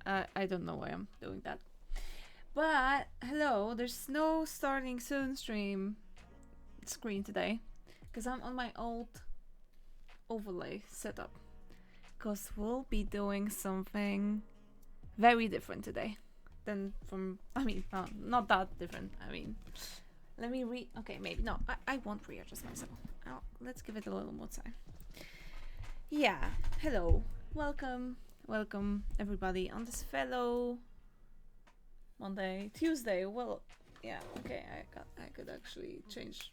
I don't know why I'm doing that. But hello, there's no starting soon stream screen today because I'm on my old overlay setup. Because we'll be doing something very different today than from. I mean, not that different. I mean, let me okay, maybe no. I won't readjust myself. Let's give it a little more time. Yeah. Hello. Welcome everybody on this fellow Monday, Tuesday. Well, yeah. Okay. I could actually change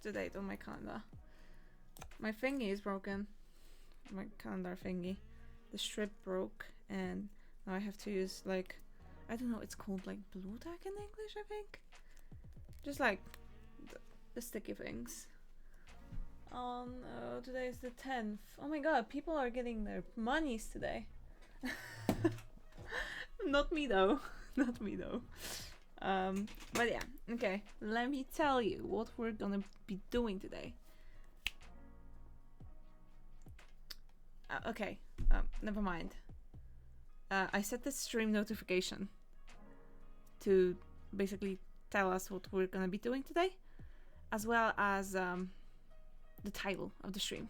the date on my calendar. My thingy is broken. My calendar thingy. The strip broke, and now I have to use like, I don't know. It's called like blue tack in English, I think. Just like the sticky things. Today is the 10th. Oh my god, people are getting their monies today. Not me though. Not me though. But yeah, okay. Let me tell you what we're gonna be doing today. Okay, never mind. I set the stream notification to basically tell us what we're gonna be doing today, as well as the title of the stream.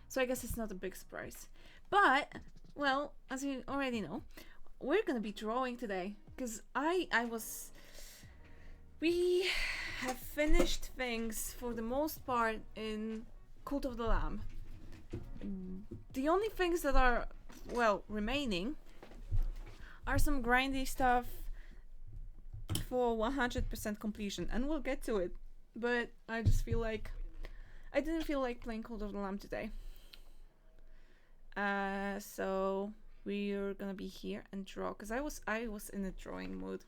So I guess it's not a big surprise. But, well, as you already know, we're gonna be drawing today. Because we have finished things for the most part in Cult of the Lamb. The only things that are, well, remaining are some grindy stuff for 100% completion. And we'll get to it. But I just feel like I didn't feel like playing Cult of the Lamb today. So we're gonna be here and draw, because I was in a drawing mood.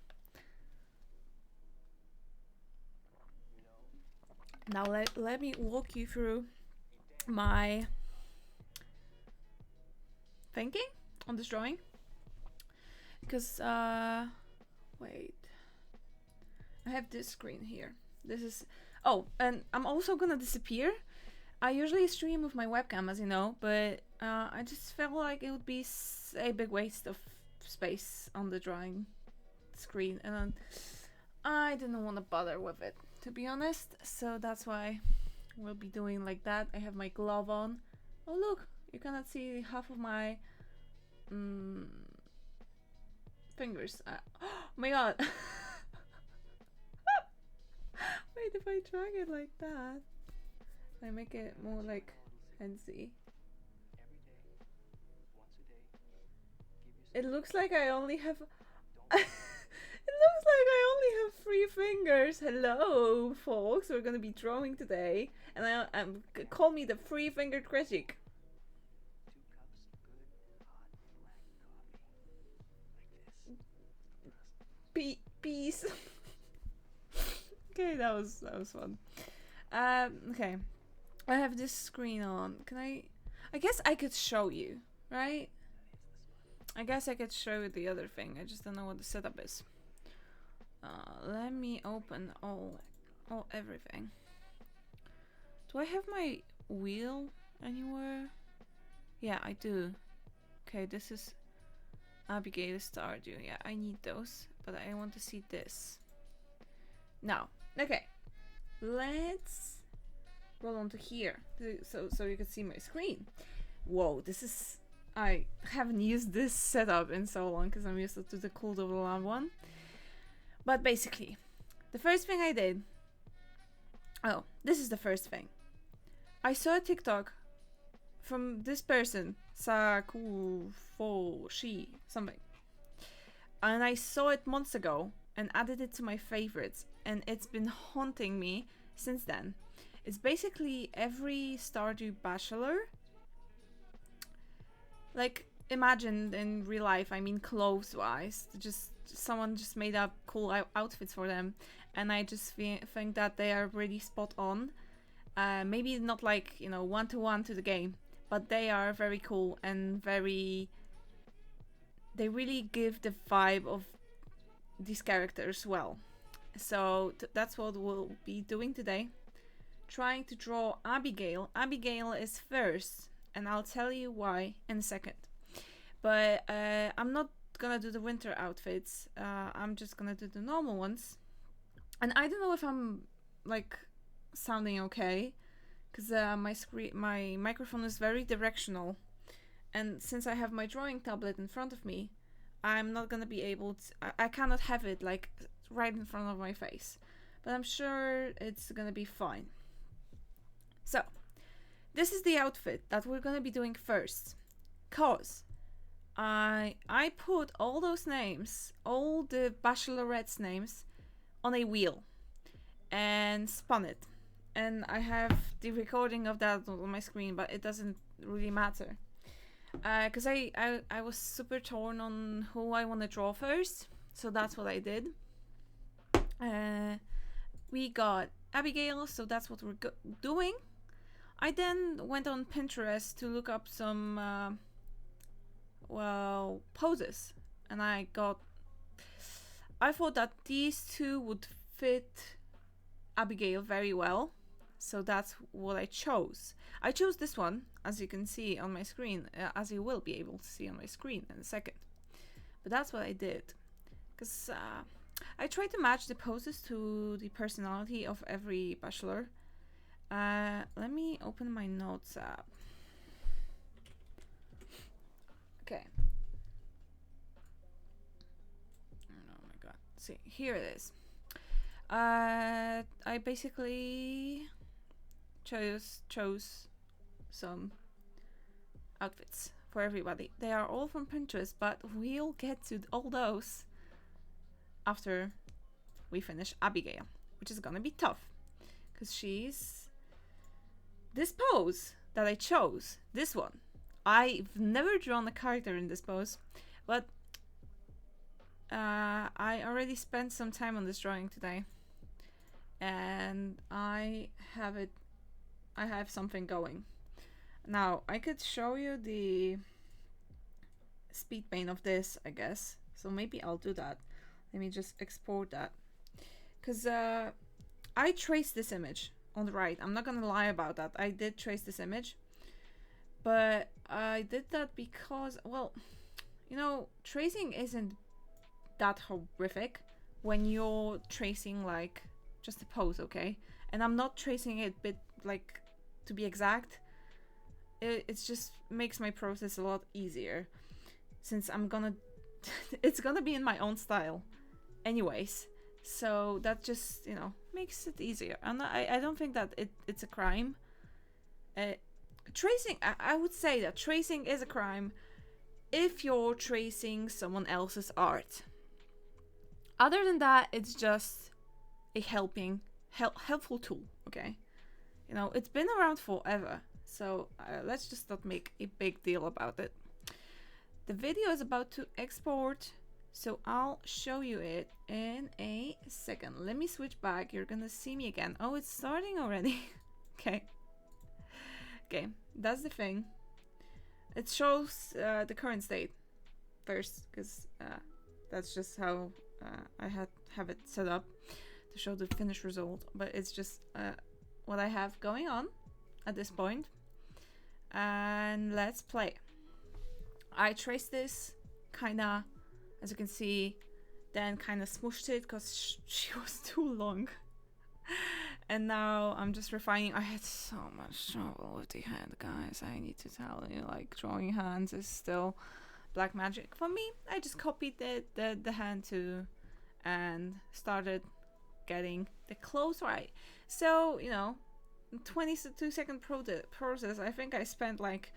Now let me walk you through my thinking on this drawing. Because wait. I have this screen here. This is and I'm also gonna disappear. I usually stream with my webcam, as you know, but I just felt like it would be a big waste of space on the drawing screen, and I didn't want to bother with it, to be honest. So that's why we'll be doing like that. I have my glove on. Oh look, you cannot see half of my fingers. Oh my god. Wait, if I drag it like that, I make it more like handsy. It looks like I only have. It looks like I only have 3 fingers. Hello, folks. We're gonna be drawing today, and call me the 3-fingered critic. Peace. Okay, that was fun. Okay, I have this screen on. Can I guess I could show you, right? I guess I could show you the other thing. I just don't know what the setup is. Let me open everything. Do I have my wheel anywhere? Yeah, I do. Okay, this is Abigail Stardew. Yeah, I need those, but I want to see this. Now, okay, let's roll onto here so you can see my screen. Whoa, this is. I haven't used this setup in so long because I'm used to the Cult of the Lamb one. But basically, the first thing I did. Oh, this is the first thing. I saw a TikTok from this person, Sakufoshi something, and I saw it months ago and added it to my favorites, and it's been haunting me since then. It's basically every Stardew Bachelor. Like, imagine in real life, I mean clothes-wise, just someone just made up cool outfits for them, and I just think that they are really spot on. Maybe not like, you know, one-to-one to the game, but they are very cool and they really give the vibe of these characters well. So that's what we'll be doing today. Trying to draw Abigail. Abigail is first, and I'll tell you why in a second. But I'm not gonna do the winter outfits. I'm just gonna do the normal ones. And I don't know if I'm like sounding okay, because my microphone is very directional, and since I have my drawing tablet in front of me, I'm not gonna be able to. I cannot have it like right in front of my face, but I'm sure it's gonna be fine. So, this is the outfit that we're gonna be doing first, cause I put all those names, all the Bachelorettes names, on a wheel and spun it. And I have the recording of that on my screen, but it doesn't really matter. Because I was super torn on who I want to draw first, so that's what I did. We got Abigail, so that's what we're doing. I then went on Pinterest to look up some, poses, and I thought that these two would fit Abigail very well, so that's what I chose. I chose this one, as you can see on my screen, as you will be able to see on my screen in a second. But that's what I did, because I tried to match the poses to the personality of every bachelor. Let me open my notes app. Okay. Oh my god. See, here it is. I basically chose some outfits for everybody. They are all from Pinterest, but we'll get to all those after we finish Abigail, which is gonna be tough, because she's this pose that I chose. This one, I've never drawn a character in this pose, but I already spent some time on this drawing today, and I have something going. Now, I could show you the speed paint of this, I guess. So maybe I'll do that. Let me just export that. Because I traced this image on the right. I'm not gonna lie about that. I did trace this image. But I did that because, well, you know, tracing isn't that horrific when you're tracing like just a pose, okay? And I'm not tracing it like to be exact. It just makes my process a lot easier, since I'm gonna it's gonna be in my own style anyways, so that just, you know, makes it easier. And I don't think that it's a crime. Tracing, I would say that tracing is a crime if you're tracing someone else's art. Other than that, it's just a helpful tool, okay? You know, it's been around forever, so let's just not make a big deal about it. The video is about to export, so I'll show you it in a second. Let me switch back. You're gonna see me again. Oh, it's starting already. Okay, that's the thing. It shows the current state first, because that's just how I have it set up to show the finished result. But it's just what I have going on at this point. And let's play. I traced this kinda, as you can see, then kinda smooshed it because she was too long. And now I'm just refining. I had so much trouble with the hand, guys. I need to tell you, like, drawing hands is still black magic for me. I just copied the hand too and started getting the clothes right. So, you know, 22-second process. I think I spent like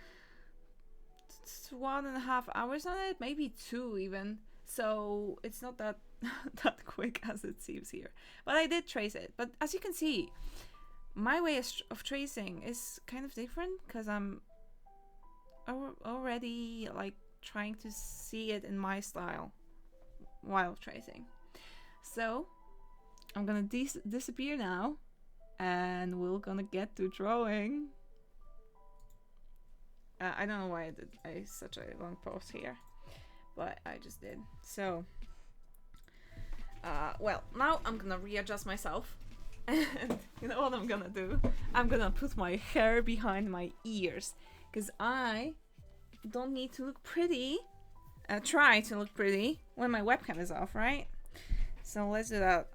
1.5 hours on it, maybe 2 even. So it's not that that quick as it seems here. But I did trace it. But as you can see, my way of tracing is kind of different, because I'm already like trying to see it in my style while tracing. So I'm gonna disappear now, and we're gonna get to drawing. I don't know why I did such a long pause here, but I just did. So well, now I'm gonna readjust myself, and you know what I'm gonna do? I'm gonna put my hair behind my ears, because I don't need to look pretty try to look pretty when my webcam is off, right? So let's do that.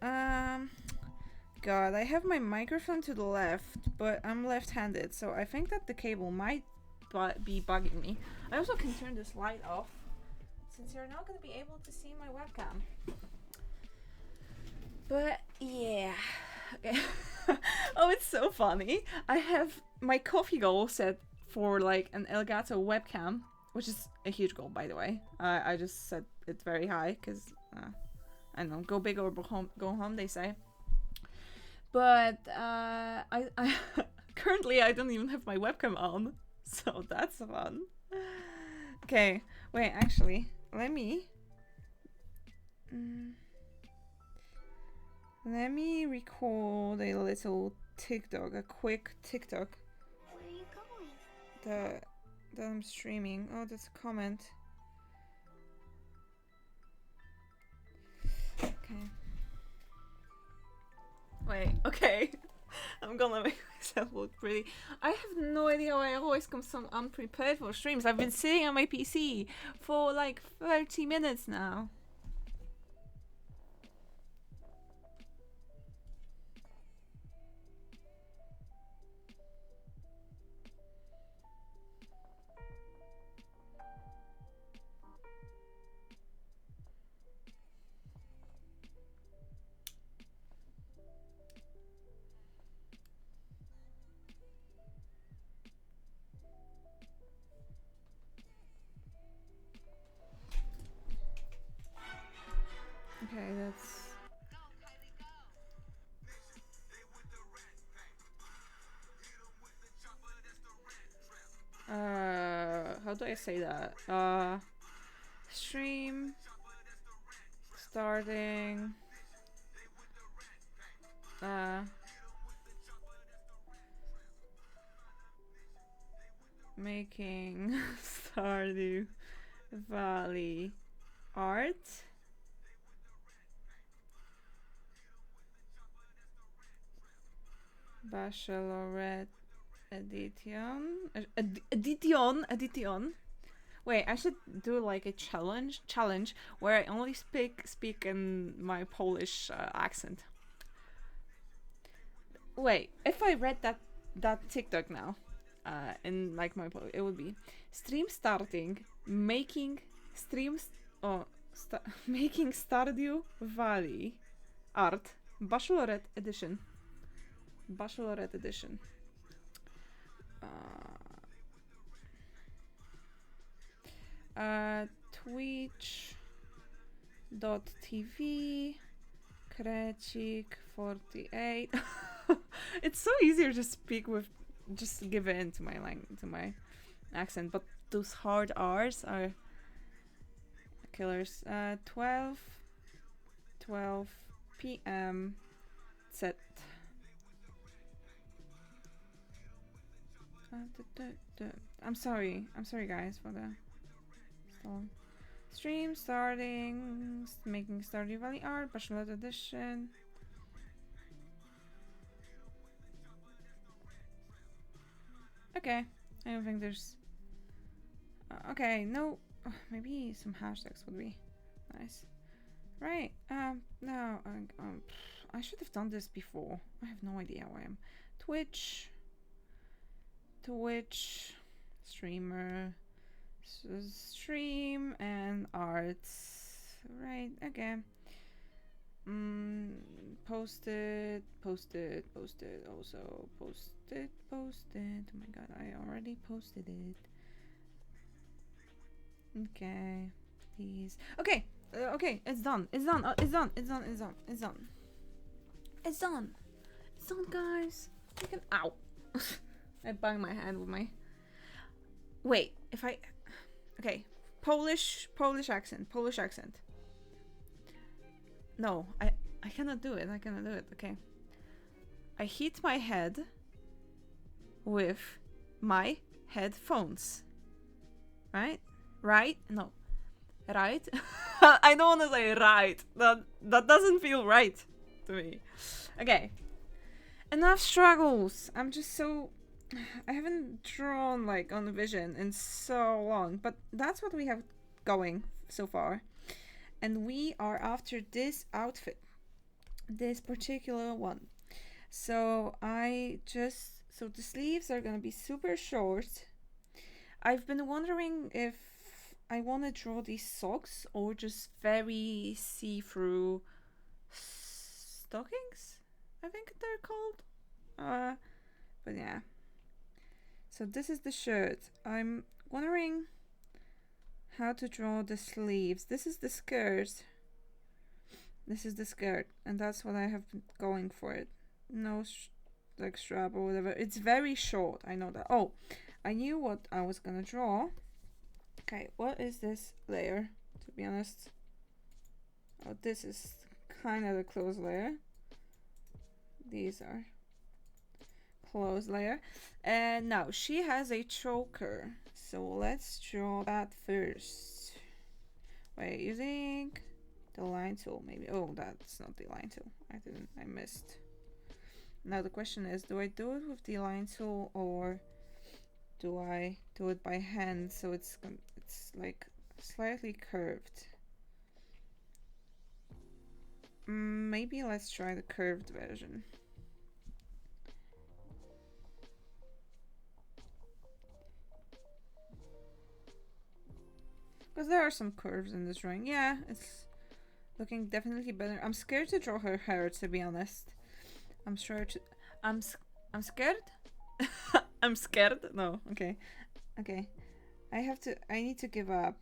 God, I have my microphone to the left, but I'm left-handed, so I think that the cable might be bugging me. I also can turn this light off, since you're not going to be able to see my webcam. But yeah, okay. Oh, it's so funny. I have my coffee goal set for like an Elgato webcam, which is a huge goal, by the way. I just set it very high because I don't know, go big or go home, they say. But I currently I don't even have my webcam on, so that's fun. Okay, wait, actually, let me record a little TikTok, a quick TikTok. Where are you going? That I'm streaming. Oh, that's a comment. Okay. Wait, okay. I'm gonna make myself look pretty. I have no idea why I always come so unprepared for streams. I've been sitting on my PC for like 30 minutes now. Okay, that's... how do I say that? Stream starting making Stardew Valley art. Bachelorette edition. Wait, I should do like a challenge where I only speak in my Polish accent. Wait, if I read that TikTok now, in like my Polish, it would be stream starting making making Stardew Valley art Bachelorette edition. Bachelorette edition. Twitch.tv Krecik48. It's so easier to speak with, just give in to my accent, but those hard R's are killers. 12 p.m. set. I'm sorry guys for the stall. Stream starting, making Stardew Valley art, Bachelorette edition. Okay, I don't think there's... okay, no, maybe some hashtags would be nice. Right, no, I should have done this before. I have no idea why I'm... Twitch, streamer, stream and arts, right? Okay. Posted, also posted. Oh my god, I already posted it. Okay, please. Okay, okay, it's done, guys. You can... ow. I banged my hand with my... wait, if I... okay, Polish accent. No, I cannot do it. Okay. I hit my head with my headphones. Right? No. Right? I don't want to say right. That doesn't feel right to me. Okay. Enough struggles. I'm just so... I haven't drawn like on Vision in so long, but that's what we have going so far. And we are after this outfit, this particular one. So so the sleeves are gonna be super short. I've been wondering if I want to draw these socks or just very see-through stockings, I think they're called. But yeah. So this is the shirt. I'm wondering how to draw the sleeves. This is the skirt. This is the skirt, and that's what I have been going for it. No like strap or whatever. It's very short, I know that. Oh, I knew what I was gonna draw. Okay, what is this layer, to be honest? Oh, this is kind of the clothes layer. These are clothes layer. And now she has a choker. So let's draw that first. Wait, using the line tool maybe. Oh, that's not the line tool. I missed. Now the question is, do I do it with the line tool or do I do it by hand so it's like slightly curved? Maybe let's try the curved version. Because there are some curves in this drawing. Yeah, it's looking definitely better. I'm scared to draw her hair, to be honest. I'm scared. I'm scared? I'm scared? No, okay. Okay. I need to give up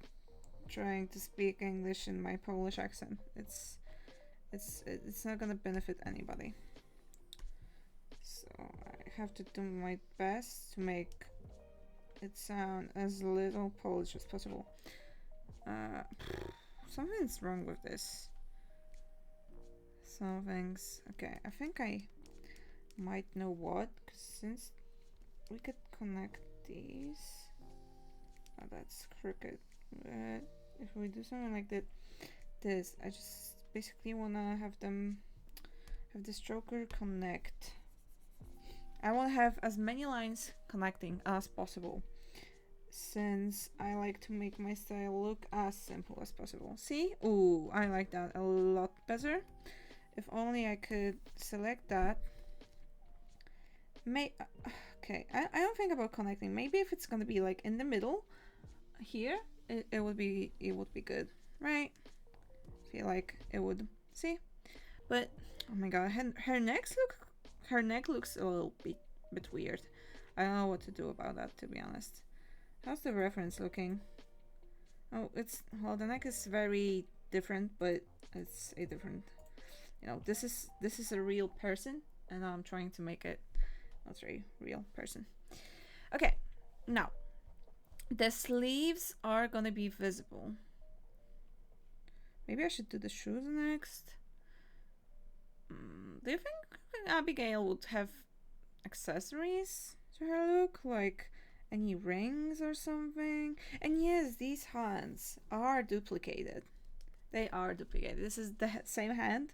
trying to speak English in my Polish accent. It's not gonna benefit anybody. So I have to do my best to make it sound as little Polish as possible. Something's wrong with this. Something's okay. I think I might know what, because since we could connect these. Oh, that's crooked. But if we do something like that, I just basically wanna have the stroker connect. I want to have as many lines connecting as possible, since I like to make my style look as simple as possible. See? Ooh, I like that a lot better. If only I could select that. Okay, I don't think about connecting. Maybe if it's gonna be like in the middle here, it would be good, right? I feel like it would. See? But oh my god, her neck looks a little bit weird. I don't know what to do about that, to be honest. How's the reference looking? Oh, the neck is very different, but it's a different, this is a real person, and I'm trying to make it not very real person. Okay, now the sleeves are gonna be visible. Maybe I should do the shoes next. Do you think Abigail would have accessories to her look, like any rings or something? And yes, these hands are duplicated. They are duplicated. This is the same hand.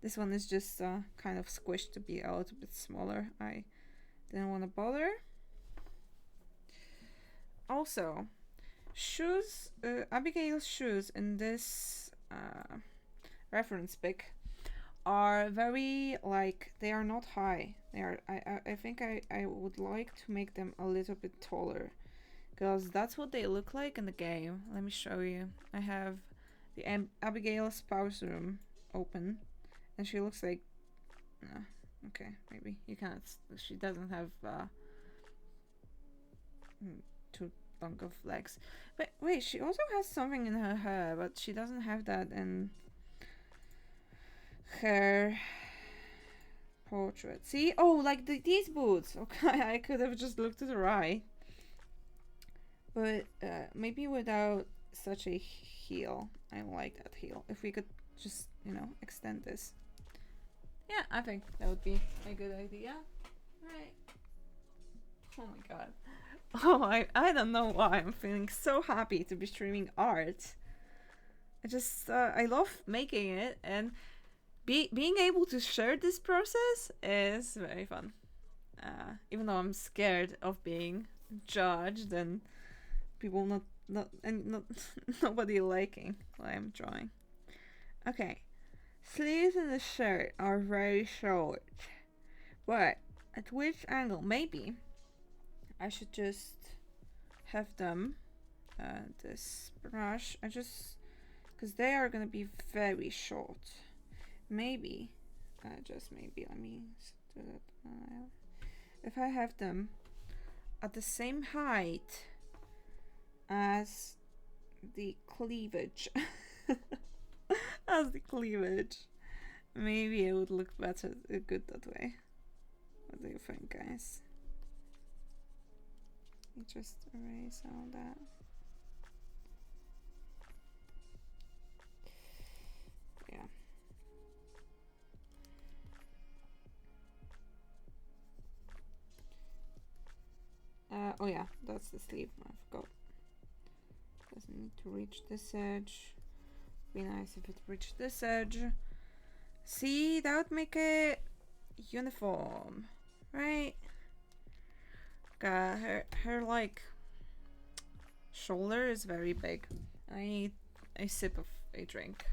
This one is just kind of squished to be a little bit smaller. I didn't want to bother. Also, shoes. Abigail's shoes in this reference pic are very, like, they are not high. They are. I think I would like to make them a little bit taller, because that's what they look like in the game. Let me show you. I have the Abigail spouse room open, and she looks like. Okay, maybe you can't. She doesn't have too long of legs. But wait, she also has something in her hair, but she doesn't have that in her portrait. See? Oh, like these boots. Okay, I could have just looked to the right. But maybe without such a heel. I like that heel. If we could just, extend this. Yeah, I think that would be a good idea. Right. Oh my god. Oh, I don't know why I'm feeling so happy to be streaming art. I love making it, and being able to share this process is very fun. Even though I'm scared of being judged and people not not nobody liking what I'm drawing. Okay, sleeves in the shirt are very short, but at which angle? Maybe I should just have them. This brush, because they are gonna be very short. Maybe, just maybe. Let me do that. If I have them at the same height as the cleavage, maybe it would look better, good that way. What do you think, guys? Just erase all that. Yeah. Oh yeah, that's the sleeve. I forgot. Doesn't need to reach this edge. Be nice if it reached this edge. See, that would make it uniform, right? Her like shoulder is very big. I need a sip of a drink.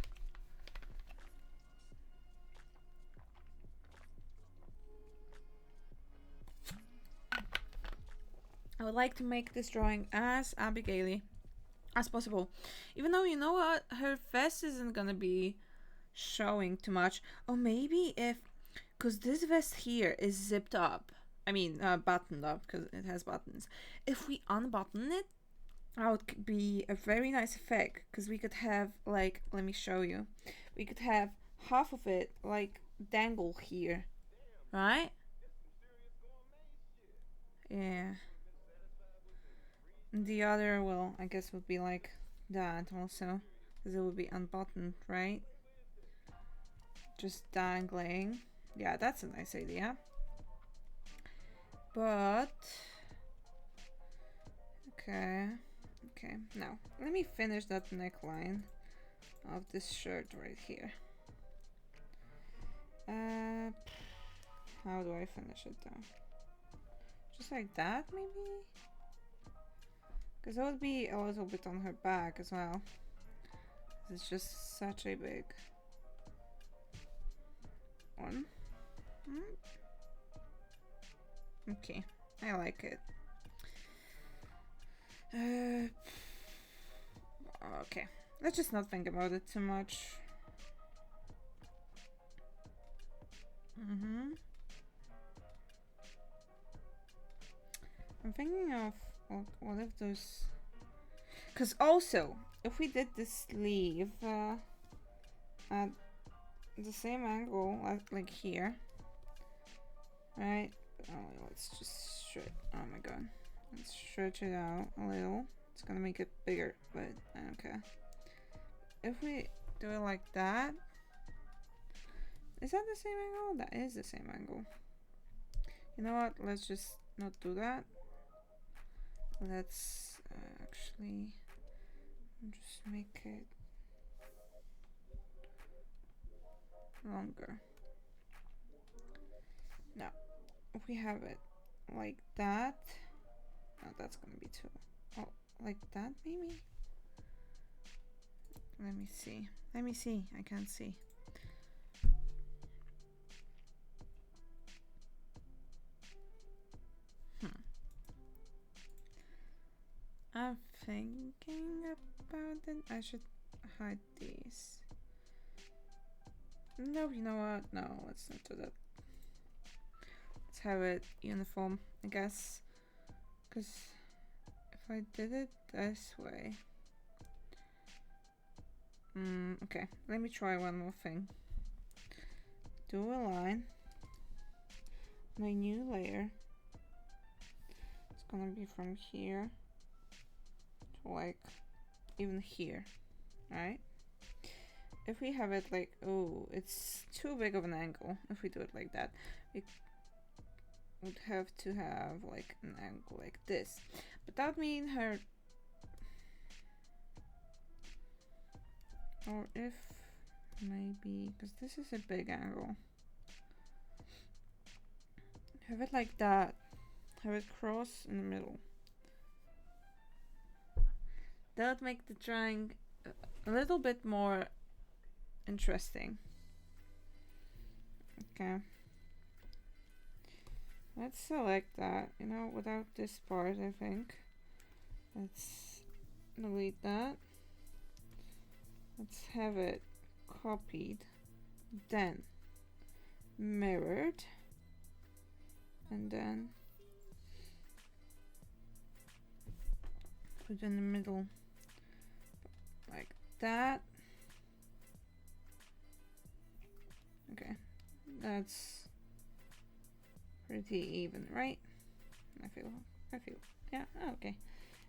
I would like to make this drawing as Abigail-y as possible. Even though, you know what, her vest isn't gonna be showing too much. Or maybe if, because this vest here is zipped up. I mean, buttoned up, because it has buttons. If we unbutton it, that would be a very nice effect. Because we could have, like, let me show you. We could have half of it, like, dangle here. Right? Yeah. The other, well, I guess would be like that also, because it would be unbuttoned, right? Just dangling. Yeah, that's a nice idea. But okay, now let me finish that neckline of this shirt right here. How do I finish it though? Just like that, maybe? Because that would be a little bit on her back as well. It's just such a big one. Okay, I like it. Okay, let's just not think about it too much. I'm thinking of what if those. Because also, if we did the sleeve at the same angle, like here, right? Oh, let's just stretch. Oh my god, let's stretch it out a little. It's gonna make it bigger, but okay. If we do it like that, is that the same angle? That is the same angle. You know what? Let's just not do that. Let's actually just make it longer. Now, if we have it like that, oh, that's gonna be too. Oh, like that maybe? Let me see. I can't see. I'm thinking about it. I should hide these. No, you know what? No, let's not do that. Let's have it uniform, I guess. Because if I did it this way. Okay, let me try one more thing. Do a line. My new layer. It's gonna be from here to like even here, right? If we have it like, oh, it's too big of an angle. If we do it like that, we would have to have like an angle like this. But that would mean her, or if maybe, because this is a big angle, have it like that, have it cross in the middle. That would make the drawing a little bit more interesting. Okay. Let's select that, you know, without this part, I think. Let's delete that. Let's have it copied, then mirrored, and then put in the middle like that. Okay, that's pretty even, right? I feel, yeah, okay,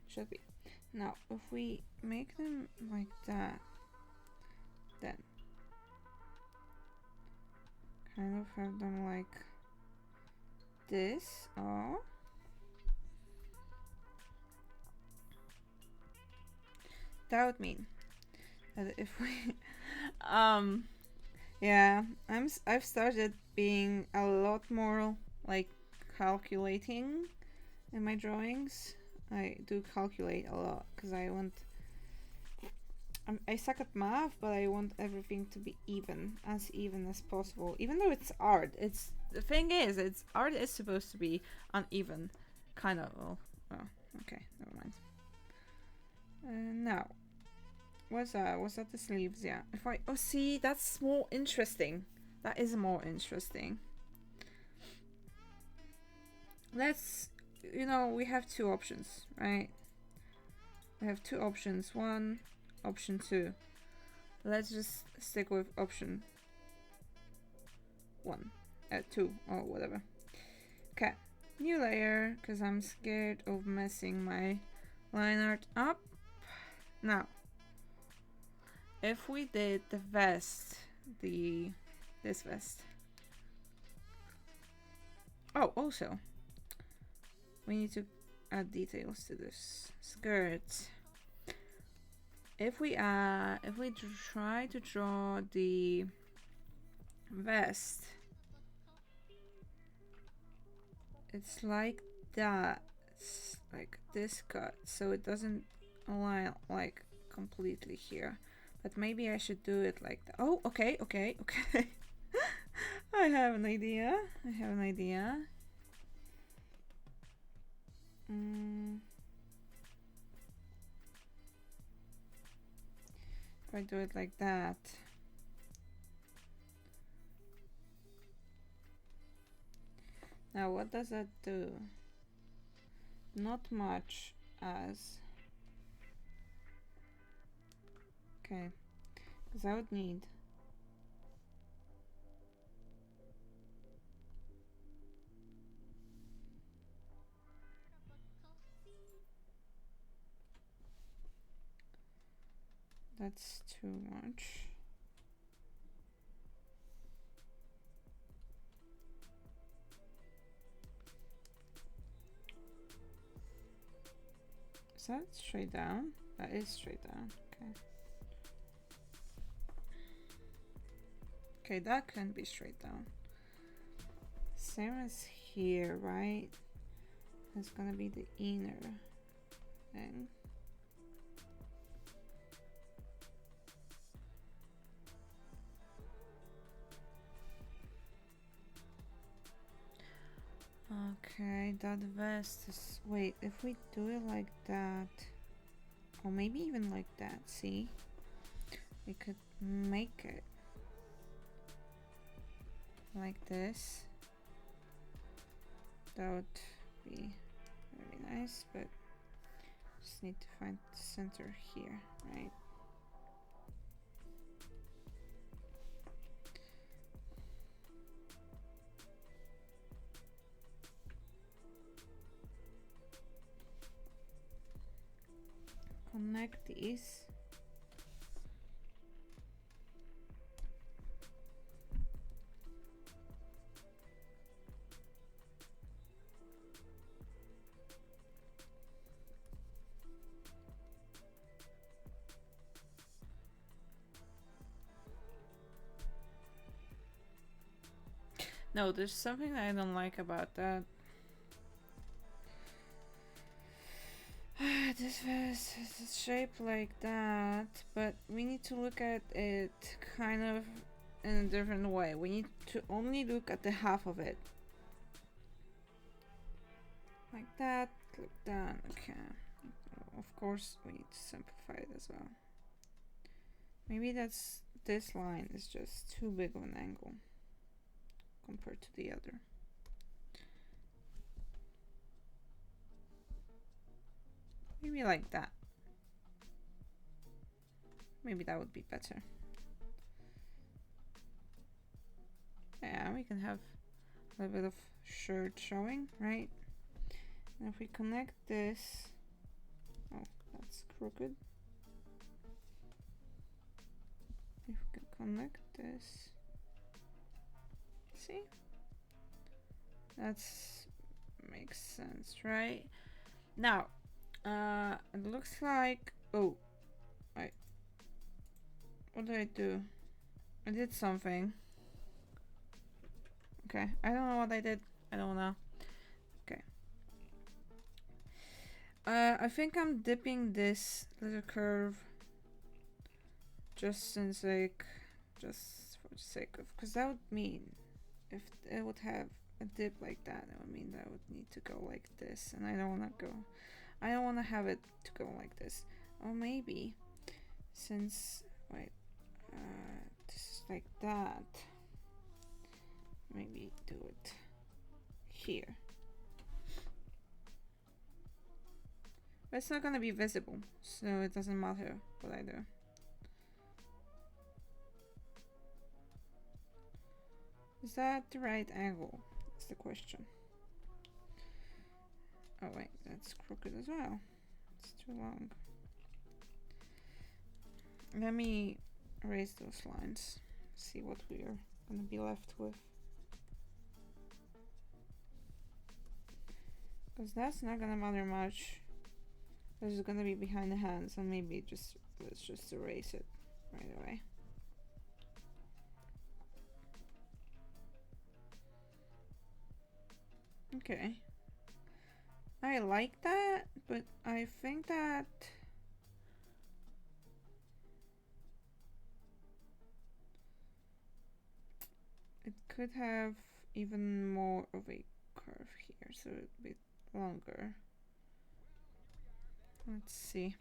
should be. Now, if we make them like that, then kind of have them like this. Oh, that would mean that if we yeah, I've started being a lot more like calculating in my drawings. I do calculate a lot because I want I suck at math, but I want everything to be as even as possible. Even though it's art, it's the thing is, it's art is supposed to be uneven, kind of. Oh, okay, never mind. Now, what's that? Was that the sleeves? Yeah. If I see, that's more interesting. That is more interesting. Let's, you know, we have two options, right? We have two options. One. Option 2. Let's just stick with option 1. 2 or whatever. Okay. New layer, because I'm scared of messing my line art up. Now, if we did the vest, this vest. Oh, also, we need to add details to this skirt. If we try to draw the vest, it's like that. It's like this cut, so it doesn't align like completely here. But maybe I should do it like that. Oh, okay. I have an idea. If I do it like that. Now what does that do? Not much as... Okay, because I would need... That's too much. Is that straight down? That is straight down. Okay. Okay, that can be straight down. Same as here, right? It's gonna be the inner thing. Okay, that vest is... Wait, if we do it like that, or maybe even like that, see? We could make it like this. That would be very nice, but just need to find the center here, right? Connect these. No, there's something I don't like about that. This vase is shaped like that, but we need to look at it kind of in a different way. We need to only look at the half of it. Like that, click that, okay. Of course, we need to simplify it as well. Maybe this line is just too big of an angle compared to the other. Maybe like that. Maybe that would be better. Yeah, we can have a little bit of shirt showing, right? And if we connect this, oh, that's crooked. If we can connect this, see? That's makes sense, right? Now, it looks like, oh, what did I do? I did something. Okay, I don't know what I did. I don't know. Okay. I think I'm dipping this little curve just for the sake of, because that would mean if it would have a dip like that, it would mean that I would need to go like this, and I don't want to have it to go like this. Or maybe, since, wait, this is like that, maybe do it here. But it's not gonna be visible, so it doesn't matter what I do. Is that the right angle? That's the question. Oh wait, that's crooked as well. It's too long. Let me erase those lines. See what we are gonna be left with. Because that's not gonna matter much. This is gonna be behind the hands, and maybe let's just erase it right away. Okay. I like that, but I think that it could have even more of a curve here, so a bit longer. Let's see.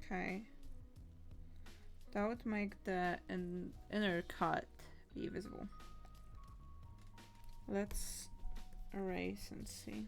Okay. That would make the inner cut be visible. Let's erase and see.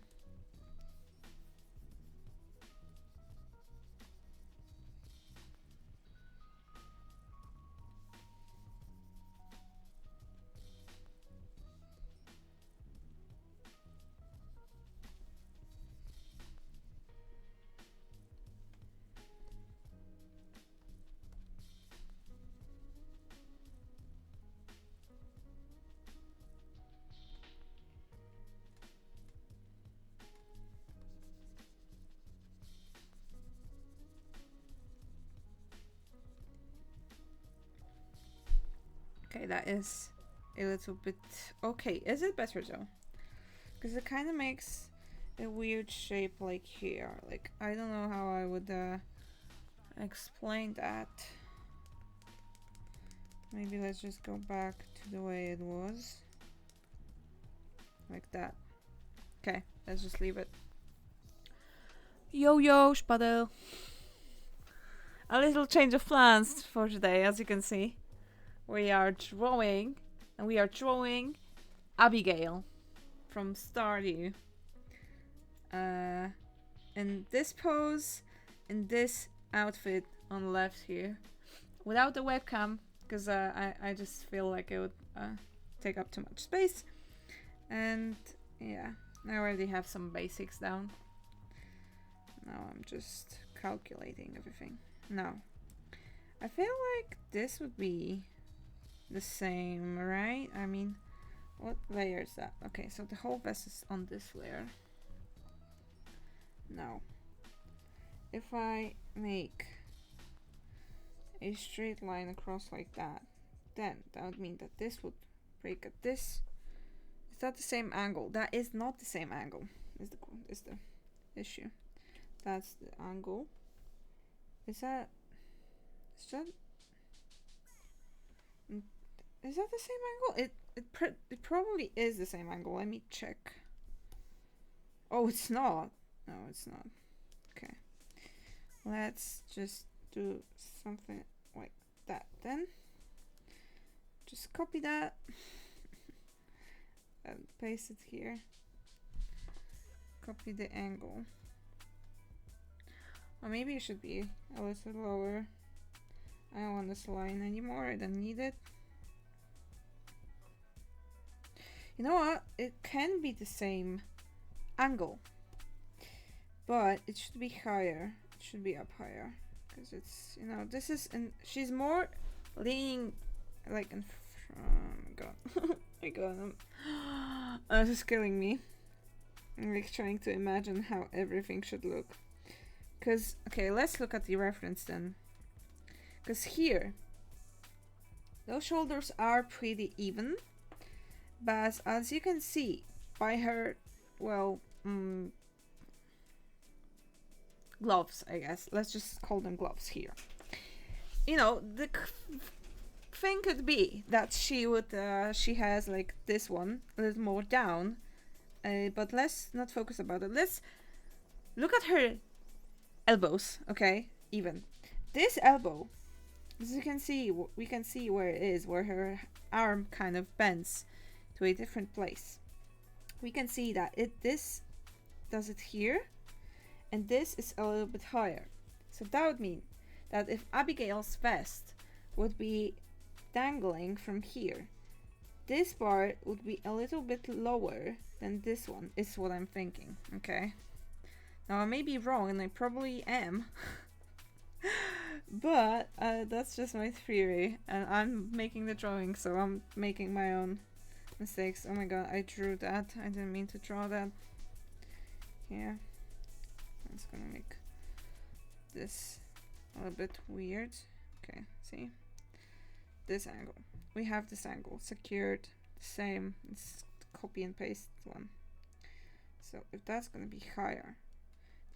Okay, that is a little bit... Okay, is it better though? Because it kind of makes a weird shape like here. Like, I don't know how I would explain that. Maybe let's just go back to the way it was. Like that. Okay, let's just leave it. Yo, Spadel. A little change of plans for today, as you can see. We are drawing Abigail from Stardew. In this pose, in this outfit on the left here, without the webcam, because I just feel like it would take up too much space. And yeah, I already have some basics down. Now I'm just calculating everything. Now, I feel like this would be the same, right? I mean, what layer is that? Okay, so the whole vest is on this layer. Now, if I make a straight line across like that, then that would mean that this would break at this. Is that the same angle? That is not the same angle. Is the issue? That's the angle. Is that the same angle? It probably is the same angle. Let me check. Oh, it's not. No, it's not. Okay. Let's just do something like that then. Just copy that and paste it here. Copy the angle. Or maybe it should be a little lower. I don't want this line anymore. I don't need it. You know what? It can be the same angle, but it should be higher. It should be up higher because it's, you know, this is, and she's more leaning like in front. Oh my god. My god, this is killing me. I'm like trying to imagine how everything should look. Cause, okay, let's look at the reference then. Cause here, those shoulders are pretty even, but as you can see by her, well, gloves, I guess. Let's just call them gloves here. You know, the thing could be that she has like this one a little more down, but let's not focus about it. Let's look at her elbows, okay? Even this elbow, as you can see, we can see where it is, where her arm kind of bends to a different place. We can see that this does it here, and this is a little bit higher. So that would mean that if Abigail's vest would be dangling from here, this part would be a little bit lower than this one, is what I'm thinking, okay? Now I may be wrong, and I probably am, but that's just my theory, and I'm making the drawing, so I'm making my own mistakes. Oh my god, I drew that. I didn't mean to draw that. Here. It's gonna make this a little bit weird. Okay, see? This angle. We have this angle secured, the same. It's copy and paste one. So if that's gonna be higher,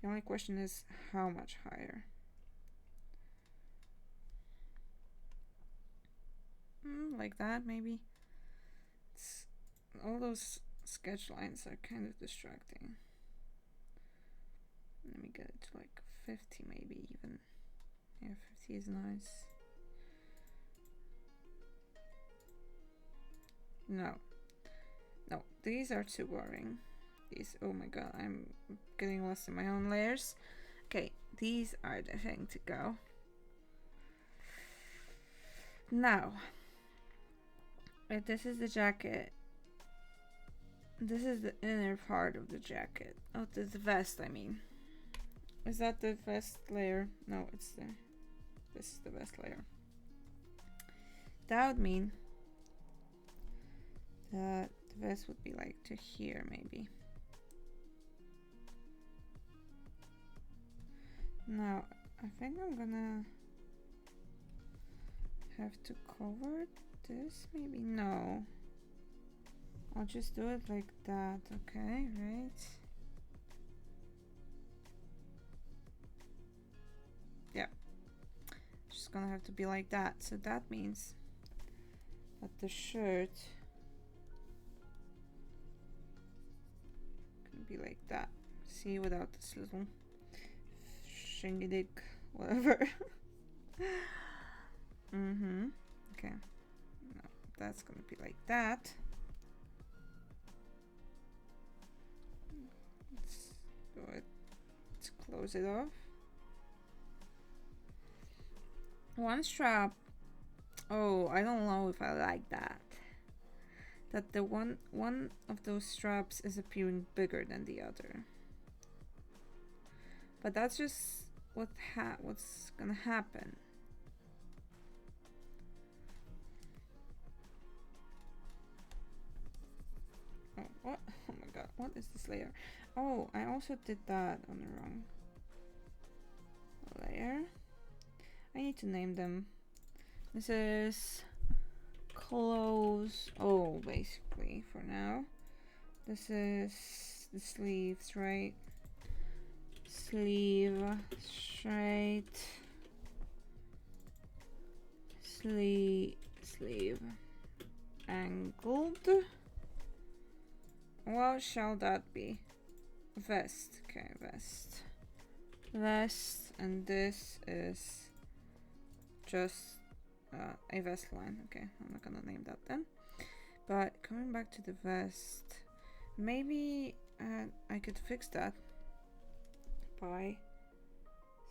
the only question is how much higher. Like that, maybe. All those sketch lines are kind of distracting. Let me get it to like 50 maybe even. Yeah, 50 is nice. No, these are too boring. These, oh my god, I'm getting lost in my own layers. Okay, these are the thing to go. Now, if this is the jacket, this is the inner part of the jacket. Oh, the vest, I mean. Is that the vest layer? No, this is the vest layer. That would mean that the vest would be like to here, maybe. Now, I think I'm gonna have to cover this, maybe? No. I'll just do it like that, okay, right? Yeah. Just gonna have to be like that. So that means that the shirt can be like that. See, without this little shingy whatever. Okay. No, that's gonna be like that. Let's do it. Let's close it off. One strap. Oh, I don't know if I like that. That the one of those straps is appearing bigger than the other. But that's just what's gonna happen. Oh, what? Oh my god, what is this layer? Oh, I also did that on the wrong layer. I need to name them. This is clothes. Oh, basically, for now. This is the sleeves, right? Sleeve, straight. Sleeve. Angled. What shall that be? Vest. Okay, vest. Vest, and this is just a vest line. Okay, I'm not gonna name that then. But coming back to the vest, maybe I could fix that by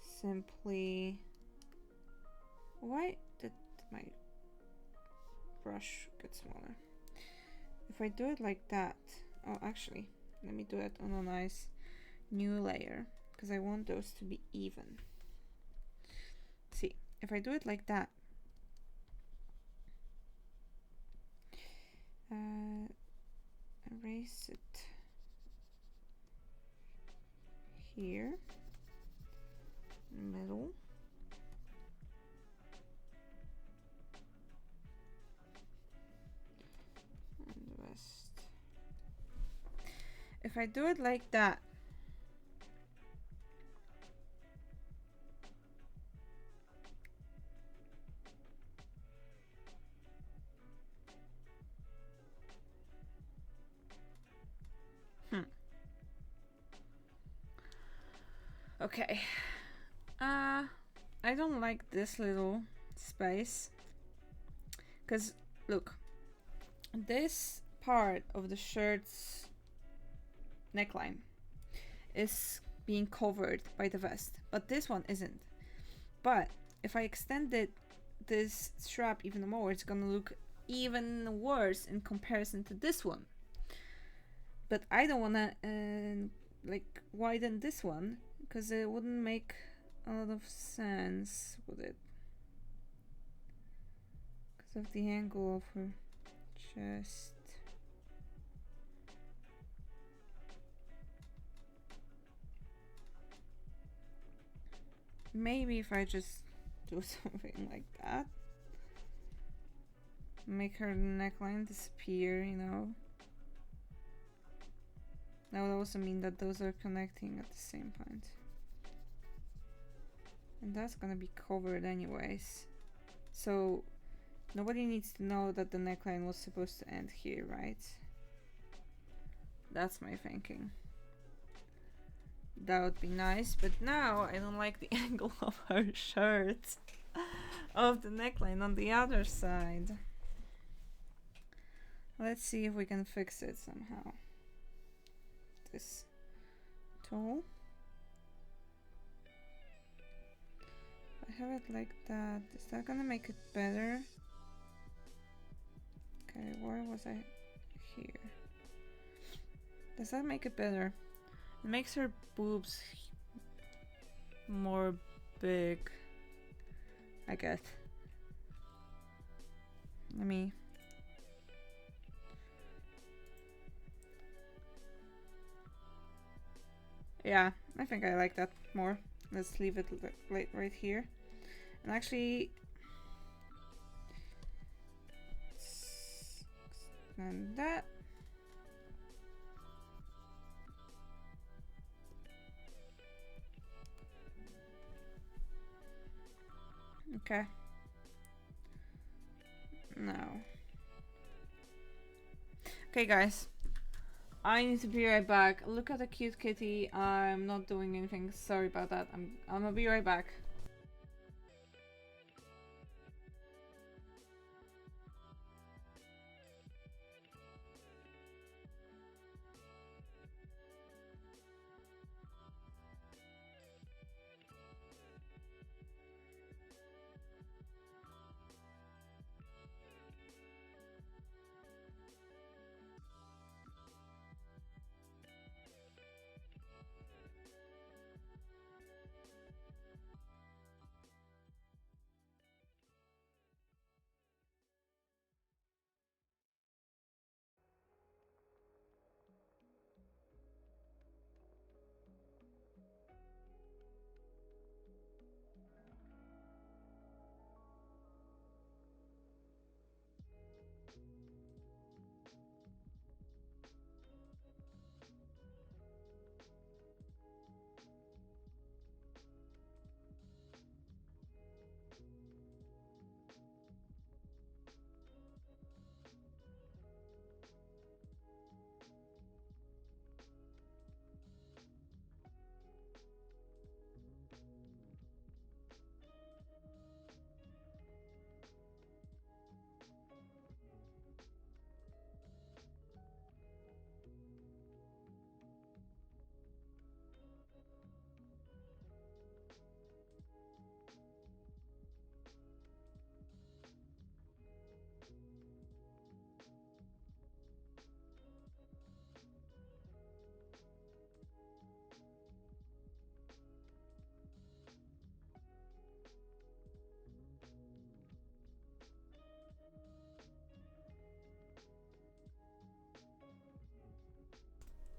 simply... Why did my brush get smaller? If I do it like that... Oh, actually, let me do it on a nice new layer, because I want those to be even. See, if I do it like that, erase it here, middle, and the rest. If I do it like that, okay. I don't like this little space, because look, this part of the shirt's neckline is being covered by the vest, but this one isn't. But if I extended this strap even more, it's gonna look even worse in comparison to this one. But I don't wanna like widen this one, because it wouldn't make a lot of sense, would it? Because of the angle of her chest. Maybe if I just do something like that, make her neckline disappear, you know. That would also mean that those are connecting at the same point. And that's gonna be covered anyways. So nobody needs to know that the neckline was supposed to end here, right? That's my thinking. That would be nice, but now I don't like the angle of her shirt. Of the neckline on the other side. Let's see if we can fix it somehow. This tool. I have it like that. Is that gonna make it better? Okay, where was I? Here. Does that make it better? It makes her boobs more big, I guess. Let me... Yeah, I think I like that more. Let's leave it right here. And actually... extend that. Okay. Now. Okay, guys. I need to be right back. Look at the cute kitty. I'm not doing anything. Sorry about that. I'm gonna be right back.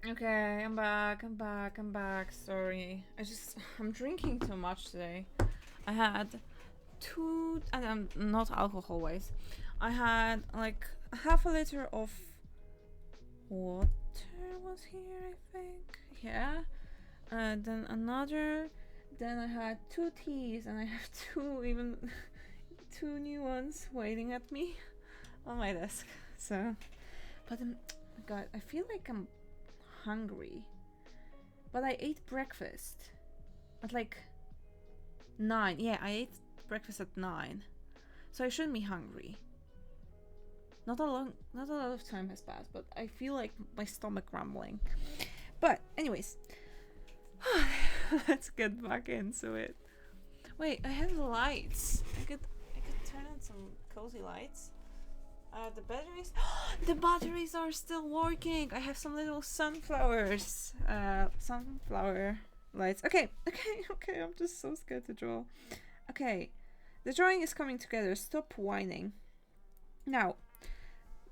Okay, I'm back. I'm back. Sorry. I'm drinking too much today. I had two, and I'm not alcohol wise. I had like half a liter of water was here, I think. Yeah. Then another. Then I had two teas, and I have two new ones waiting at me on my desk. So, but God, I feel like I'm hungry. But I ate breakfast at like 9. Yeah, I ate breakfast at 9. So I shouldn't be hungry. Not a lot of time has passed, but I feel like my stomach rumbling. But anyways, let's get back into it. Wait, I have lights. I could turn on some cozy lights. The batteries. The batteries are still working. I have some little sunflowers. Sunflower lights. Okay. I'm just so scared to draw. Okay, the drawing is coming together. Stop whining. Now,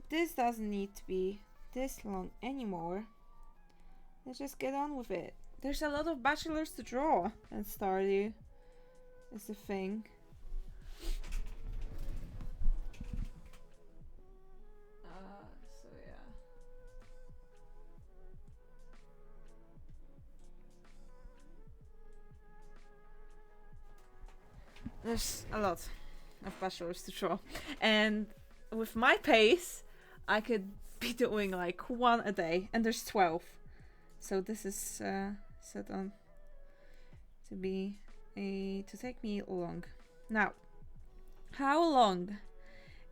this doesn't need to be this long anymore. Let's just get on with it. There's a lot of bachelors to draw and Stardew is the thing. So yeah. There's a lot of bachelors to draw, and with my pace, I could be doing like one a day, and there's 12. So this is set on to take me long. Now, how long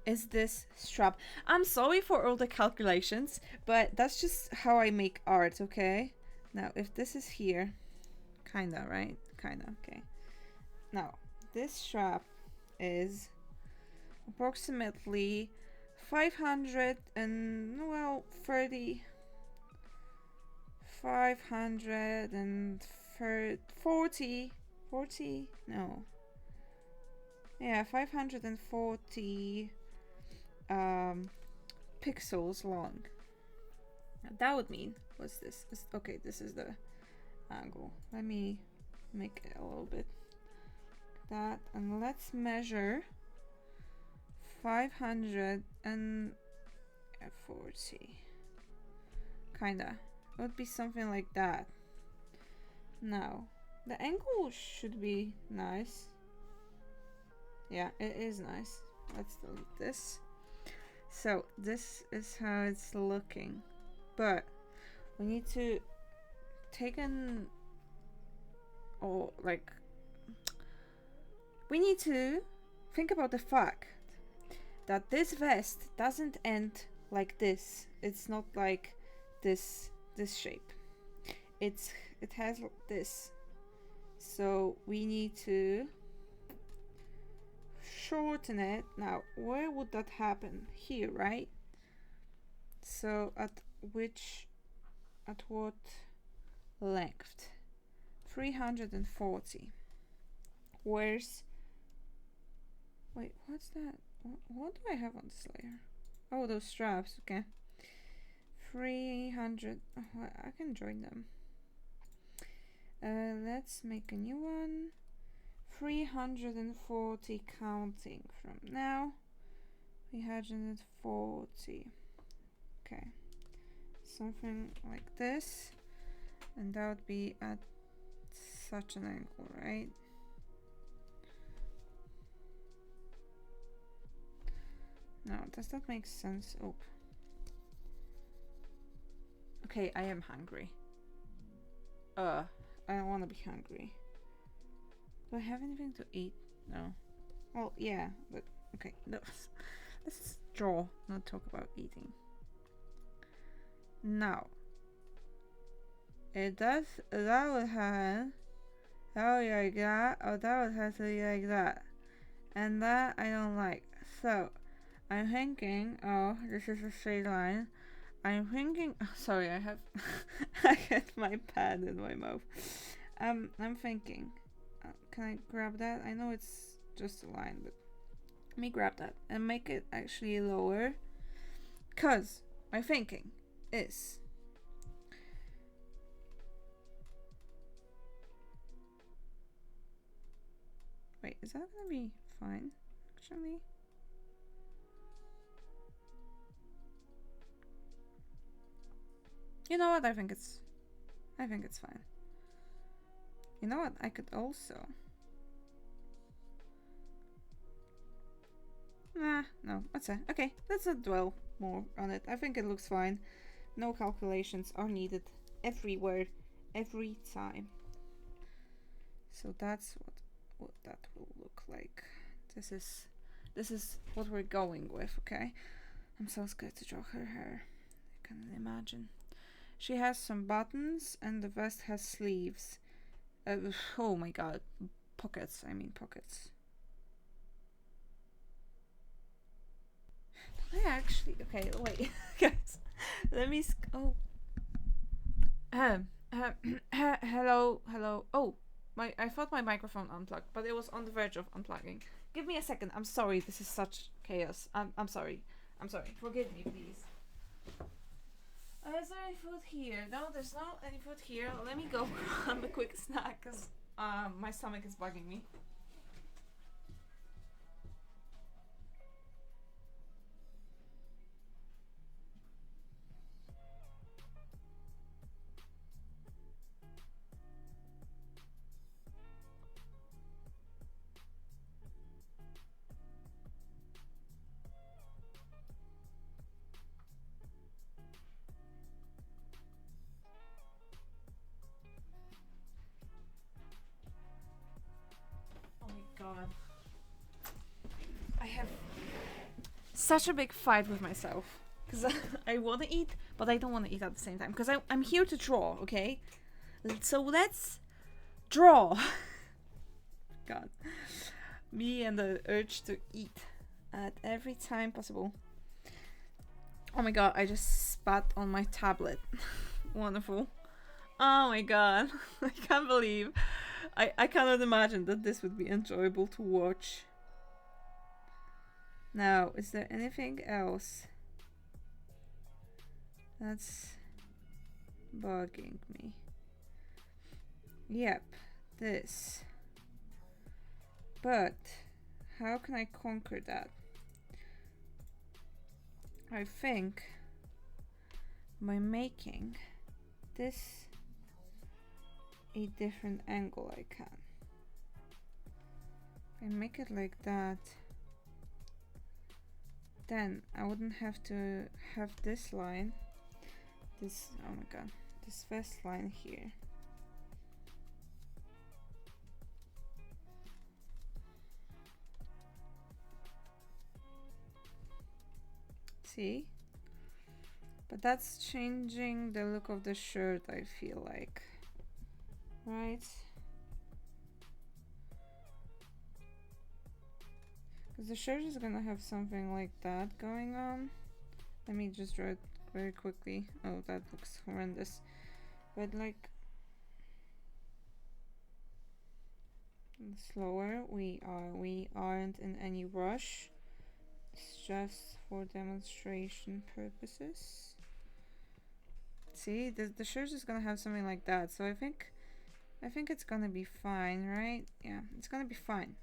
is this strap? I'm sorry for all the calculations, but that's just how I make art, okay? Now, if this is here, kinda, right? Kinda, okay. Now, this strap is approximately 500 and, well, 30... 540 no, yeah, 540 pixels long. Now that would mean, what's this? Okay, this is the angle. Let me make it a little bit that, and let's measure 540. Kinda. It would be something like that. Now, the angle should be nice. Yeah, it is nice. Let's delete this. So, this is how it's looking. But, we need to take we need to think about the fact that this vest doesn't end like this. It's not like this shape. It has this. So we need to shorten it. Now, where would that happen? Here, right? So at what length? 340. Where's... Wait, what's that? What do I have on this layer? Oh, those straps, okay. 300. Oh, I can join them. Let's make a new one. 340 counting from now. 340. Okay. Something like this. And that would be at such an angle, right? Now, does that make sense? Oh. Okay, I am hungry. I don't want to be hungry. Do I have anything to eat? No. Well, yeah, but okay. Let's draw, not talk about eating. Now, it does. That would have. Oh, like that. Oh, that would have to be like that. And that I don't like. So, I'm thinking. Oh, this is a straight line. I'm thinking. Oh, sorry, I have. I had my pad in my mouth. I'm thinking. Can I grab that? I know it's just a line, but let me grab that and make it actually lower. Cause my thinking is Wait, is that gonna be fine? Actually. You know what? I think it's fine. You know what? I could also. Nah, no, that's it. Okay, let's not dwell more on it. I think it looks fine. No calculations are needed everywhere, every time. So that's what that will look like. This is what we're going with, okay? I'm so scared to draw her hair. I can imagine. She has some buttons and the vest has sleeves. Oh my god. Pockets, I mean pockets. Don't I actually... Okay, wait. Guys, let me... Oh. Hello, hello. Oh, I thought my microphone unplugged, but it was on the verge of unplugging. Give me a second. I'm sorry. This is such chaos. I'm sorry. I'm sorry. Forgive me, please. Is there any food here? No, there's not any food here. Let me go grab a quick snack because my stomach is bugging me. Oh my god. I have such a big fight with myself. Because I want to eat, but I don't want to eat at the same time. Because I'm here to draw, okay? So let's draw. God. Me and the urge to eat at every time possible. Oh my god, I just spat on my tablet. Wonderful. Oh my god. I can't believe. I cannot imagine that this would be enjoyable to watch. Now, is there anything else that's bugging me? Yep, this. But how can I conquer that? I think by making this a different angle I can. If I make it like that, then I wouldn't have to have this line, this, oh my god, this vest line here. See? But that's changing the look of the shirt, I feel like. Right? Because the shirt is gonna have something like that going on. Let me just draw it very quickly. Oh, that looks horrendous. But like... slower. We aren't in any rush. It's just for demonstration purposes. See, the shirt is gonna have something like that. So I think it's gonna be fine, right? Yeah, it's gonna be fine.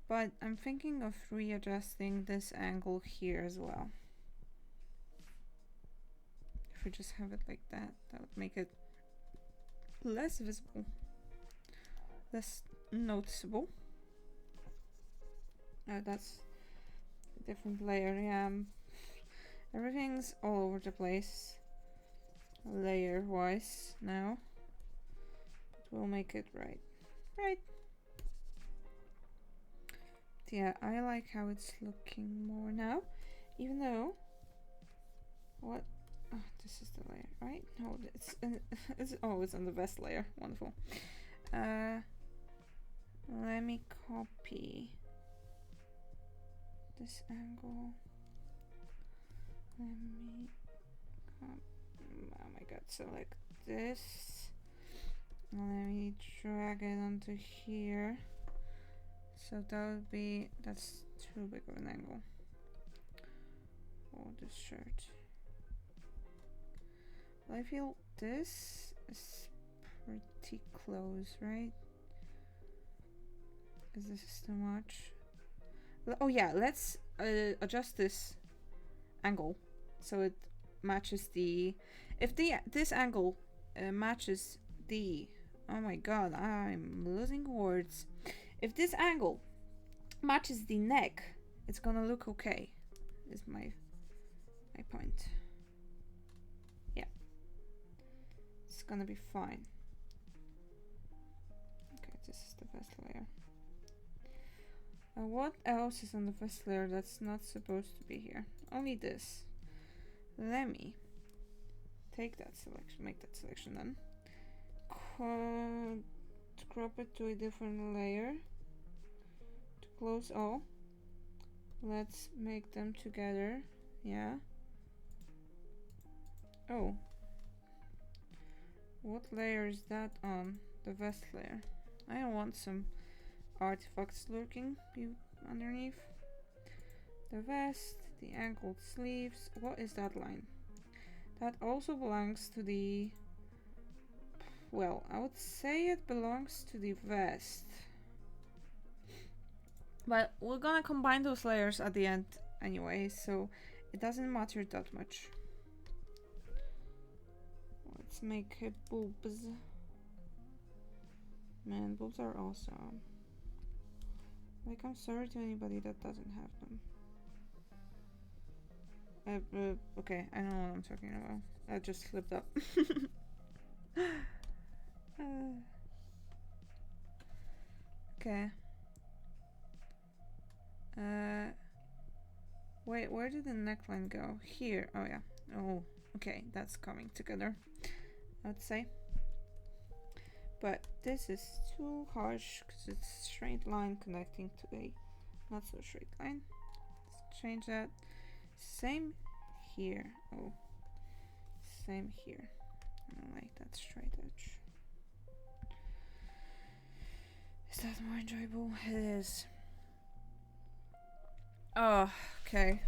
But I'm thinking of readjusting this angle here as well. If we just have it like that, that would make it less visible, less noticeable. Oh, that's a different layer. Yeah, everything's all over the place, layer wise now. But we'll make it right. Right. Yeah, I like how it's looking more now, even though what? Oh, this is the layer, right? No, it's on the vest layer. Wonderful. Let me copy this angle. Let me oh my god, select this. Let me drag it onto here. So that would be, that's too big of an angle for this shirt. But I feel this is pretty close, right? Because this is too much. Oh yeah, let's adjust this angle so it matches the... If this angle matches the... Oh my god, I'm losing words. If this angle matches the neck, it's gonna look okay. Is my point. Yeah. It's gonna be fine. Okay, this is the first layer. What else is on the first layer that's not supposed to be here? Only this. Let me take that selection, make that selection then. Crop it to a different layer. To close all. Let's make them together. Yeah. Oh. What layer is that on? The vest layer. I don't want some artifacts lurking underneath. The vest, the angled sleeves. What is that line? That also belongs to the... Well, I would say it belongs to the vest. But we're gonna combine those layers at the end anyway, so it doesn't matter that much. Let's make it boobs. Man, boobs are awesome. Like, I'm sorry to anybody that doesn't have them. Okay, I know what I'm talking about. I just slipped up. Okay. Wait, where did the neckline go? Here. Oh, yeah. Oh, okay. That's coming together, I would say. But this is too harsh because it's a straight line connecting to a not so straight line. Let's change that. Same here. Oh, same here. I don't like that straight edge. Is that more enjoyable? It is. Oh, okay.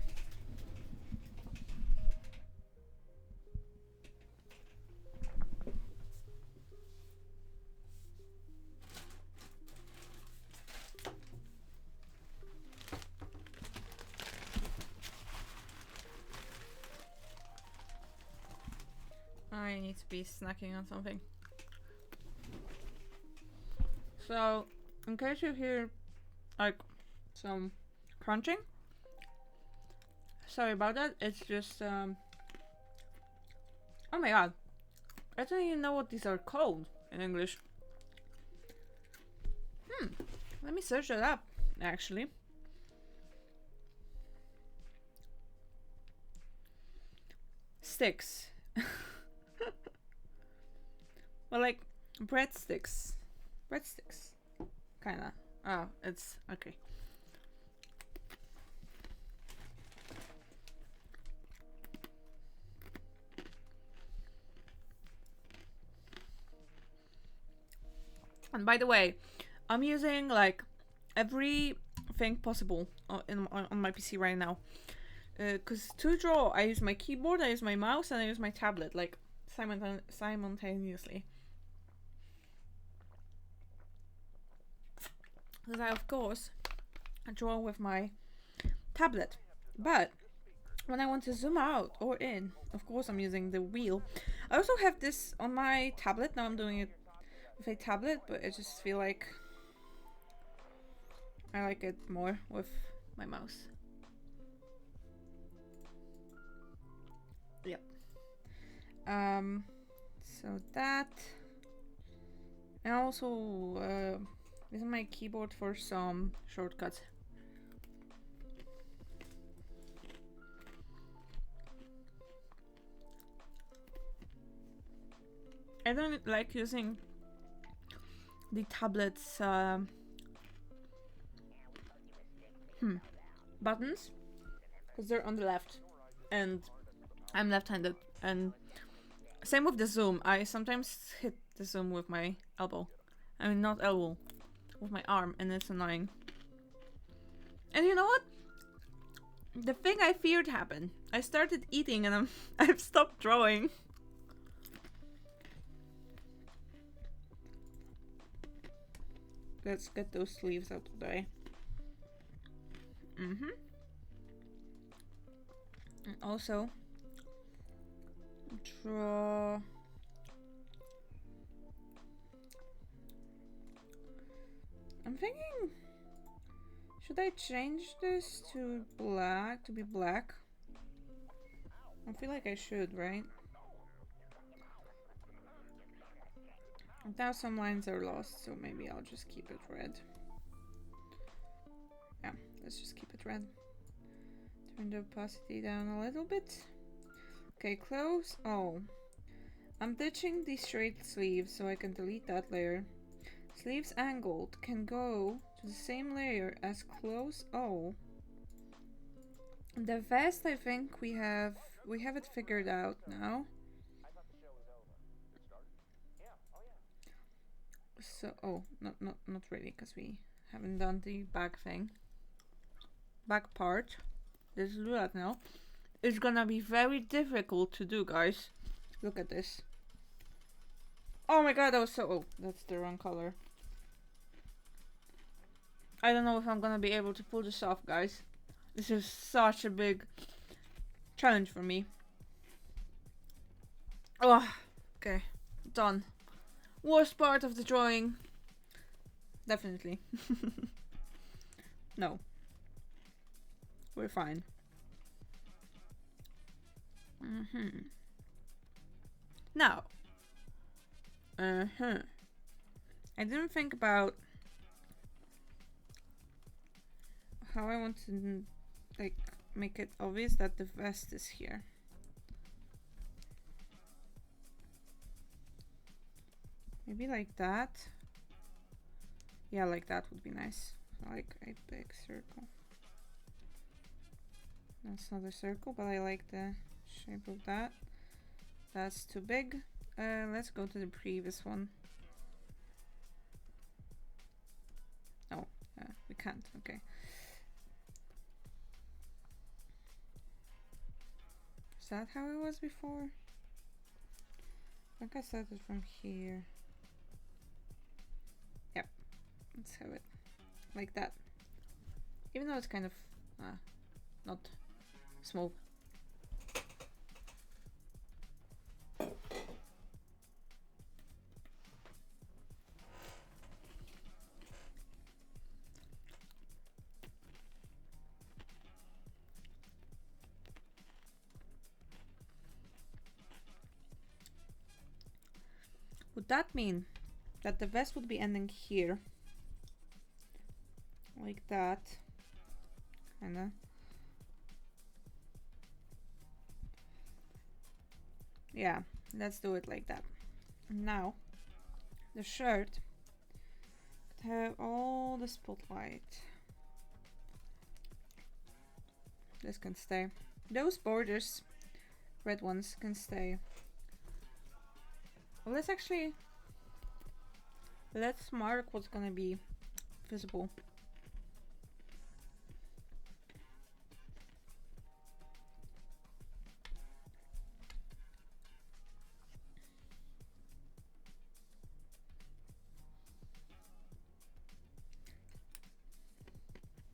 I need to be snacking on something. So, in case you hear like some crunching, sorry about that. It's just oh my god, I don't even know what these are called in English. Let me search that up actually. Sticks. Well, like breadsticks. Breadsticks. Kinda. Oh, it's okay. And by the way, I'm using like everything possible on my PC right now. Because to draw, I use my keyboard, I use my mouse, and I use my tablet, like simultaneously. Because I, of course, draw with my tablet. But when I want to zoom out or in, of course, I'm using the wheel. I also have this on my tablet. Now I'm doing it with a tablet, but I just feel like I like it more with my mouse. Yep. So that, and also using my keyboard for some shortcuts. I don't like using the tablet's buttons because they're on the left and I'm left-handed, and same with the zoom. I sometimes hit the zoom with my elbow. I mean, not elbow, with my arm, and it's annoying. And you know what? The thing I feared happened. I started eating and I've stopped drawing. let's get those sleeves out of the way. And also draw. I'm thinking, should I change this to black, to be black? I feel like I should, right? Now some lines are lost, so maybe I'll just keep it red. Yeah, let's just keep it red. Turn the opacity down a little bit. Okay, close. Oh, I'm ditching the straight sleeves so I can delete that layer. Sleeves angled can go to the same layer as close. Oh, the vest, I think we have it figured out now. So, oh, not really, because we haven't done the back thing. Back part. Let's do that now. It's gonna be very difficult to do, guys. Look at this. Oh my god, that was so... Oh, that's the wrong color. I don't know if I'm gonna be able to pull this off, guys. This is such a big challenge for me. Oh, okay. Done. Worst part of the drawing. Definitely. No. We're fine. Now. I didn't think about how I want to, like, make it obvious that the vest is here. Maybe like that. Yeah, like that would be nice. Like a big circle. That's not a circle, but I like the shape of that. That's too big. Let's go to the previous one. Oh, we can't. Okay. Is that how it was before? I think I started from here. Yep. Let's have it like that. Even though it's kind of not smooth. Would that mean that the vest would be ending here? Like that. Kinda. Yeah, let's do it like that. Now, the shirt could have all the spotlight. This can stay. Those borders, red ones, can stay. Well, let's mark what's gonna be visible.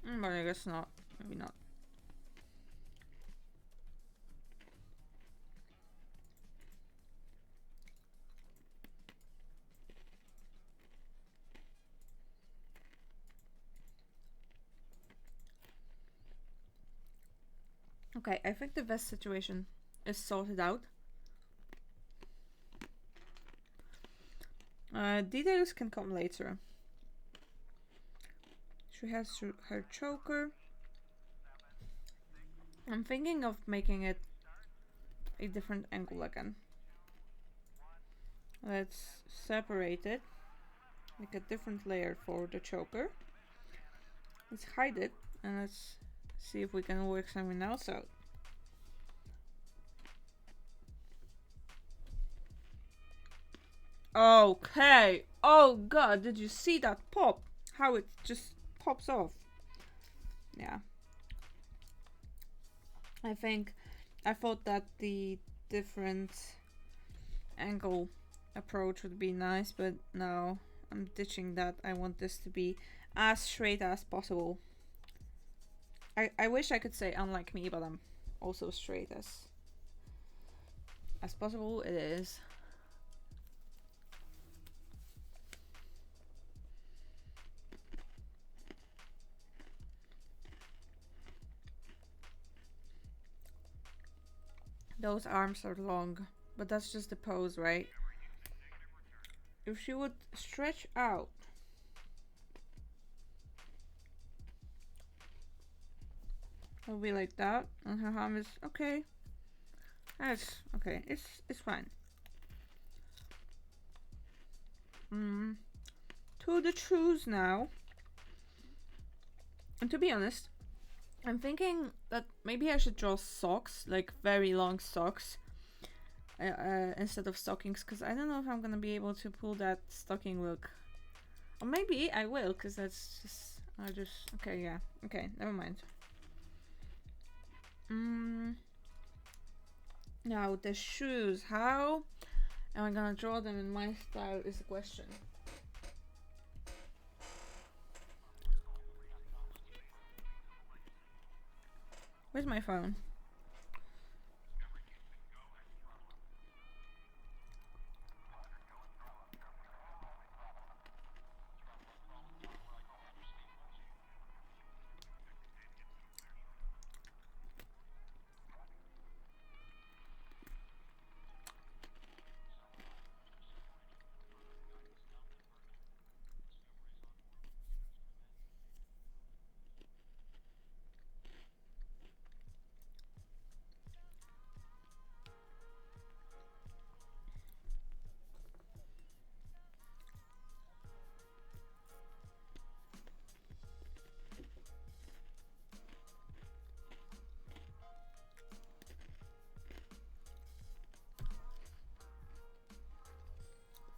But I guess not. Maybe not. Okay, I think the vest situation is sorted out. Details can come later. She has her choker. I'm thinking of making it a different angle again. Let's separate it. Make a different layer for the choker. Let's hide it and let's see if we can work something else out. Okay. Oh god, did you see that pop? How it just pops off. Yeah. I thought that the different angle approach would be nice, but no. I'm ditching that. I want this to be as straight as possible. I wish I could say unlike me, but I'm also straight as possible. It is. Those arms are long, but that's just the pose, right? If she would stretch out. It'll be like that, and her arm is okay. That's okay. It's fine. To the shoes now. And to be honest, I'm thinking that maybe I should draw socks, like very long socks, instead of stockings, because I don't know if I'm gonna be able to pull that stocking look. Or maybe I will, because that's just, okay, yeah, okay, never mind. Now the shoes, how am I gonna draw them in my style is the question. Where's my phone?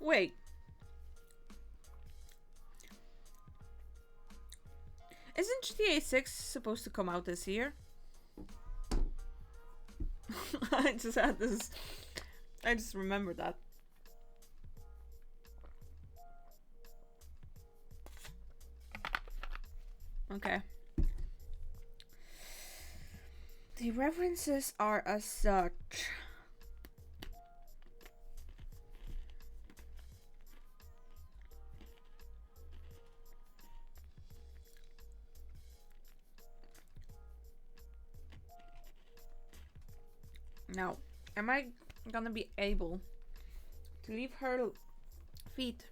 Wait. Isn't GTA 6 supposed to come out this year? I just had this. I just remembered that. Okay. The references are as such. Now, am I gonna be able to leave her feet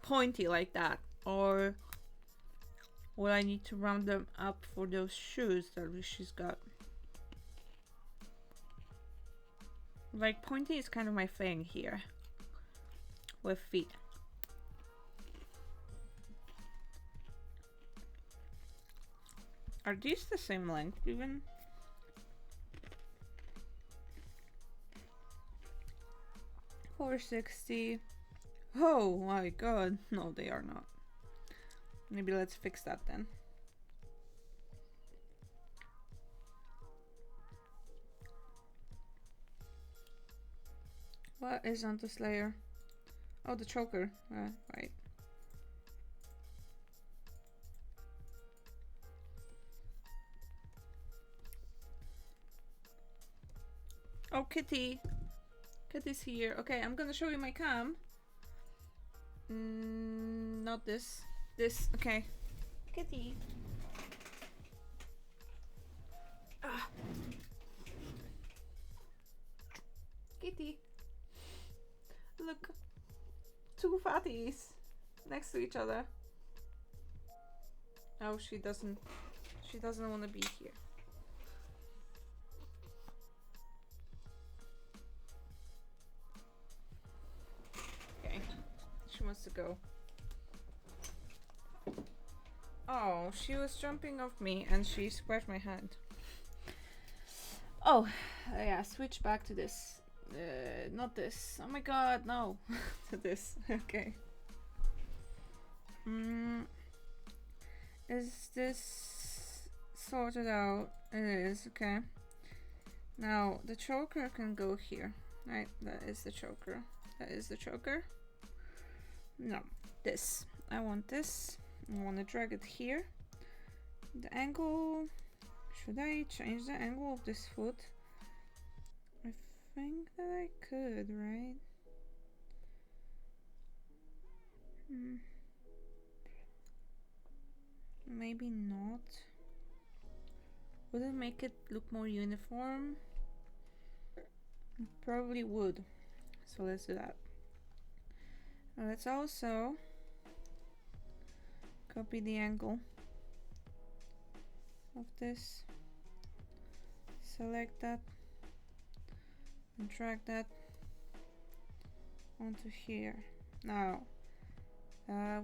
pointy like that, or will I need to round them up for those shoes that she's got? Like, pointy is kind of my thing here with feet. Are these the same length even? $460. Oh my god. No, they are not. Maybe let's fix that then. What is on this layer? Oh, the choker. Right. Oh, Kitty. Kitty's here. Okay, I'm gonna show you my cam. Not this. This. Okay. Kitty. Ah. Kitty. Look. Two fatties next to each other. Oh, she doesn't want to be here. Okay. She wants to go. Oh, she was jumping off me and she scratched my hand. Oh, yeah, switch back to this. Not this. Oh my god, no. To this. Okay. Is this sorted out? It is, okay. Now, the choker can go here. Right, that is the choker. That is the choker. No, this. I want this. I want to drag it here. The angle... Should I change the angle of this foot? I think that I could, right? Maybe not. Would it make it look more uniform? It probably would. So let's do that. Now let's also copy the angle of this. Select that and drag that onto here. Now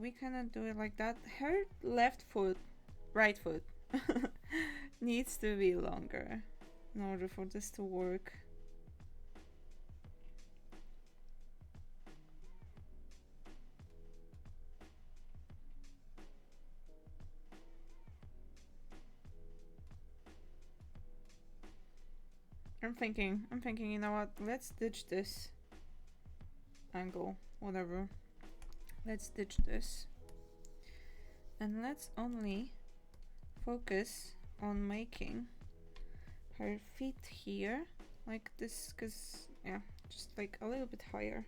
we cannot do it like that. Her left foot, right foot needs to be longer in order for this to work. I'm thinking, you know what? Let's ditch this angle, whatever. Let's ditch this. And let's only focus on making her feet here like this, cause yeah, just like a little bit higher.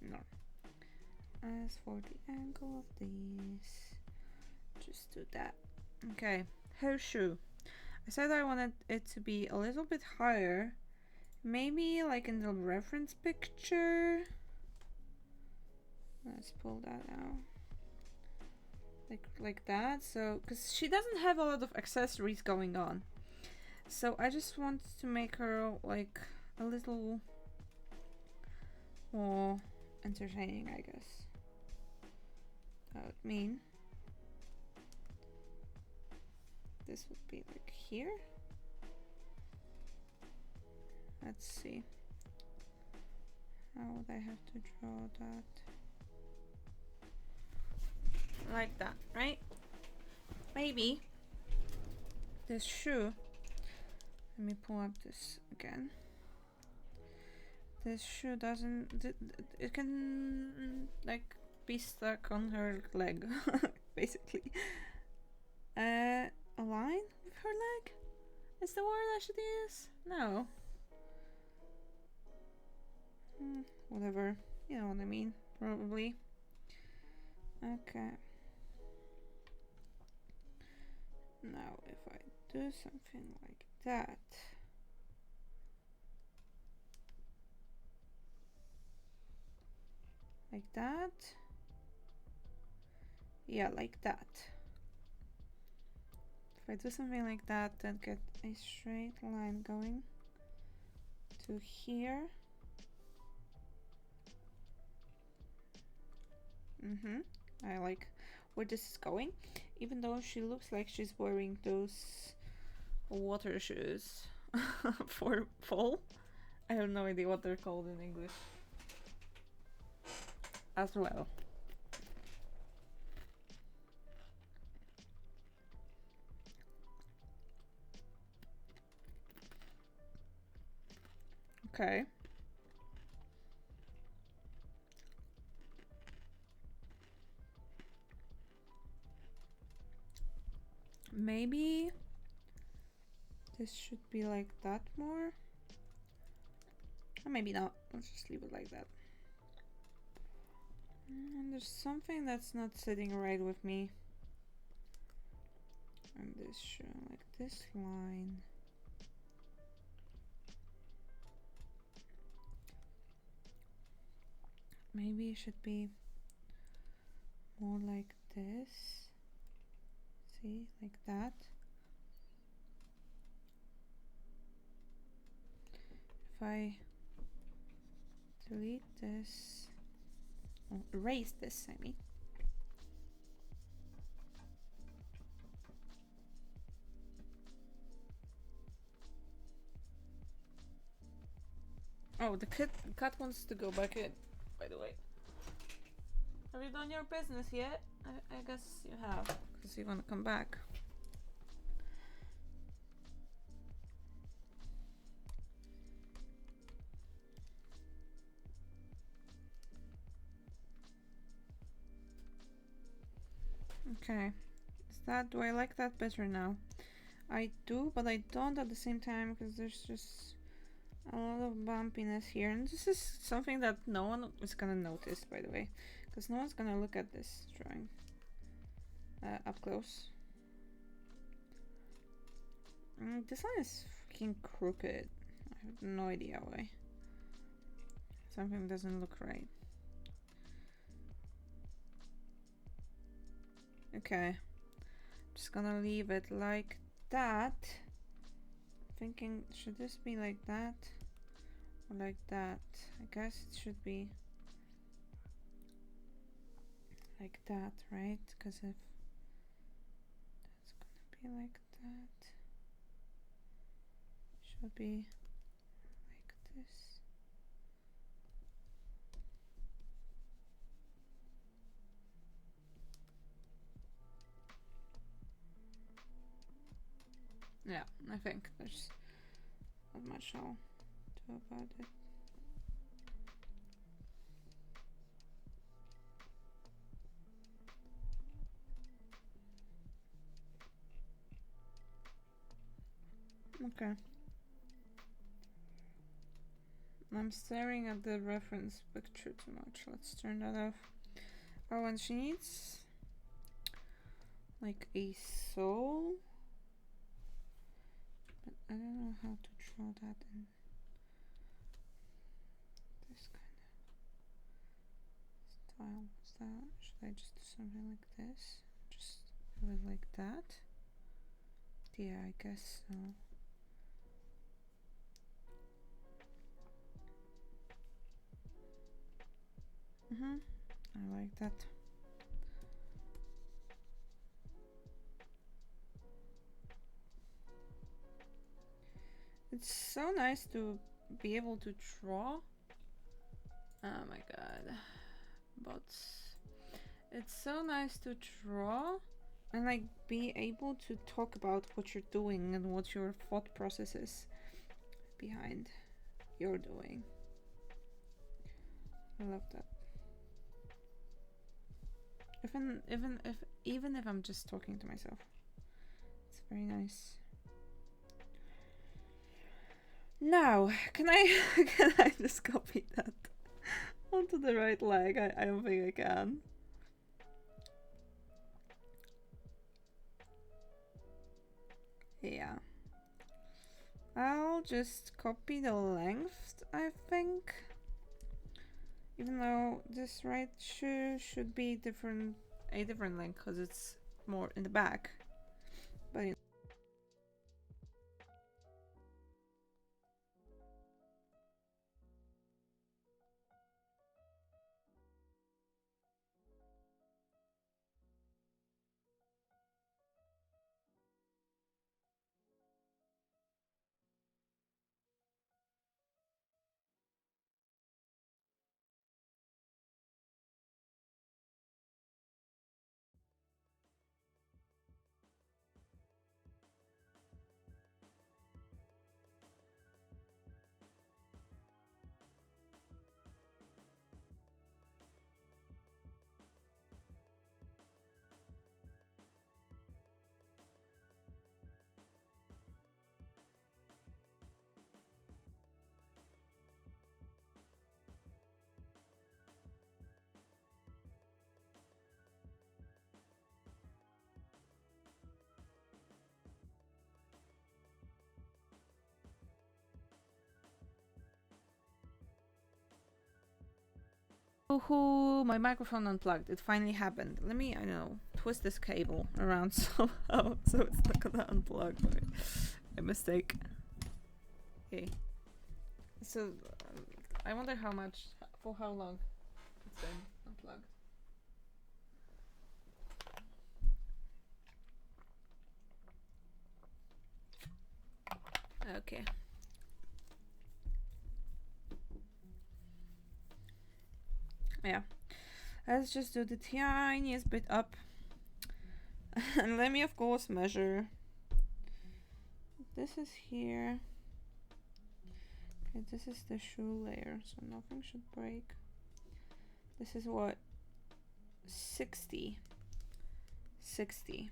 No. As for the angle of these, just do that. Okay, her shoe. I said I wanted it to be a little bit higher. Maybe like in the reference picture. Let's pull that out. Like that. So, because she doesn't have a lot of accessories going on. So I just want to make her like a little more entertaining, I guess. That would mean this would be like here. Let's see. How would I have to draw that? Like that, right? Maybe this shoe. Let me pull up this again. This shoe doesn't. It can like be stuck on her leg, basically. Align with her leg? Is the word I should use? No. Whatever. You know what I mean. Probably. Okay. Now, if I do something like that. Like that. Yeah, like that. If I do something like that, then get a straight line going to here. I like where this is going, even though she looks like she's wearing those water shoes for fall. I have no idea what they're called in English as well. Okay. Maybe this should be like that more. Or maybe not. Let's just leave it like that. And there's something that's not sitting right with me. And this should, like this line. Maybe it should be more like this. See, like that. If I delete this, or erase this, I mean. Oh, the cat wants to go back in, by the way. Have you done your business yet? I guess you have, because you want to come back. Okay. Do I like that better now? I do, but I don't at the same time because there's just a lot of bumpiness here. And this is something that no one is gonna notice, by the way. Because no one's gonna look at this drawing up close. This line is freaking crooked. I have no idea why. Something doesn't look right. Okay. Just gonna leave it like that. Thinking, should this be like that? Or like that? I guess it should be like that, right? Because if that's gonna be like that, should be like this. Yeah, I think there's not much I'll do about it. Okay. I'm staring at the reference picture too much. Let's turn that off. Oh, and she needs like a soul. But I don't know how to draw that in this kind of style. What's that? Should I just do something like this? Just do it like that? Yeah, I guess so. I like that. It's so nice to be able to draw. Oh my god. But it's so nice to draw and like be able to talk about what you're doing and what your thought process is behind your doing. I love that. Even if I'm just talking to myself, it's very nice. Now, can I just copy that onto the right leg? I don't think I can. Yeah. I'll just copy the length, I think. Even though this right should be a different length because it's more in the back. But you know. Who my microphone unplugged. It finally happened. Let me, I know, twist this cable around somehow so it's not gonna unplug. A mistake. Okay. So I wonder how much, for how long it's been unplugged. Okay. Yeah. Let's just do the tiniest bit up. And let me, of course, measure. This is here. Okay, this is the shoe layer, so nothing should break. This is what? 60 60.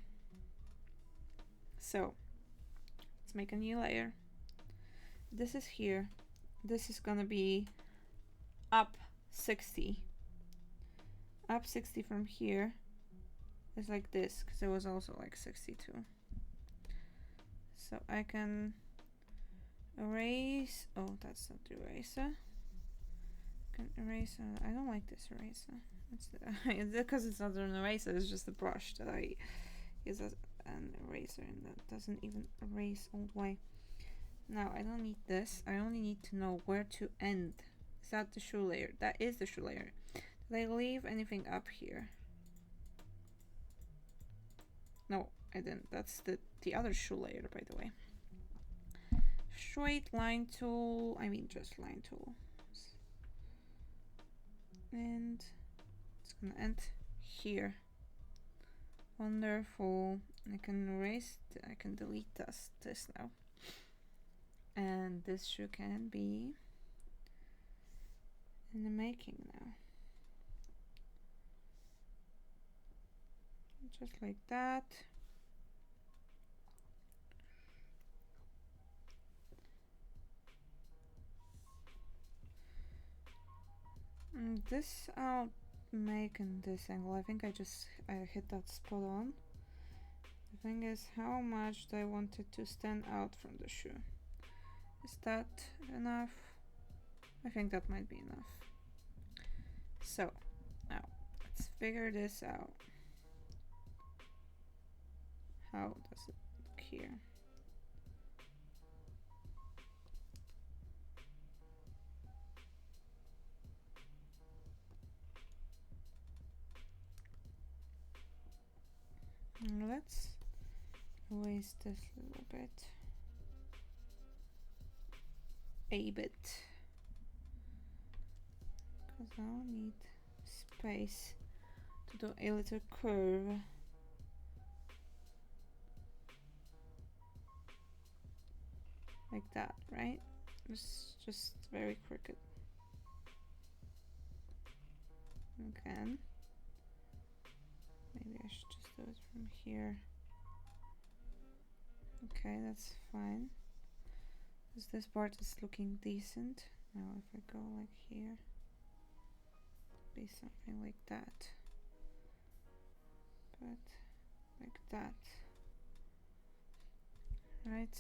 So let's make a new layer. This is here. This is gonna be up 60. Up 60 from here is like this, because it was also like 62. So I can erase. Oh, that's not the eraser. I can erase. I don't like this eraser. It's because it's not an eraser. It's just a brush that I use as an eraser, and that doesn't even erase all the way. Now I don't need this. I only need to know where to end. Is that the shoe layer? That is the shoe layer. Did I leave anything up here? No, I didn't. That's the other shoe layer, by the way. Straight line tool. I mean, just line tool. And it's gonna end here. Wonderful. I can erase. I can delete this now. And this shoe can be in the making now. Just like that. And this I'll make in this angle. I think I hit that spot on. The thing is, how much do I want it to stand out from the shoe? Is that enough? I think that might be enough. So now let's figure this out. How does it look here? Let's erase this a little bit. A bit. Because I'll need space to do a little curve. Like that, right? Just very crooked. Again. Maybe I should just do it from here. Okay, that's fine. Because this part is looking decent. Now if I go like here, be something like that. But like that. Right?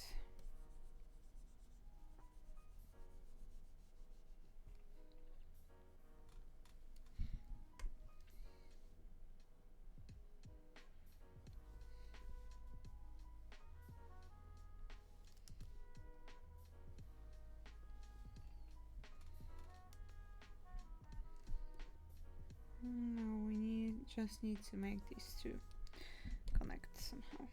No, we just need to make these two connect somehow.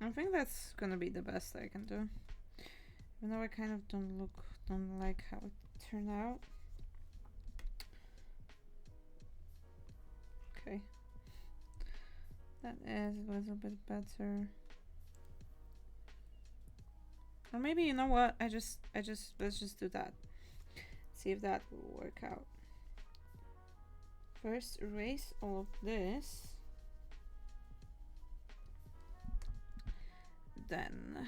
I think that's gonna be the best I can do. Even though I kind of don't like how it turned out. Okay. That is a little bit better. Or maybe, you know what? let's just do that. See if that will work out. First, erase all of this. Then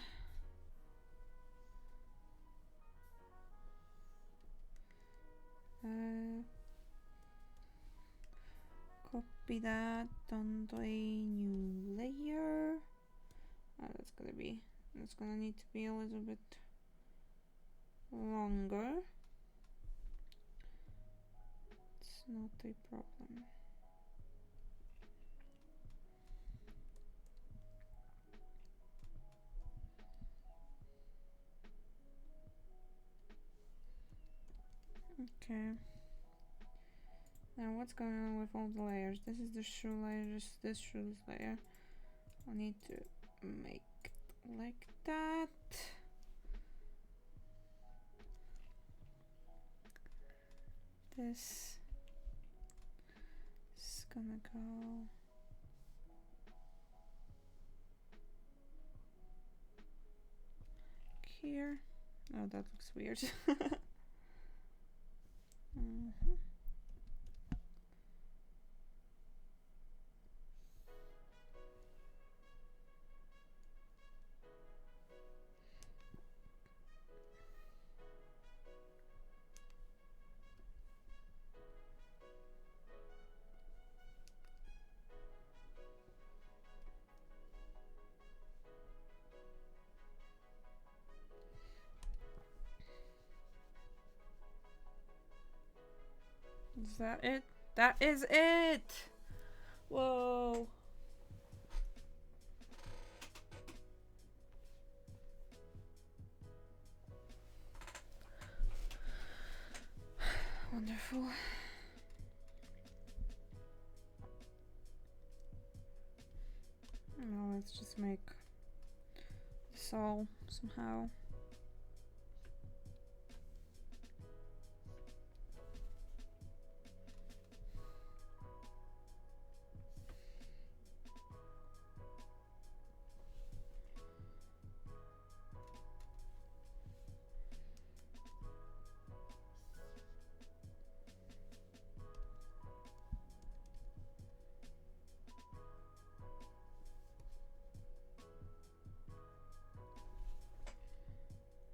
copy that onto a new layer. That's gonna need to be a little bit longer. It's not a problem. Okay. Now what's going on with all the layers? This is the shoe layer, this shoes layer. I need to make it like that. This is gonna go here. Oh, that looks weird. Is that it? That is it! Whoa! Wonderful. Now let's just make this all somehow.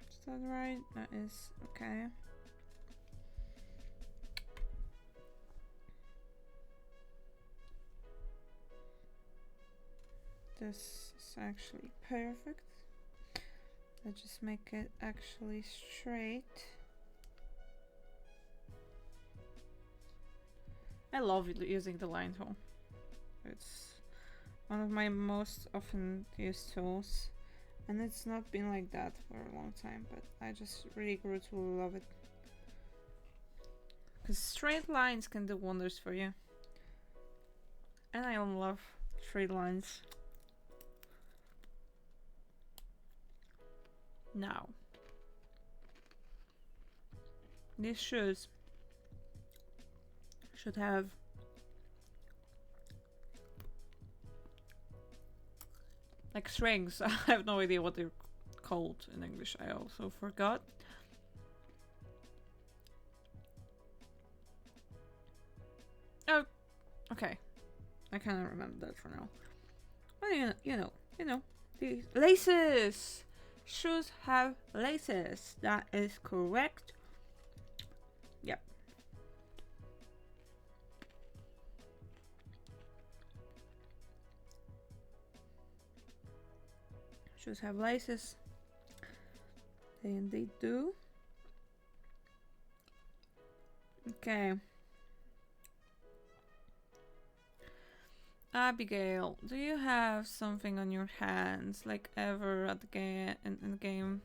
Is that right? That is okay. This is actually perfect. Let's just make it actually straight. I love using the line tool. It's one of my most often used tools. And it's not been like that for a long time, but I just really grew to love it. Because straight lines can do wonders for you. And I love straight lines. Now, these shoes should have like strings. I have no idea what they're called in English. I also forgot. Oh, okay. I cannot remember that for now. Well, you know, the laces. Shoes have laces. That is correct. Yep. Shoes have laces. They indeed do. Okay. Abigail, do you have something on your hands, like ever at the game in the game?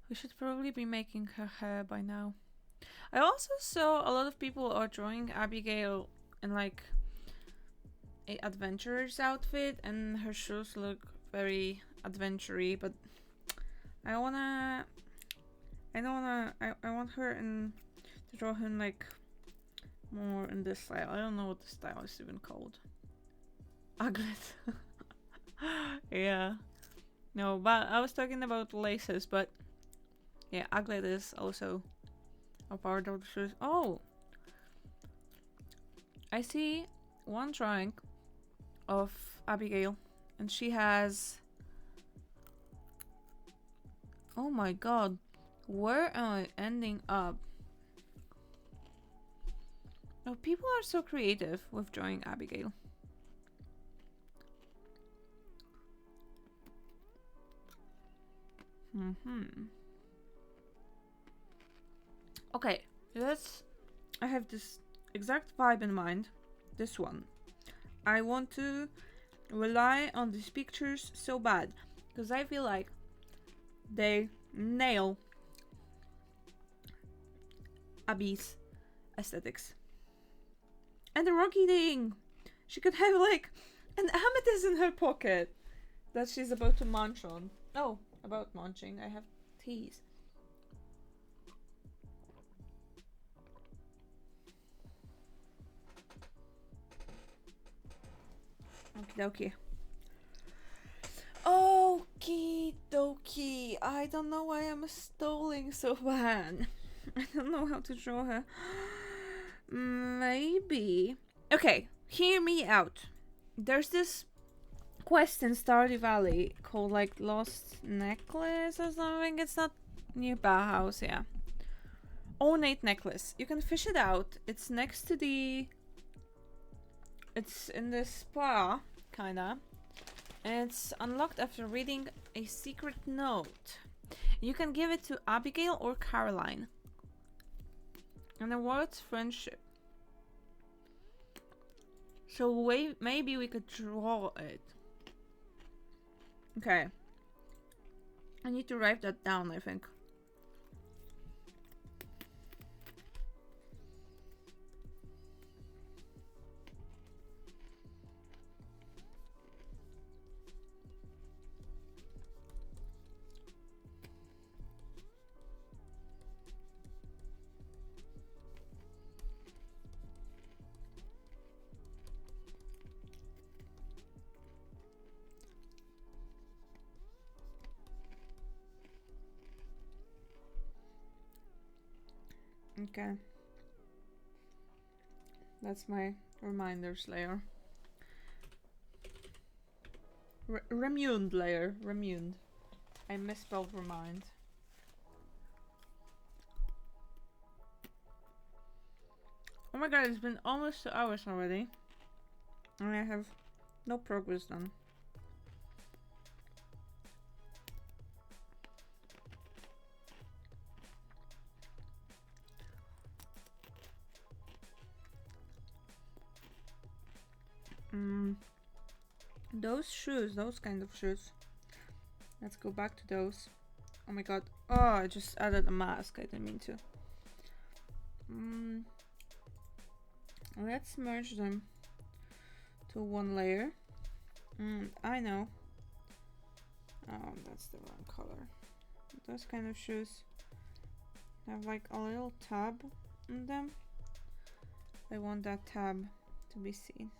We should probably be making her hair by now. I also saw a lot of people are drawing Abigail in like a adventurer's outfit, and her shoes look very adventure-y, but I don't wanna. I want her to draw him like more in this style. I don't know what the style is even called. Aglet. Yeah. No, but I was talking about laces, but yeah, Aglet is also a part of the shoes. Oh! I see one drawing of Abigail, and she has... Oh my god, where am I ending up? Oh, people are so creative with drawing Abigail. Okay, I have this exact vibe in mind. This one. I want to rely on these pictures so bad because I feel like they nail Abby's aesthetics. And the rock eating! She could have like an amethyst in her pocket that she's about to munch on. Oh, about munching, I have teas. Okie dokie. Okie dokie. I don't know why I'm stalling so bad. I don't know how to draw her. Maybe. Okay, hear me out. There's this quest in Stardew Valley called like Lost Necklace or something. It's not near Bauhaus, yeah. Ornate necklace. You can fish it out. It's next to the. It's in the spa, kinda. And it's unlocked after reading a secret note. You can give it to Abigail or Caroline. And awards friendship. So maybe we could draw it. Okay. I need to write that down, I think. Okay. That's my reminders layer. Remuned layer. Remuned. I misspelled remind. Oh my god, it's been almost 2 hours already. And I have no progress done. Those shoes, those kind of shoes. Let's go back to those. Oh my god. Oh, I just added a mask. I didn't mean to. Let's merge them to one layer. I know. Oh, that's the wrong color. Those kind of shoes have like a little tab in them. I want that tab to be seen.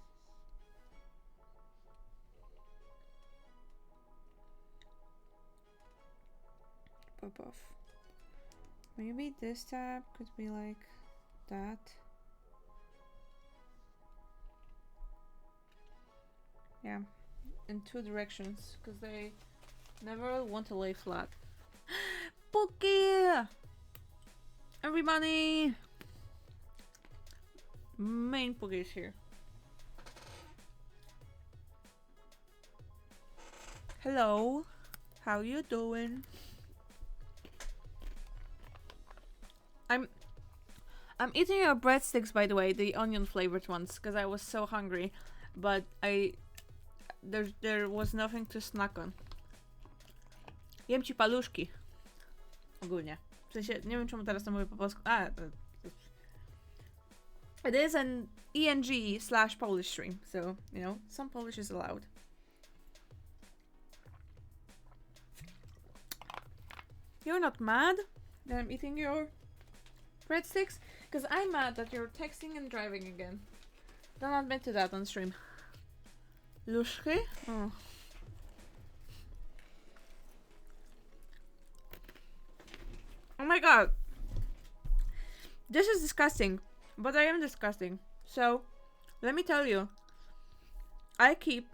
Pop off. Maybe this tab could be like that. Yeah, in 2 directions, because they never want to lay flat. Pookie! Everybody! Main Pookie is here. Hello, how you doing? I'm eating your breadsticks, by the way, the onion flavored ones, because I was so hungry, but there was nothing to snack on. Jem ci paluszki. Ogólnie. W sensie, nie wiem czemu teraz to mówię po polsku. It is an ENG/Polish stream, so, you know, some Polish is allowed. You're not mad that I'm eating your breadsticks? Because I'm mad that you're texting and driving again. Don't admit to that on stream. Luszki? Oh. Oh my god. This is disgusting. But I am disgusting. So, let me tell you. I keep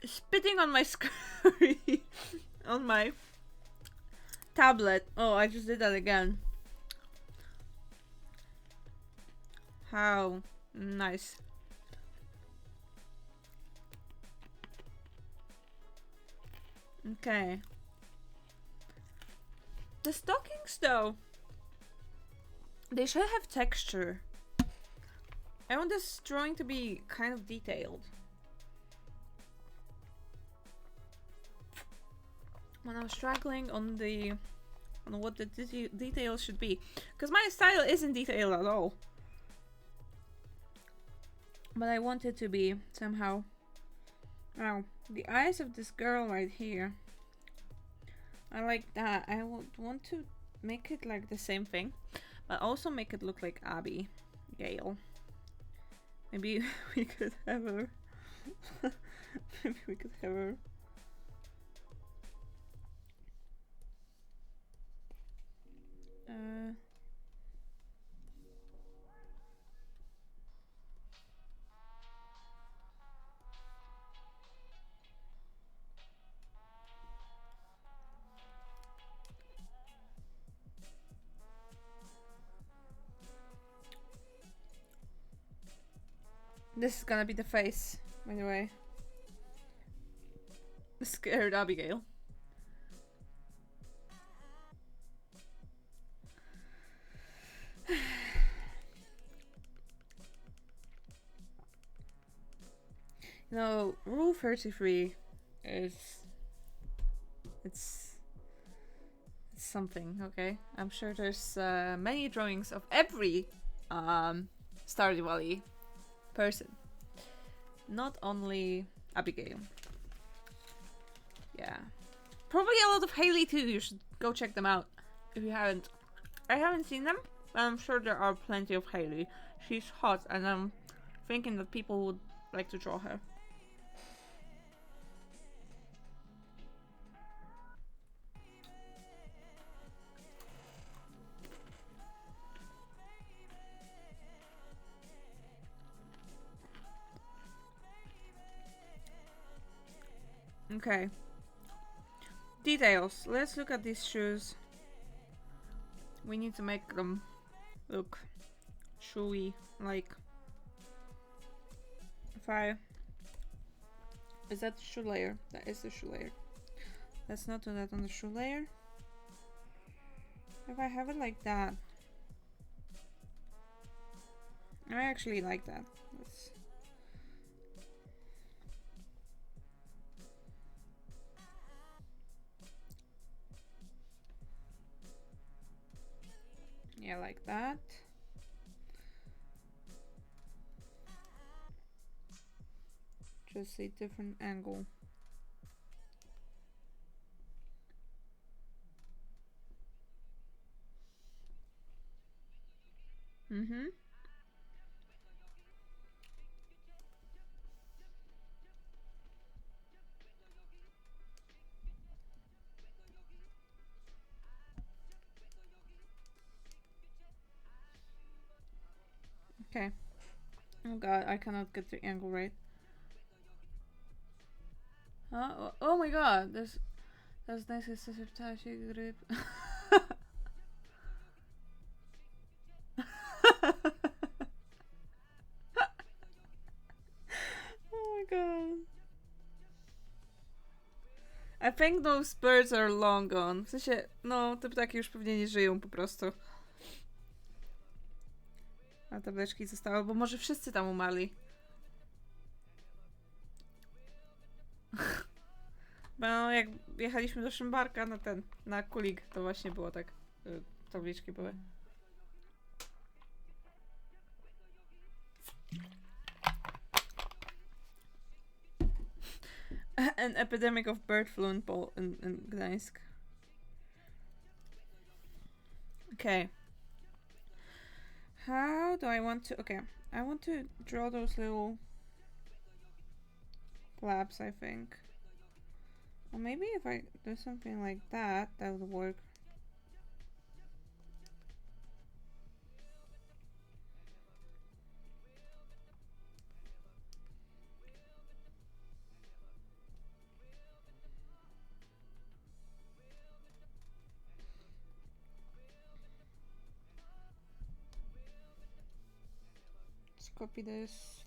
spitting on my scurry. On my tablet. Oh, I just did that again. How nice. Okay. The stockings, though, they should have texture. I want this drawing to be kind of detailed. When I was struggling on what the details should be, because my style isn't detailed at all. But I want it to be somehow. Now, the eyes of this girl right here. I like that. I would want to make it like the same thing, but also make it look like Abby Gale. Maybe we could have her. Maybe we could have her. This is gonna be the face, by the way. Scared Abigail. You know, Rule 33 is... It's something, okay? I'm sure there's many drawings of every Stardew Valley person. Not only Abigail. Yeah. Probably a lot of Haley too. You should go check them out if you haven't. I haven't seen them, but I'm sure there are plenty of Haley. She's hot and I'm thinking that people would like to draw her. Okay. Details. Let's look at these shoes. We need to make them look shoey, like... Is that the shoe layer? That is the shoe layer. Let's not do that on the shoe layer. If I have it like that... I actually like that. Let's... Yeah, like that. Just a different angle. Mm-hmm. Okay. Oh god, I cannot get the angle right. Oh my god, that's nice grip. Oh my god. I think those birds are long gone. W sensie, no, te ptaki już pewnie nie żyją po prostu. A tableczki zostały, bo może wszyscy tam umarli. Bo no, jak jechaliśmy do Szymbarka na Kulik, to właśnie było tak. Tabliczki były. An epidemic of bird flu in Gdańsk. Okay. How do I want to... Okay, I want to draw those little flaps, I think. Or maybe if I do something like that, that would work. Let's copy this.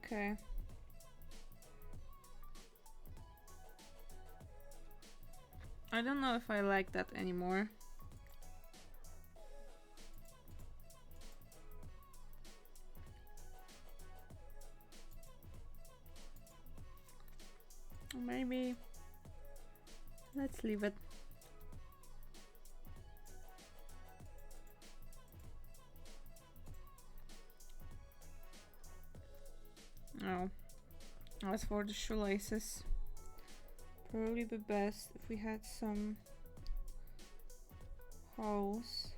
Okay. I don't know if I like that anymore. Maybe let's leave it. Oh, as for the shoelaces, probably be best if we had some holes.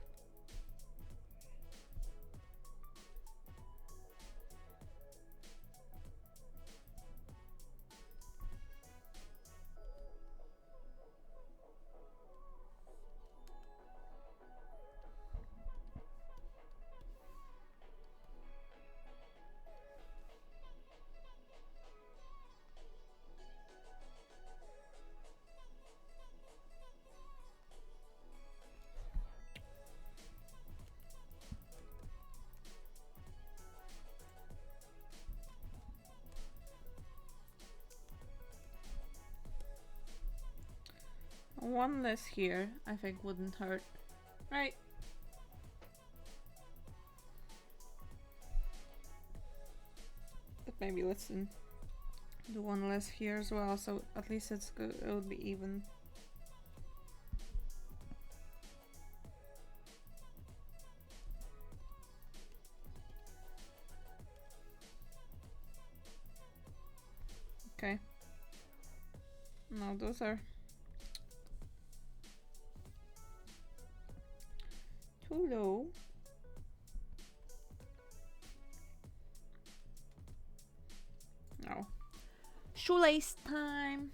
One less here, I think, wouldn't hurt, right? But maybe let's do one less here as well, so at least it's good. It'll be even. Okay. No, those are too low. No. Shoelace time.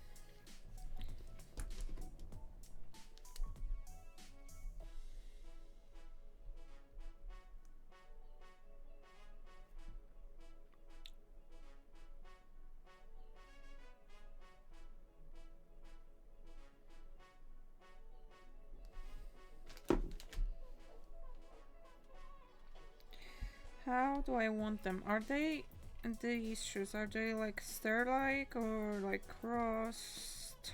How do I want them? Are they these shoes? Are they like stair-like or like crossed?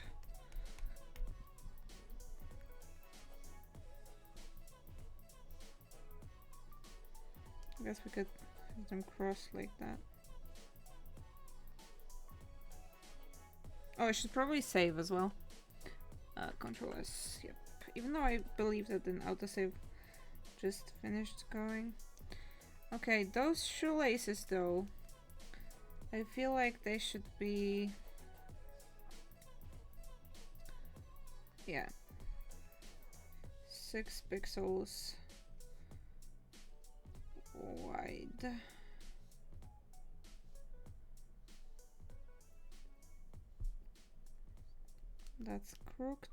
I guess we could have them crossed like that. Oh, I should probably save as well. Control S, yep. Even though I believe that an autosave just finished going. Okay, those shoelaces though, I feel like they should be... yeah. 6 pixels wide. That's crooked.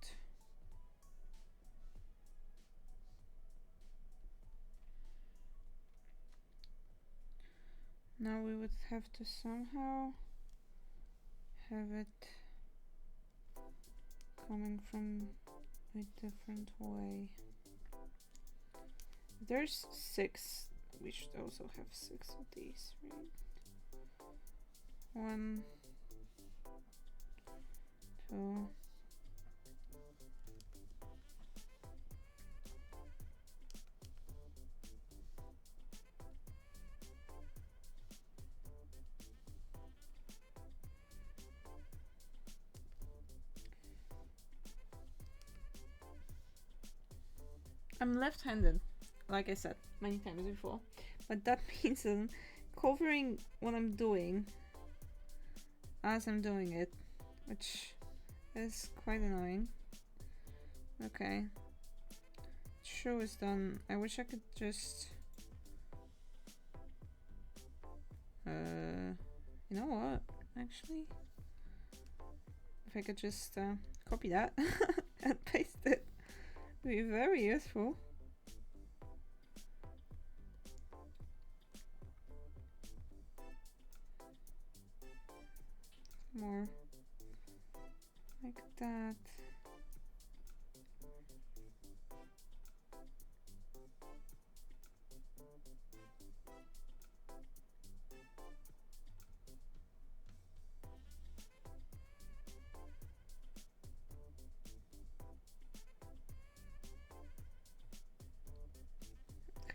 Now we would have to somehow have it coming from a different way. There's 6. We should also have 6 of these, right? 1, 2. I'm left-handed, like I said many times before, but that means I'm covering what I'm doing as I'm doing it, which is quite annoying. Okay, show is done. I wish I could just you know what, actually, if I could just copy that and paste it, would be very useful. More like that.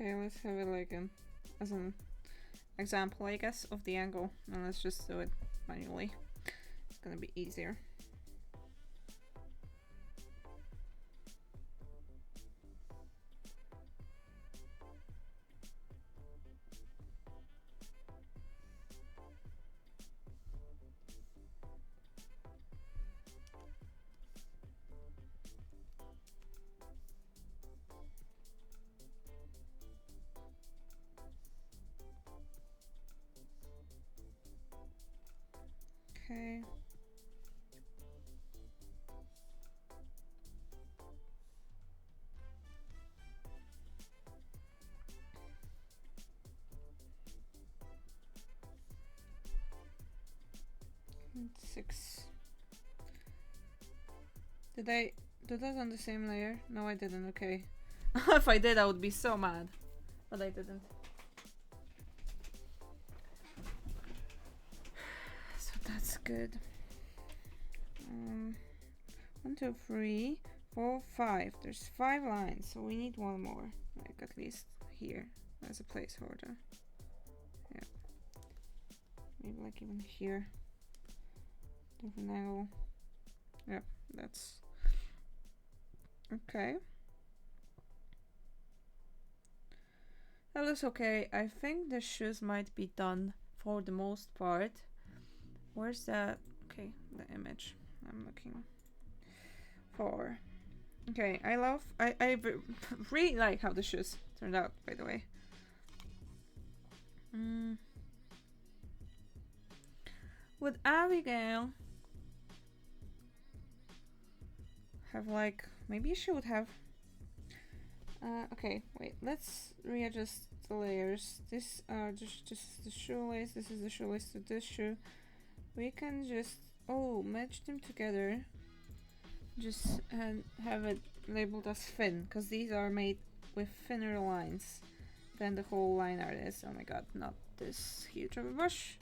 Okay, let's have it like as an example, I guess, of the angle, and let's just do it manually. It's gonna be easier. Okay. And 6. Did I do that on the same layer? No, I didn't. Okay. If I did, I would be so mad. But I didn't. So that's good. 1, 2, 3, 4, 5. There's 5 lines, so we need one more. Like at least here as a placeholder. Yeah. Maybe like even here. Different angle. Yep, that's okay. That looks okay. I think the shoes might be done for the most part. Where's that? Okay, the image I'm looking for. Okay, I really like how the shoes turned out, by the way. Would Abigail have like, maybe she would have, okay, wait, let's readjust the layers. This just the shoelace, this is the shoelace to this shoe. We can just, match them together. Just have it labeled as thin, because these are made with thinner lines than the whole line art is. Oh my god, not this huge of a brush.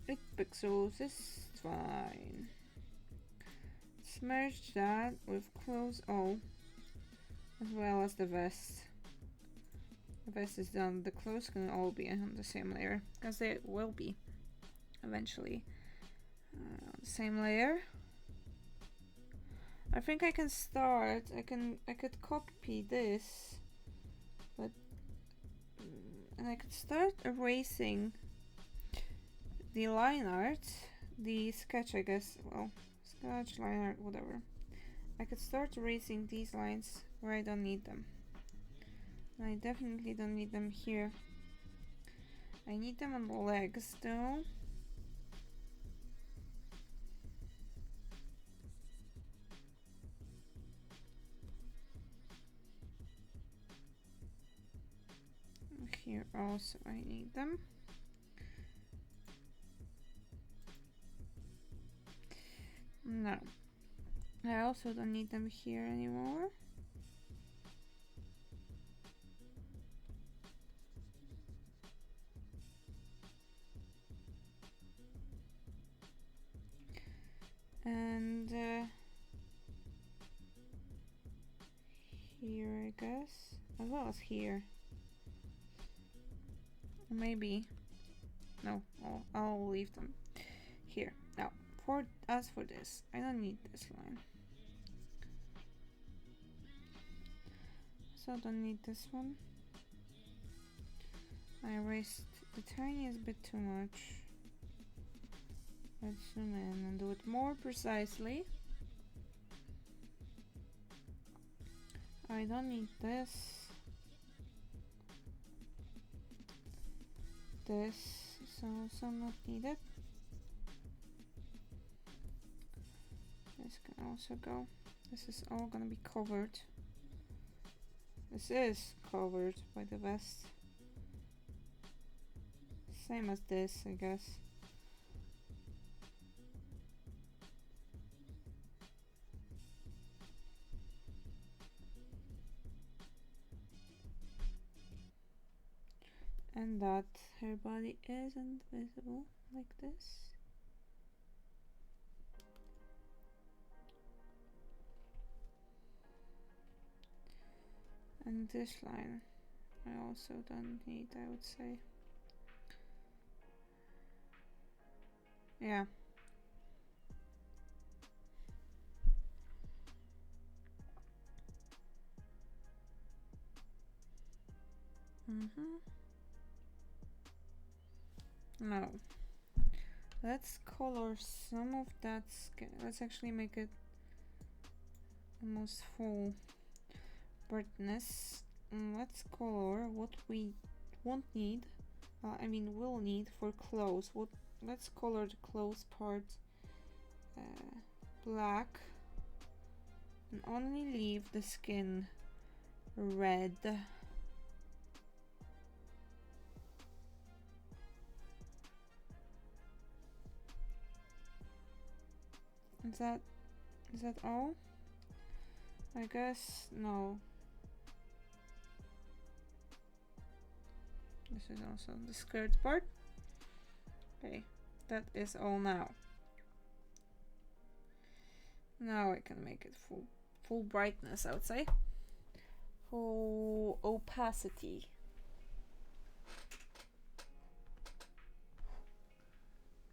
8 pixels is fine. Let's merge that with clothes all, as well as the vest. The vest is done, the clothes can all be on the same layer, because they will be eventually on the same layer. I think I can start, I could copy this, but and I could start erasing the line art, the sketch, I guess, well, sketch, line art, whatever. I could start erasing these lines where I don't need them. And I definitely don't need them here. I need them on the legs though. Here also I need them. No. I also don't need them here anymore. And here I guess, as well as here. Maybe. No, I'll leave them here. Now, as for this, I don't need this line. So don't need this one. I erased the tiniest bit too much. Let's zoom in and do it more precisely. I don't need this. This is also not needed. This can also go. This is all gonna be covered. This is covered by the vest. Same as this, I guess. And that her body isn't visible like this. And this line I also don't need, I would say. Yeah. No. Let's color some of that skin. Let's actually make it almost full brightness. Let's color what we won't need. I mean, will need for clothes. Let's color the clothes part black, and only leave the skin red. Is that all? I guess no. This is also the skirt part. Okay, that is all now. Now I can make it full brightness, I would say. Full opacity.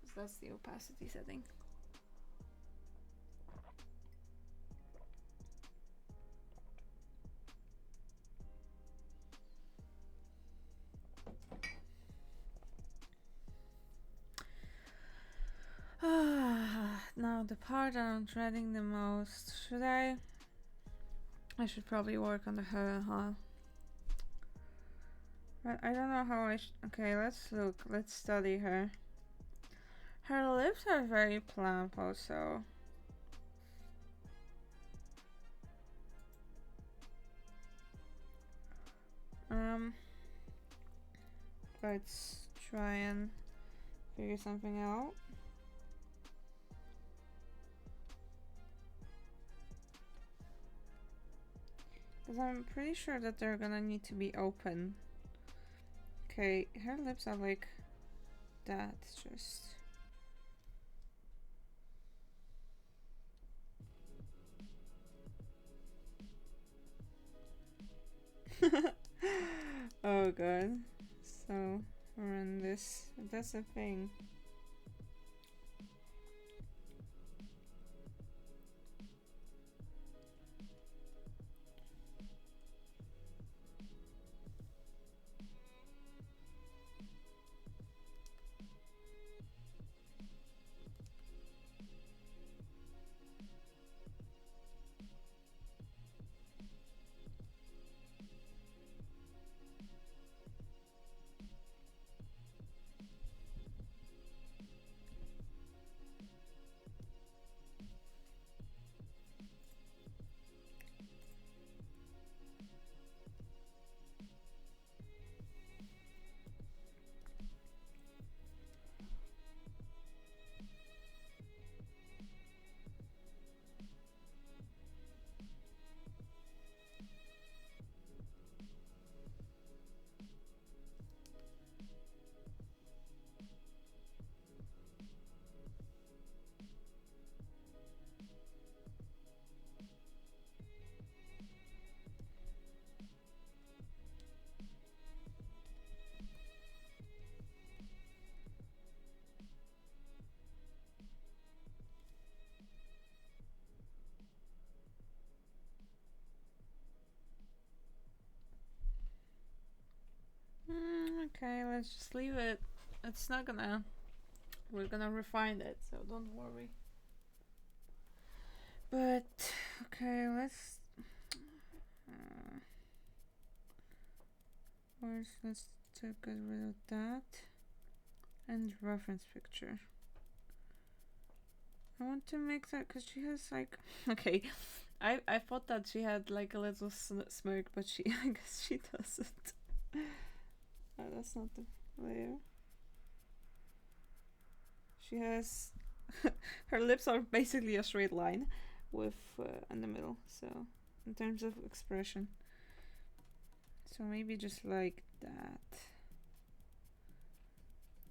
Because that's the opacity setting. Now the part I'm dreading the most. Should I? I should probably work on the hair, huh? But I don't know how I okay, let's look. Let's study her. Her lips are very plump also. Let's try and figure something out. Because I'm pretty sure that they're gonna need to be open. Okay, her lips are like that, just... Oh god. So horrendous. That's a thing. Okay, let's just leave it. It's not gonna... We're gonna refine it, so don't worry. But, okay, let's... First, let's get rid of that. And reference picture. I want to make that because she has like... Okay, I thought that she had like a little smirk, but I guess she doesn't. Oh, that's not the layer. She has... her lips are basically a straight line with in the middle, so in terms of expression. So maybe just like that.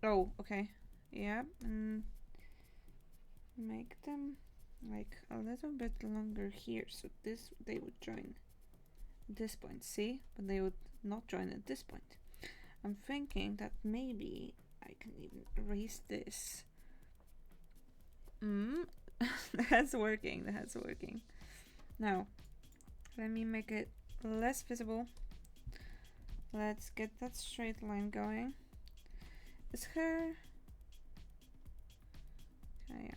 Oh, okay. Yeah, and make them like a little bit longer here, so they would join this point, see? But not join at this point. I'm thinking that maybe I can even erase this. That's working. Now, let me make it less visible. Let's get that straight line going. Is her... Oh, yeah.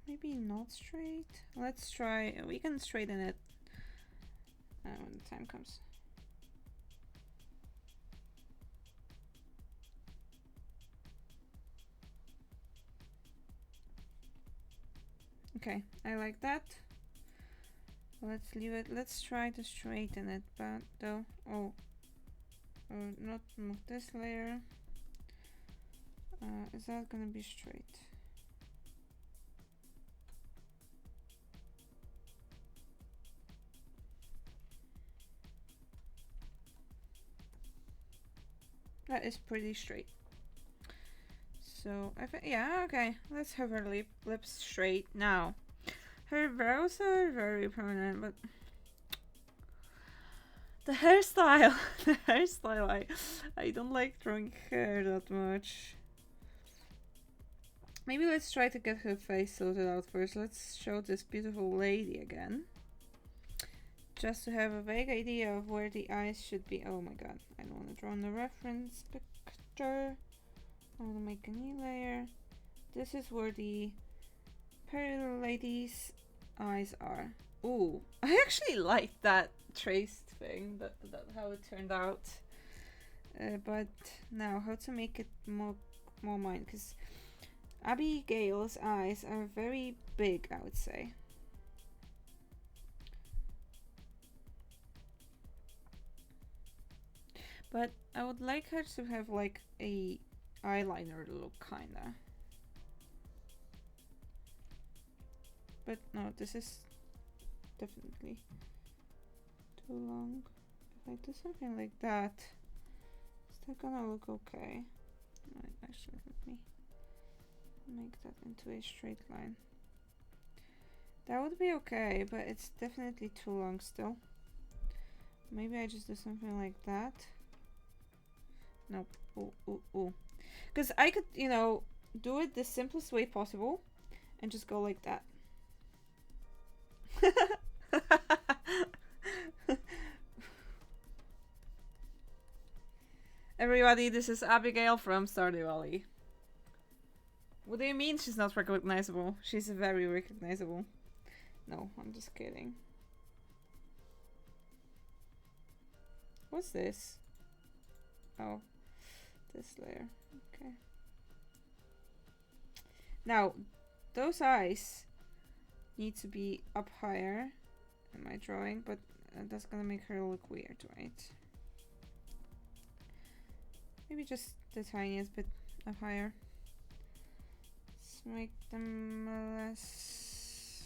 Maybe not straight. Let's try. We can straighten it when the time comes. Okay, I like that. Let's leave it. Let's try to straighten it, but though. Oh, not move this layer. Is that gonna be straight? That is pretty straight. So I think, yeah, okay. Let's have her lips straight now. Her brows are very prominent, but the hairstyle, I don't like drawing hair that much. Maybe let's try to get her face sorted out first. Let's show this beautiful lady again. Just to have a vague idea of where the eyes should be. Oh my god, I don't want to draw on the reference picture. I want to make a new layer. This is where the pretty lady's eyes are. Ooh, I actually like that traced thing, that how it turned out. But now, how to make it more mine? Because Abigail's eyes are very big, I would say. But I would like her to have like a eyeliner look, kinda. But no, this is definitely too long. If I do something like that, is that gonna look okay? Actually, let me make that into a straight line. That would be okay, but it's definitely too long still. Maybe I just do something like that. Nope. Ooh. Because I could, you know, do it the simplest way possible and just go like that. Everybody, this is Abigail from Stardew Valley. What do you mean she's not recognizable? She's very recognizable. No, I'm just kidding. What's this? Oh, this layer. Okay. Now, those eyes need to be up higher in my drawing, but that's gonna make her look weird, right? Maybe just the tiniest bit up higher. Let's make them less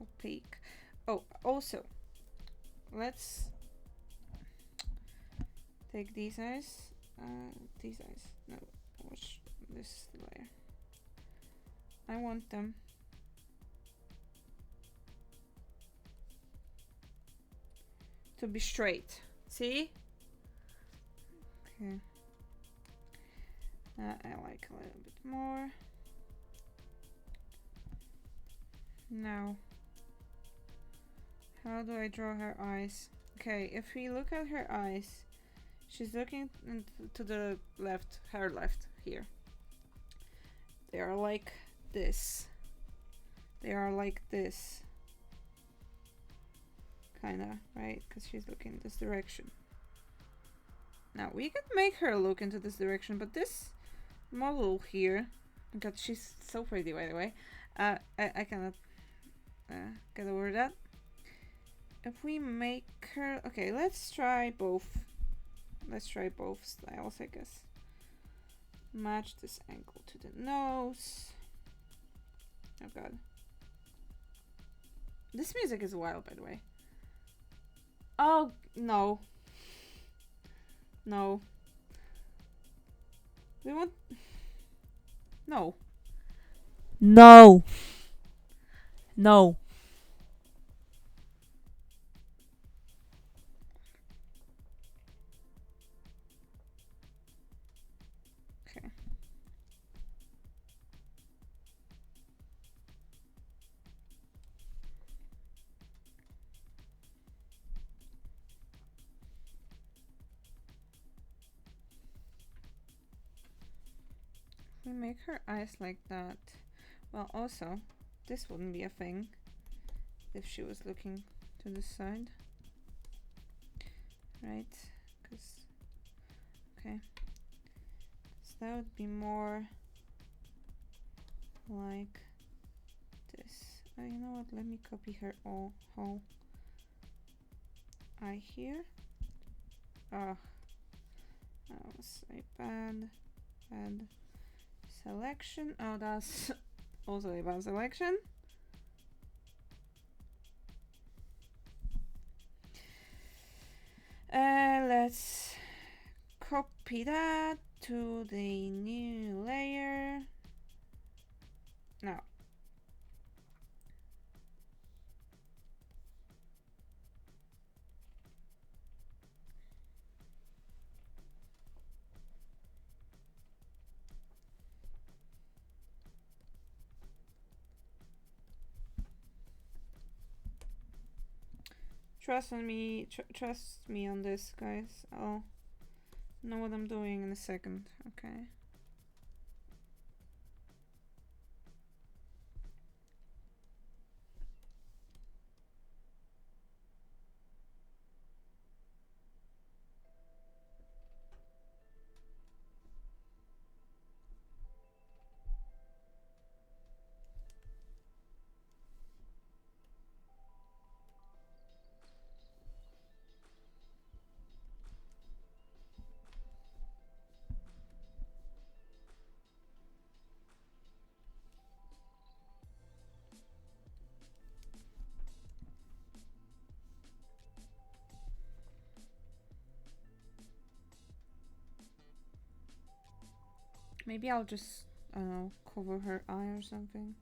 opaque. Oh, also, let's take these eyes. No, watch this layer. I want them to be straight. See? Okay. I like a little bit more. Now, how do I draw her eyes? Okay, if we look at her eyes, she's looking to the left, her left here. They are like this. They are like this. Kinda, right? Because she's looking this direction. Now, we could make her look into this direction, but this model here, God, she's so pretty, by the way. I cannot get over that. If we make her... Okay, let's try both. Let's try both styles, I guess. Match this angle to the nose. Oh god. This music is wild, by the way. Oh, no. No. We want... No. No. No. you make her eyes like that? Well, also, this wouldn't be a thing if she was looking to the side. Right? Because, okay. So that would be more like this. Oh, you know what? Let me copy her whole eye here. Oh, that was a bad selection. Oh, that's also a bad selection. Let's copy that to the new layer. Now, trust me on this, guys. I'll know what I'm doing in a second. Okay. Maybe I'll just, cover her eye or something.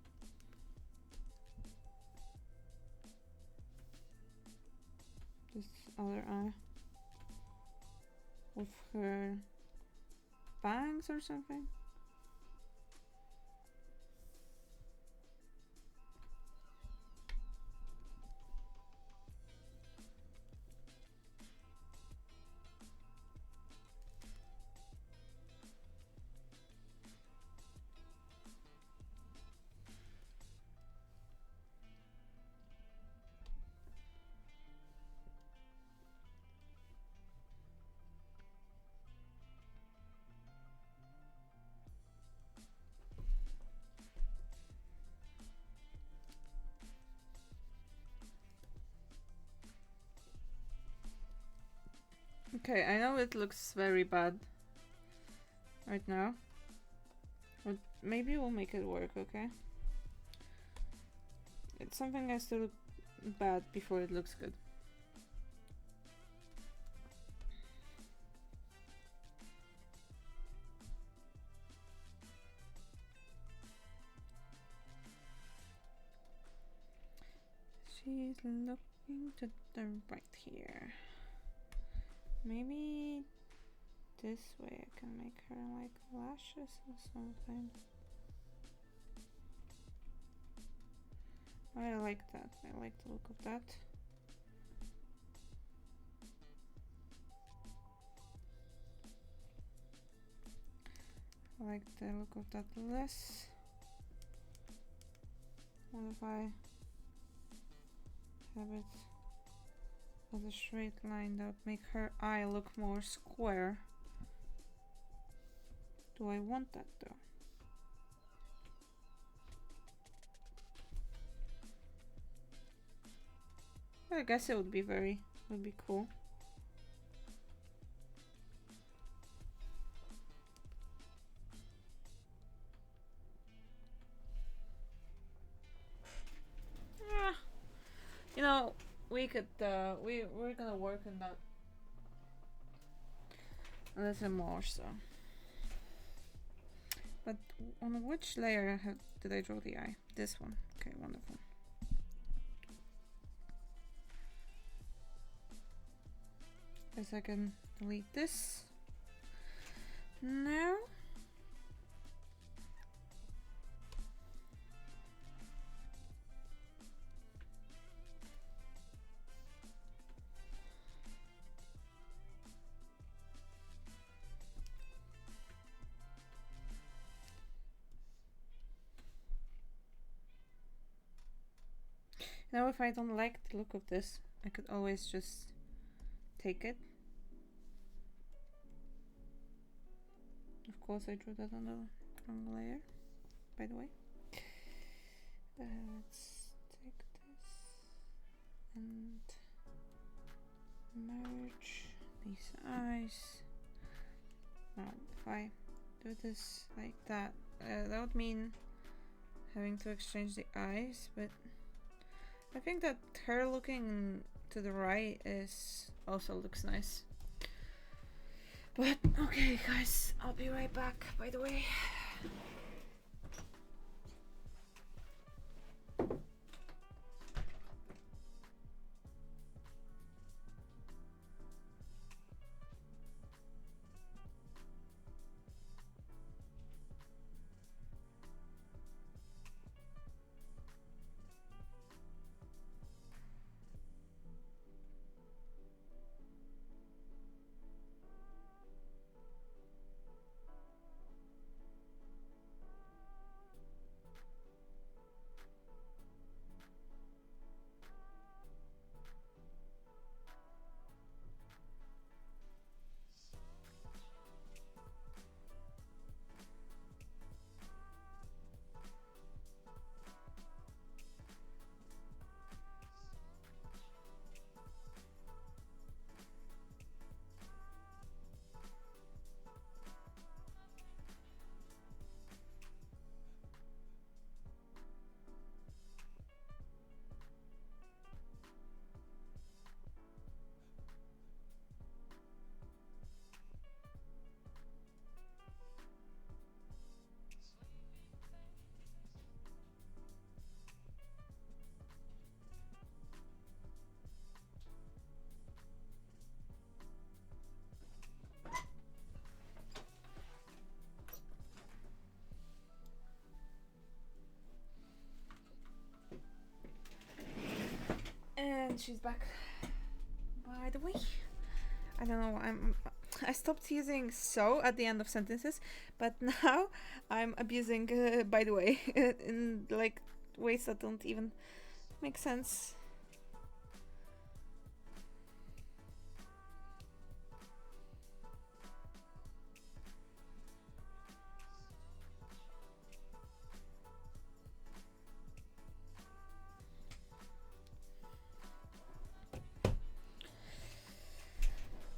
This other eye. With her bangs or something. Okay, I know it looks very bad right now, but maybe we'll make it work, okay? It's something has to look bad before it looks good. She's looking to the right here. Maybe this way I can make her like lashes or something. I like that. I like the look of that. I like the look of that less. What if I have it as a straight line that would make her eye look more square? Do I want that though? I guess it would be cool. Yeah. You know, we could we're gonna work on that a little more, so. But on which layer did I draw the eye? This one. Okay, wonderful. Guess I can delete this now. You know, if I don't like the look of this, I could always just take it. Of course, I drew that on the wrong layer, by the way. Let's take this and merge these eyes. Now, if I do this like that, that would mean having to exchange the eyes, but I think that her looking to the right is also looks nice. But okay, guys, I'll be right back, by the way. And she's back. By the way, I don't know. I stopped using "so" at the end of sentences, but now I'm abusing "by the way" in like ways that don't even make sense.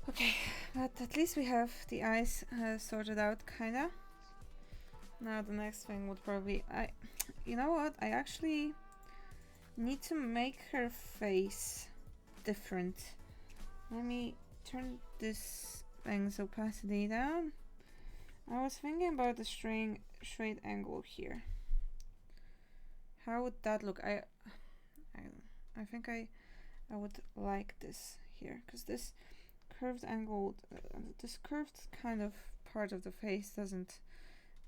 Okay, but at least we have the eyes sorted out, kinda. Now the next thing would probably you know what? I actually need to make her face different. Let me turn this thing's opacity down. I was thinking about the straight angle here. How would that look? I think I would like this here, because this curved angle, this curved kind of part of the face doesn't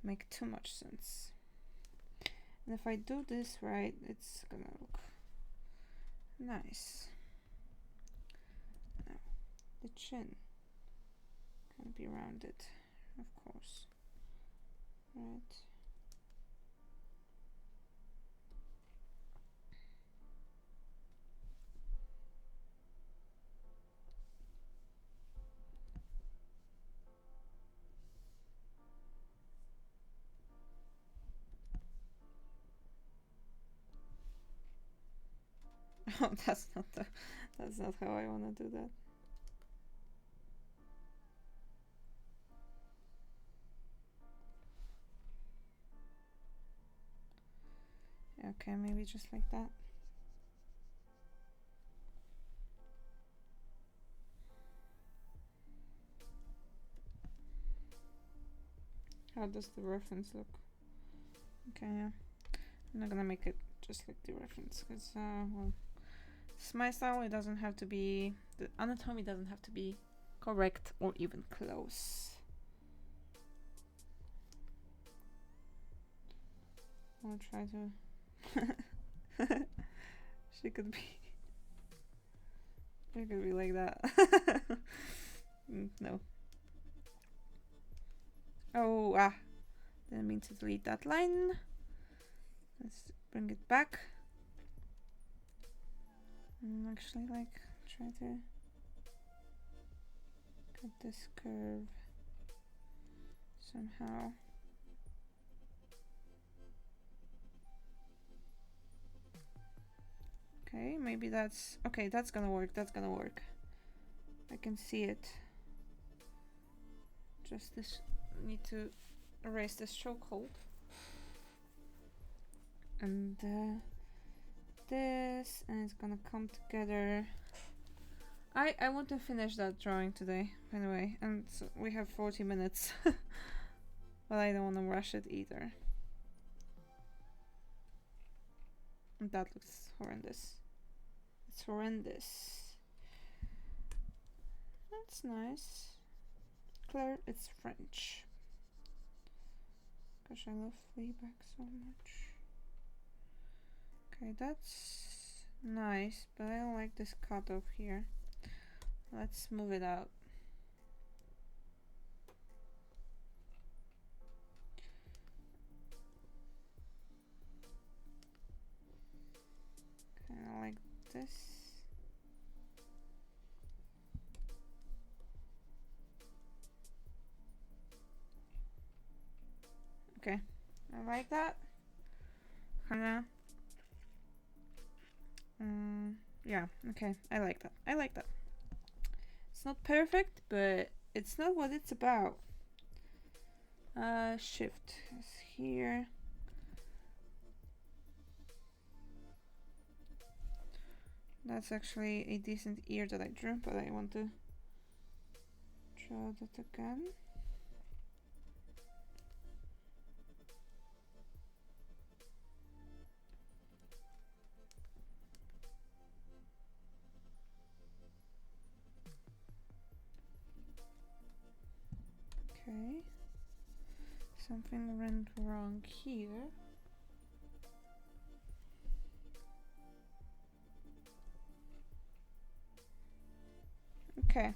make too much sense. And if I do this right, it's gonna look nice. Now, the chin can be rounded, of course. Right. Oh, that's not how I want to do that. Okay, maybe just like that. How does the reference look? Okay, yeah. I'm not gonna make it just like the reference, because, well, it's my style. It doesn't have to be, the anatomy doesn't have to be correct or even close. I'll try to. She could be like that. No. Oh, didn't mean to delete that line. Let's bring it back. Actually, like, try to cut this curve somehow. Okay, maybe that's... Okay, that's gonna work, that's gonna work. I can see it. Just this... Need to erase this chokehold. And this, and it's gonna come together. I want to finish that drawing today, by the way, and so we have 40 minutes. But I don't want to rush it either. And that looks horrendous. It's horrendous. That's nice. Claire, it's French. Gosh, I love Fleabag so much. Okay, that's nice, but I don't like this cut off here. Let's move it out. Kind of like this. Okay, I like that. Kinda. Yeah, okay, I like that. I like that. It's not perfect, but it's not what it's about. Shift is here. That's actually a decent ear that I drew, but I want to draw that again. Okay. Something went wrong here. Okay.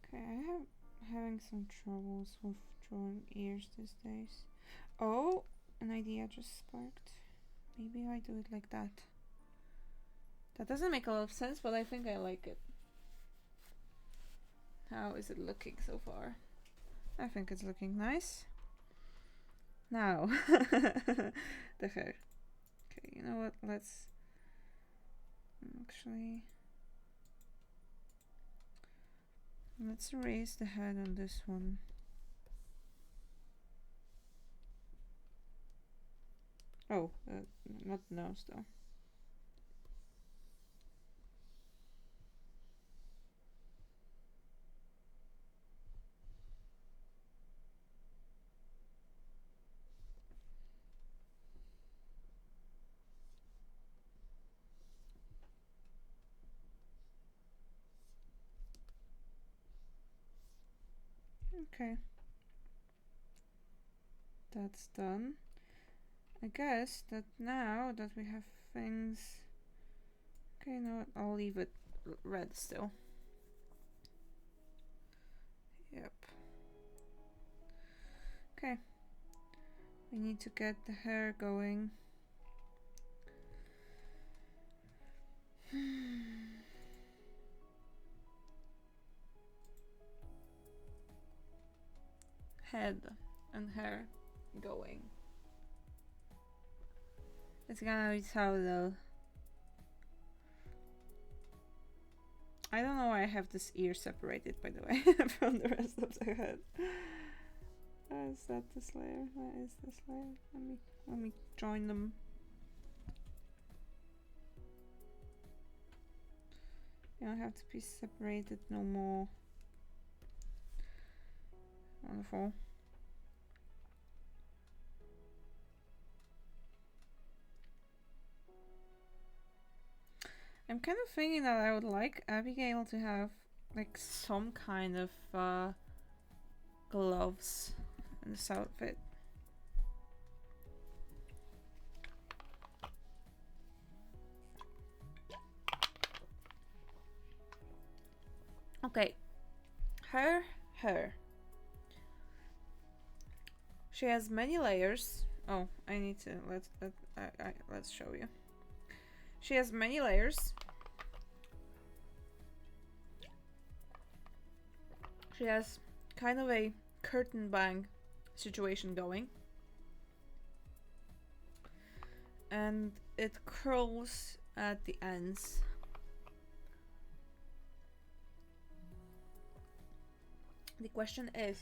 Okay, I'm having some troubles with drawing ears these days. Oh, an idea just sparked. Maybe I do it like that. That doesn't make a lot of sense, but I think I like it. How is it looking so far? I think it's looking nice. Now, the hair. Okay, you know what? Let's actually... Let's erase the head on this one. Oh, not the nose though. Okay. That's done. I guess that now that we have things... Okay, you know what? I'll leave it red still. Yep. Okay. We need to get the hair going. Head and hair going. It's gonna be tough though. I don't know why I have this ear separated, by the way, from the rest of the head. Is that this layer? Where is this layer? Let me join them. You don't have to be separated no more. Wonderful. I'm kind of thinking that I would like Abigail to have like some kind of gloves in this outfit. Okay. Her hair. She has many layers. Oh, I need to let's show you. She has many layers. She has kind of a curtain bang situation going. And it curls at the ends. The question is,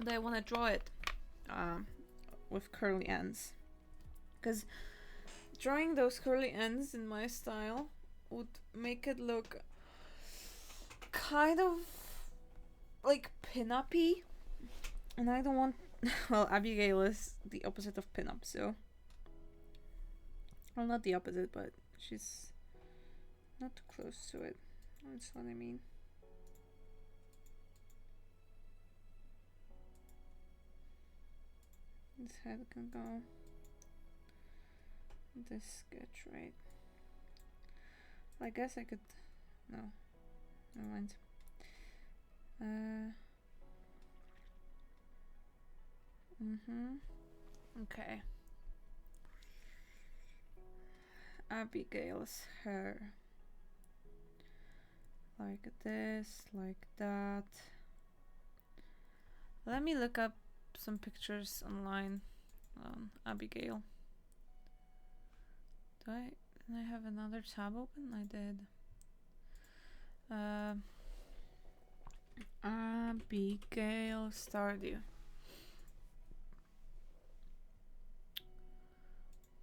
do I want to draw it with curly ends? Because drawing those curly ends in my style would make it look kind of like pin-up-y, and I don't want. Well, Abigail is the opposite of pin-up, so well, not the opposite, but she's not too close to it. That's what I mean. This head can go this sketch, right? I guess I could. No, never mind. Okay. Abigail's hair. Like this, like that. Let me look up some pictures online on Abigail. Did I have another tab open? I did. Abigail Stardew.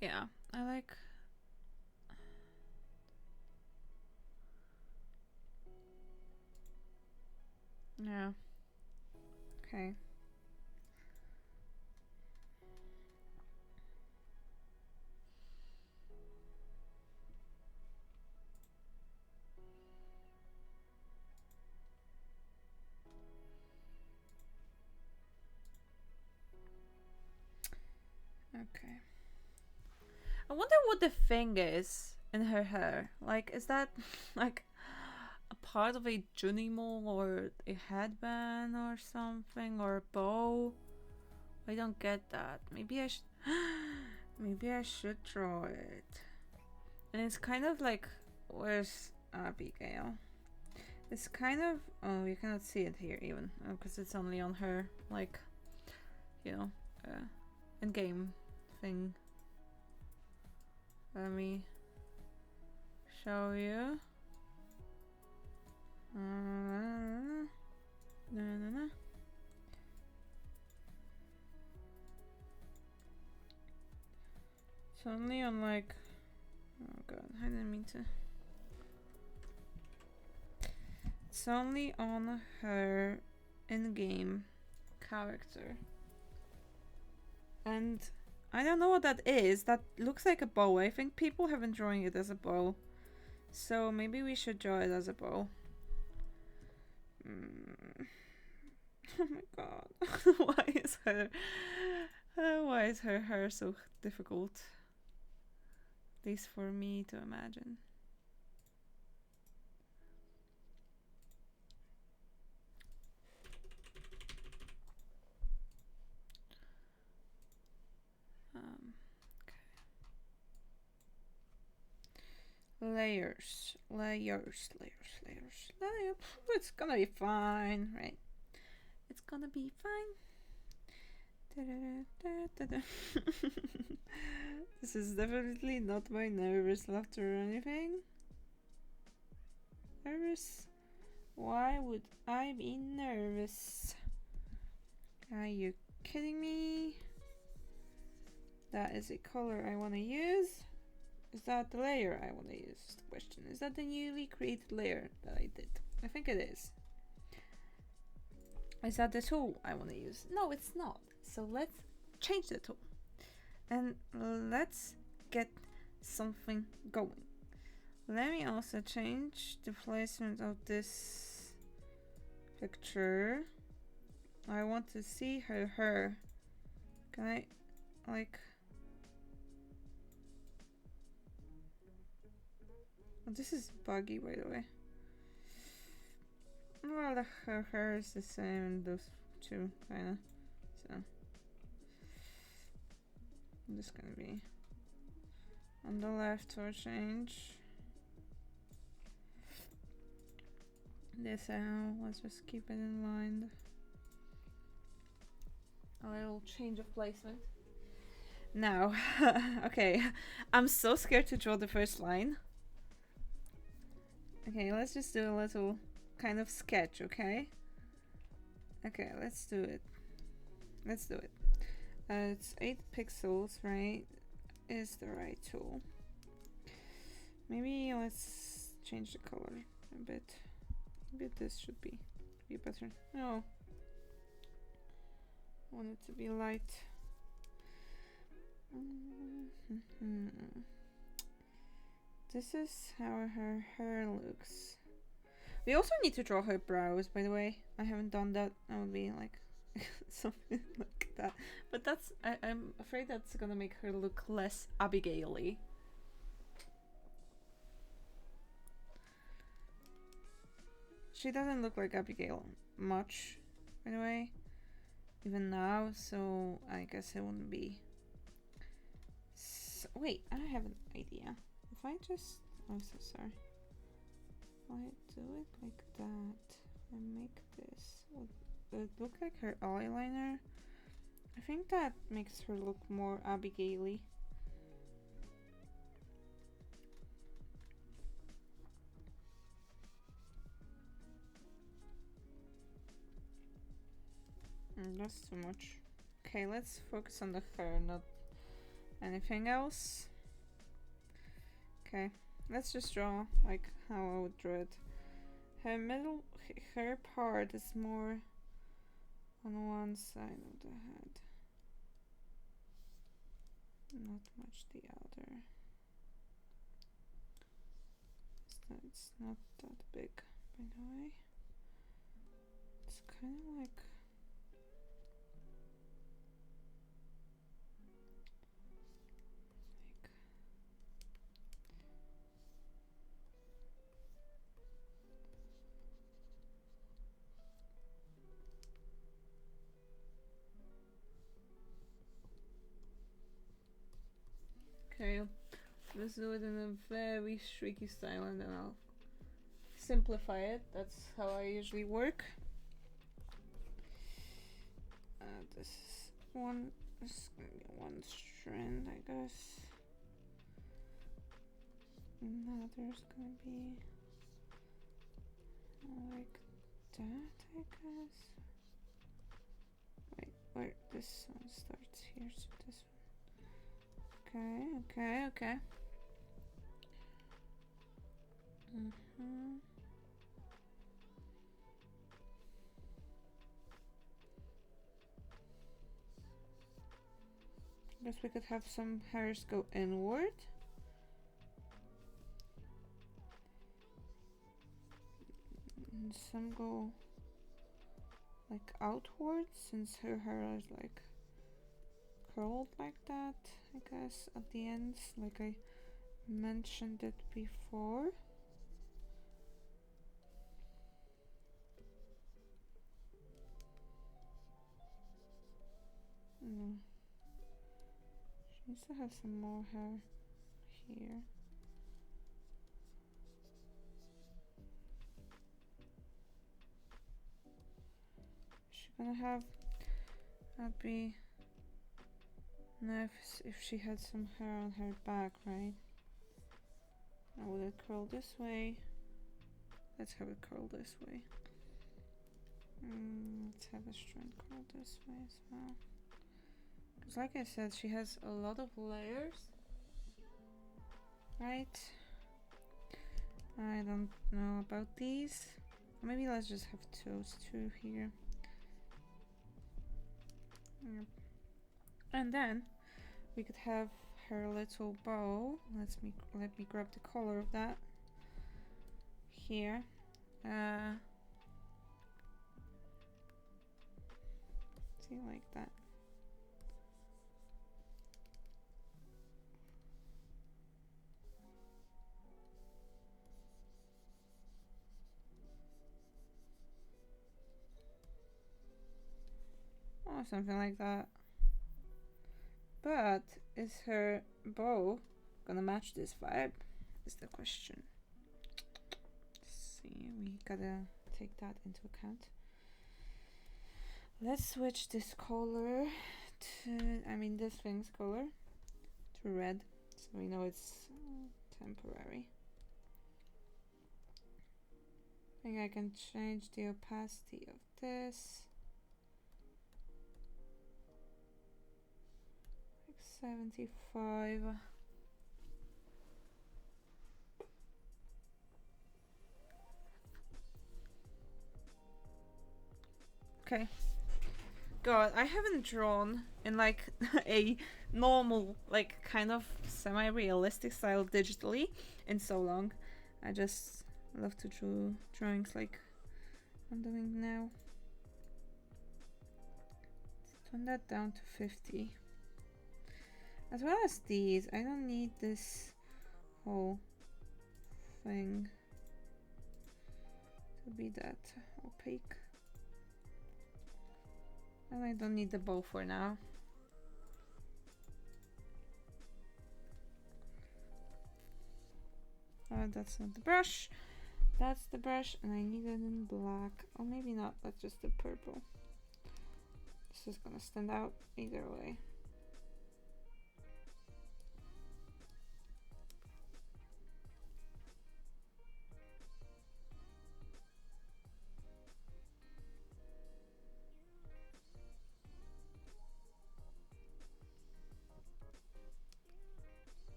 Yeah, I like. Yeah. Okay. Okay. I wonder what the thing is in her hair. Like, is that like a part of a junimo or a headband or something or a bow? I don't get that. Maybe I should. Maybe I should draw it. And it's kind of like, where's Abigail? It's kind of. Oh, you cannot see it here even, because it's only on her, like, you know, in-game thing. Let me show you. It's only on like. Oh god, I didn't mean to. It's only on her in-game character. And I don't know what that is. That looks like a bow. I think people have been drawing it as a bow. So maybe we should draw it as a bow. Oh my god. Why is her hair so difficult? At least for me to imagine. Layers. It's gonna be fine, right? It's gonna be fine. This is definitely not my nervous laughter or anything. Nervous? Why would I be nervous? Are you kidding me? That is a color I want to use. Is that the layer I want to use? Is the question. Is that the newly created layer that I did? I think it is. Is that the tool I want to use? No, it's not. So let's change the tool. And let's get something going. Let me also change the placement of this picture. I want to see her hair. Can I, like... Oh, this is buggy, by the way. Well, her hair is the same, those two, kinda. So I'm just gonna be on the left for a change. This out, let's just keep it in mind. A little change of placement. Now, okay, I'm so scared to draw the first line. Okay, let's just do a little kind of sketch, okay? Okay, let's do it. Let's do it. It's 8 pixels, right? Is the right tool. Maybe let's change the color a bit. Maybe this should be better. No. I want it to be light. This is how her hair looks. We also need to draw her brows, by the way. I haven't done that. That would be like something like that. But that's I'm afraid that's gonna make her look less Abigail-y. She doesn't look like Abigail much, by the way, even now, so I guess it wouldn't be. So, wait, I have an idea. If I just, I'm so sorry. If I do it like that, I make this, would it look like her eyeliner? I think that makes her look more Abigail-y. That's too much. Okay, let's focus on the hair, not anything else. Okay, let's just draw like how I would draw it. Her middle hair part is more on one side of the head, not much the other. So it's not that big, by the way. It's kind of like okay, let's do it in a very streaky style and then I'll simplify it. That's how I usually work. This is gonna be one strand, I guess. Now there's gonna be like that, I guess. Wait, where this one starts here, so this one. Okay. Guess we could have some hairs go inward. And some go like outwards, since her hair is like curled like that, I guess, at the ends, like I mentioned it before. No. She needs to have some more hair here. She's gonna have, that'd be nice if she had some hair on her back, right? Now will it curl this way? Let's have it curl this way. Let's have a strand curl this way as well. Because like I said, she has a lot of layers, right? I don't know about these. Maybe let's just have those two here. Yep. And then we could have her little bow. Let me grab the color of that here. See, like that. or something like that. But is her bow gonna match this vibe? Is the question. Let's see, we gotta take that into account. Let's switch this color to, this thing's color to red, so we know it's temporary. I think I can change the opacity of this. Like 75. Okay. God, I haven't drawn in like a normal, like kind of semi-realistic style digitally in so long. I just love to draw drawings like I'm doing now. Let's turn that down to 50. As well as these, I don't need this whole thing to be that opaque. And I don't need the bow for now. That's not the brush. That's the brush, and I need it in black. Or maybe not, that's just the purple. This is gonna stand out either way.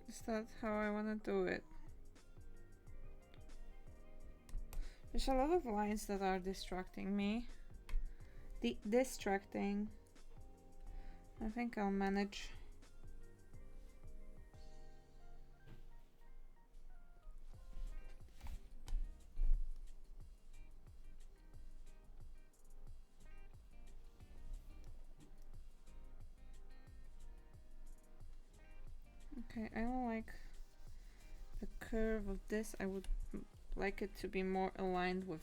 Is that how I want to do it? There's a lot of lines that are distracting me. Distracting. I think I'll manage. Okay, I don't like the curve of this. I would like it to be more aligned with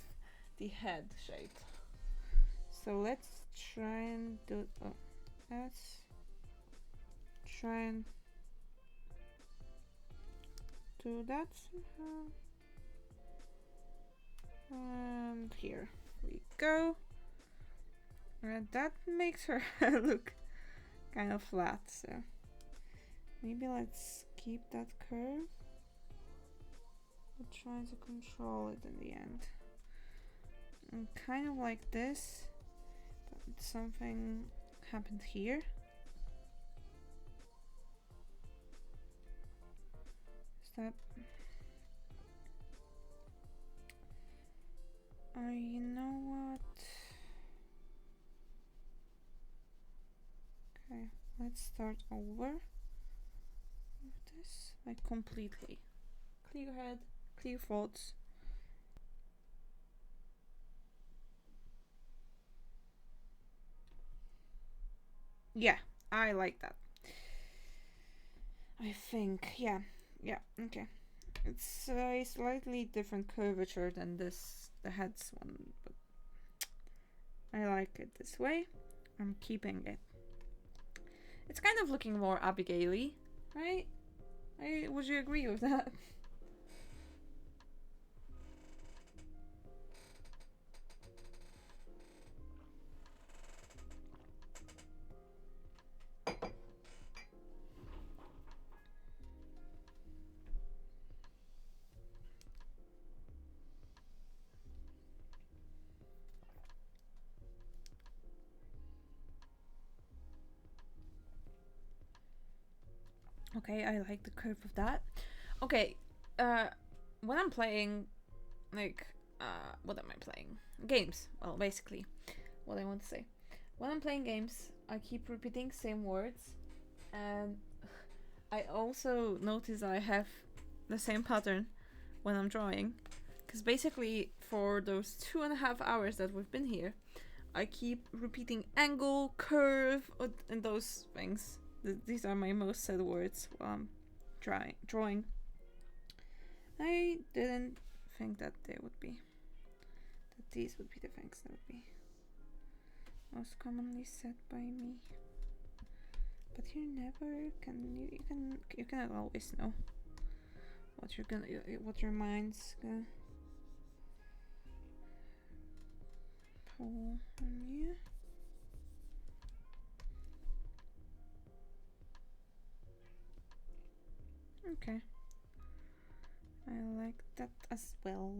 the head shape. So let's try and do. Oh, let's try and do that somehow. And here we go. And that makes her look kind of flat. So maybe let's keep that curve. But try to control it in the end. And kind of like this. But something happened here. Is that... you know what? Okay, let's start over with this, like completely. Clear head, clear thoughts. Yeah, I like that. I think, yeah, okay. It's a slightly different curvature than this, the head's one, but I like it this way. I'm keeping it. It's kind of looking more Abigail-y, right? Would you agree with that? Okay, I like the curve of that. Okay, when I'm playing, like, what am I playing? Games. Well, basically, what I want to say. When I'm playing games, I keep repeating same words, and I also notice I have the same pattern when I'm drawing. Because basically, for those 2.5 hours that we've been here, I keep repeating angle, curve, and those things. These are my most said words while I'm drawing. I didn't think that they would be. That these would be the things that would be most commonly said by me. But you never can. You cannot always know what your mind's gonna pull on you. Okay. I like that as well.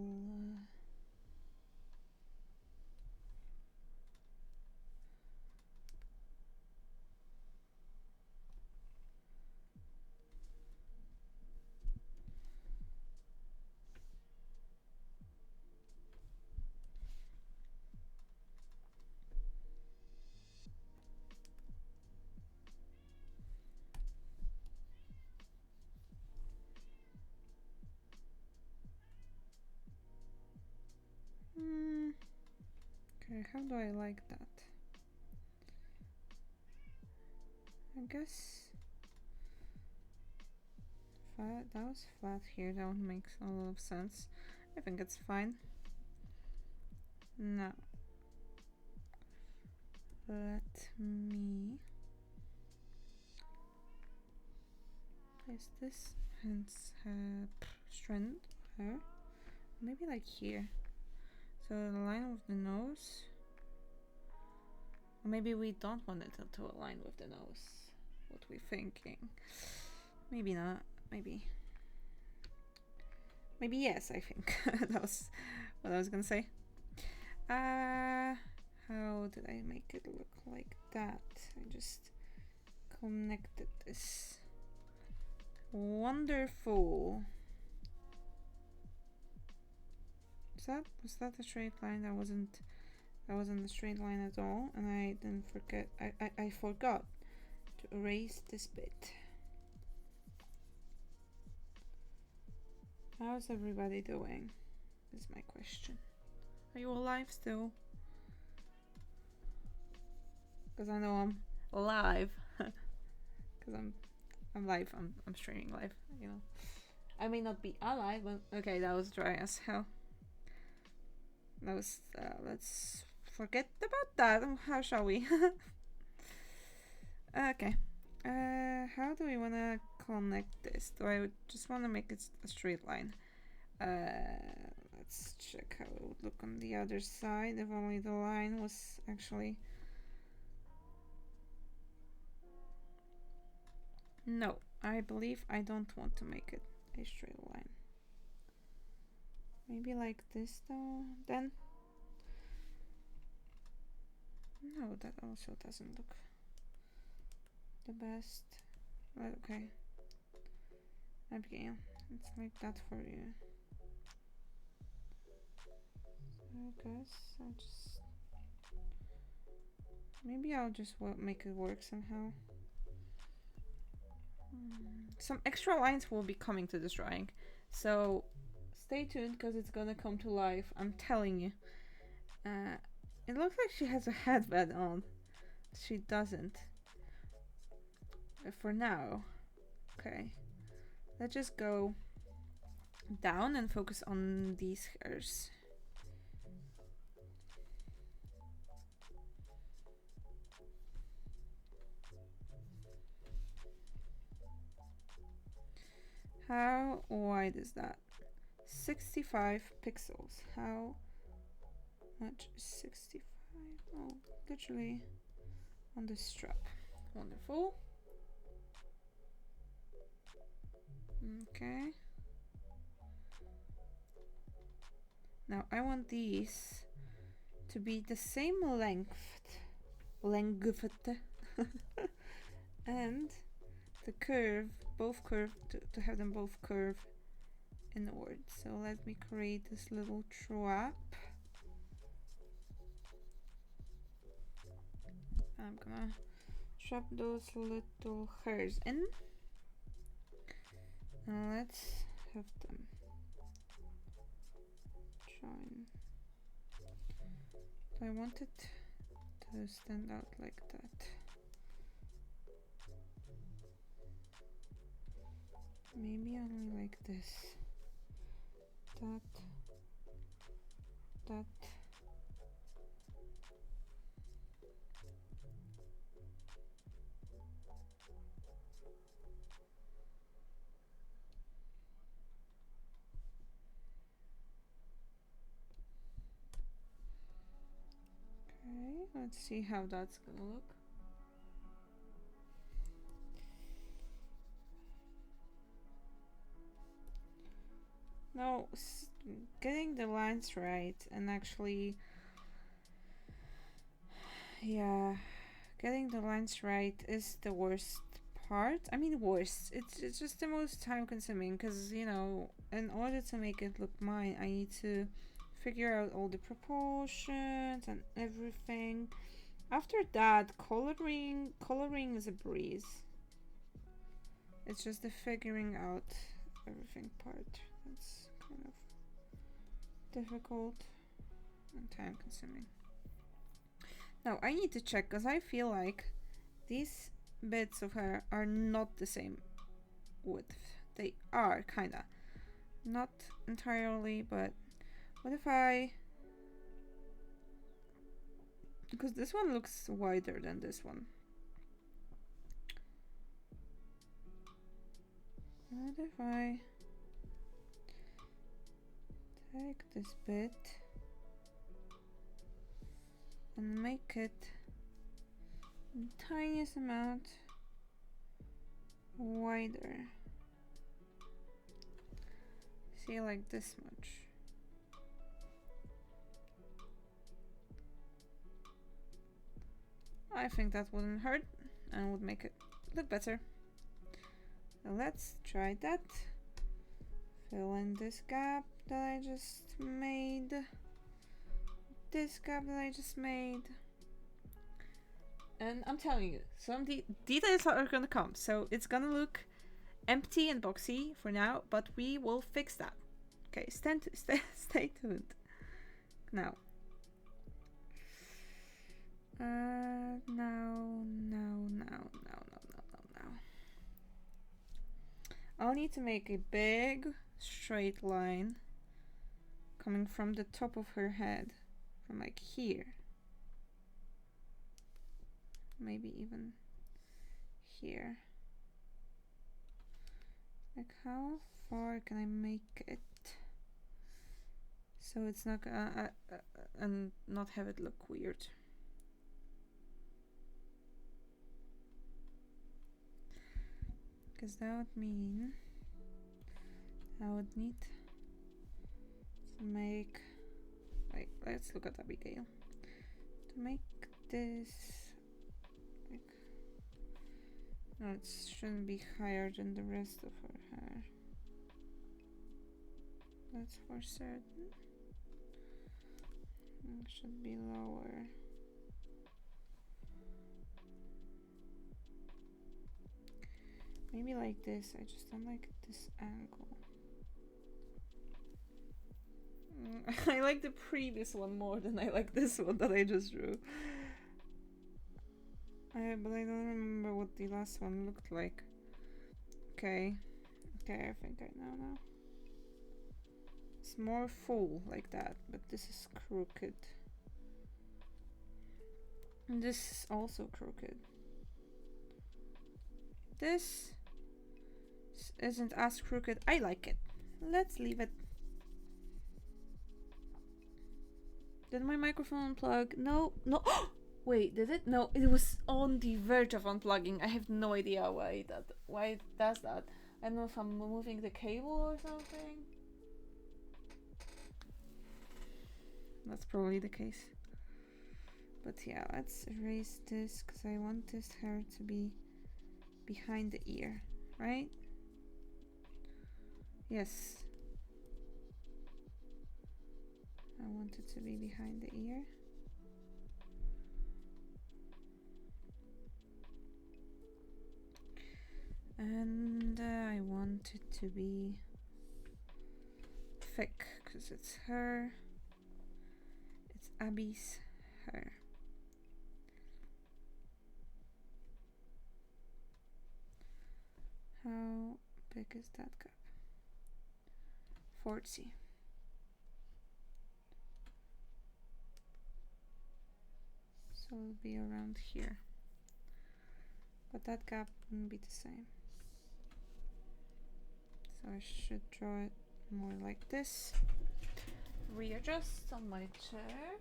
Okay, how do I like that? I guess flat. That was flat here. That one makes a lot of sense. I think it's fine. Now, let me place this and strand her. Maybe like here. So the line with the nose. Or maybe we don't want it to align with the nose. What we thinking? Maybe not. Maybe yes, I think. That was what I was gonna say. How did I make it look like that? I just connected this. Wonderful. Was that a straight line? That wasn't a straight line at all, and I didn't forget. I forgot to erase this bit. How's everybody doing? Is my question. Are you alive still? Because I know I'm alive. Because I'm live. I'm streaming live. You know, I may not be alive, but okay, that was dry as hell. That was. Let's forget about that. How shall we? Okay. How do we wanna connect this? Do I just wanna make it a straight line? Let's check how it would look on the other side if only the line was actually. No, I believe I don't want to make it a straight line. Maybe like this though, then? No, that also doesn't look the best. But okay. Abigail, it's like that for you. I guess I just. Maybe I'll just make it work somehow. Some extra lines will be coming to this drawing, so stay tuned because it's gonna come to life. I'm telling you. It looks like she has a headband on. She doesn't. For now. Okay. Let's just go down and focus on these hairs. How wide is that? 65 pixels. How much is 65? Oh, literally on the strap. Wonderful. Okay. Now I want these to be the same length. And the curve both curved, to have them both curve inwards. So let me create this little trap. I'm gonna trap those little hairs in. Now let's have them join. I want it to stand out like that. Maybe only like this. That. Okay, let's see how that's gonna look. Now, getting the lines right and actually, yeah, getting the lines right is the worst part. I mean, worst. It's just the most time consuming because, you know, in order to make it look mine, I need to figure out all the proportions and everything. After that, coloring is a breeze. It's just the figuring out everything part that's kind of difficult and time consuming. Now I need to check because I feel like these bits of hair are not the same width. They are kinda. Not entirely, but what if I... because this one looks wider than this one. What if I take this bit and make it the tiniest amount wider? See, like this much. I think that wouldn't hurt and would make it look better. So let's try that. Fill in this gap that I just made. This gap that I just made. And I'm telling you, some details are gonna come. So it's gonna look empty and boxy for now, but we will fix that. Okay, stay tuned. Now. No. I'll need to make a big straight line coming from the top of her head, from like here. Maybe even here. Like how far can I make it so it's not and not have it look weird? Because that would mean I would need to make, like, let's look at Abigail. To make this, like, no, it shouldn't be higher than the rest of her hair. That's for certain. It should be lower. Maybe like this. I just don't like this angle. I like the previous one more than I like this one that I just drew. But I don't remember what the last one looked like. Okay, I think I know now. It's more full like that, but this is crooked. And this is also crooked. This isn't as crooked. I like it. Let's leave it. Did my microphone unplug? No. Wait, did it? No, it was on the verge of unplugging. I have no idea why it does that. I don't know if I'm moving the cable or something. That's probably the case. But yeah, let's erase this because I want this hair to be behind the ear, right? Yes. I want it to be behind the ear. And I want it to be thick because it's her. It's Abby's hair. How big is that cup? 40. So it'll be around here. But that gap wouldn't be the same. So I should draw it more like this. Readjust on my chair.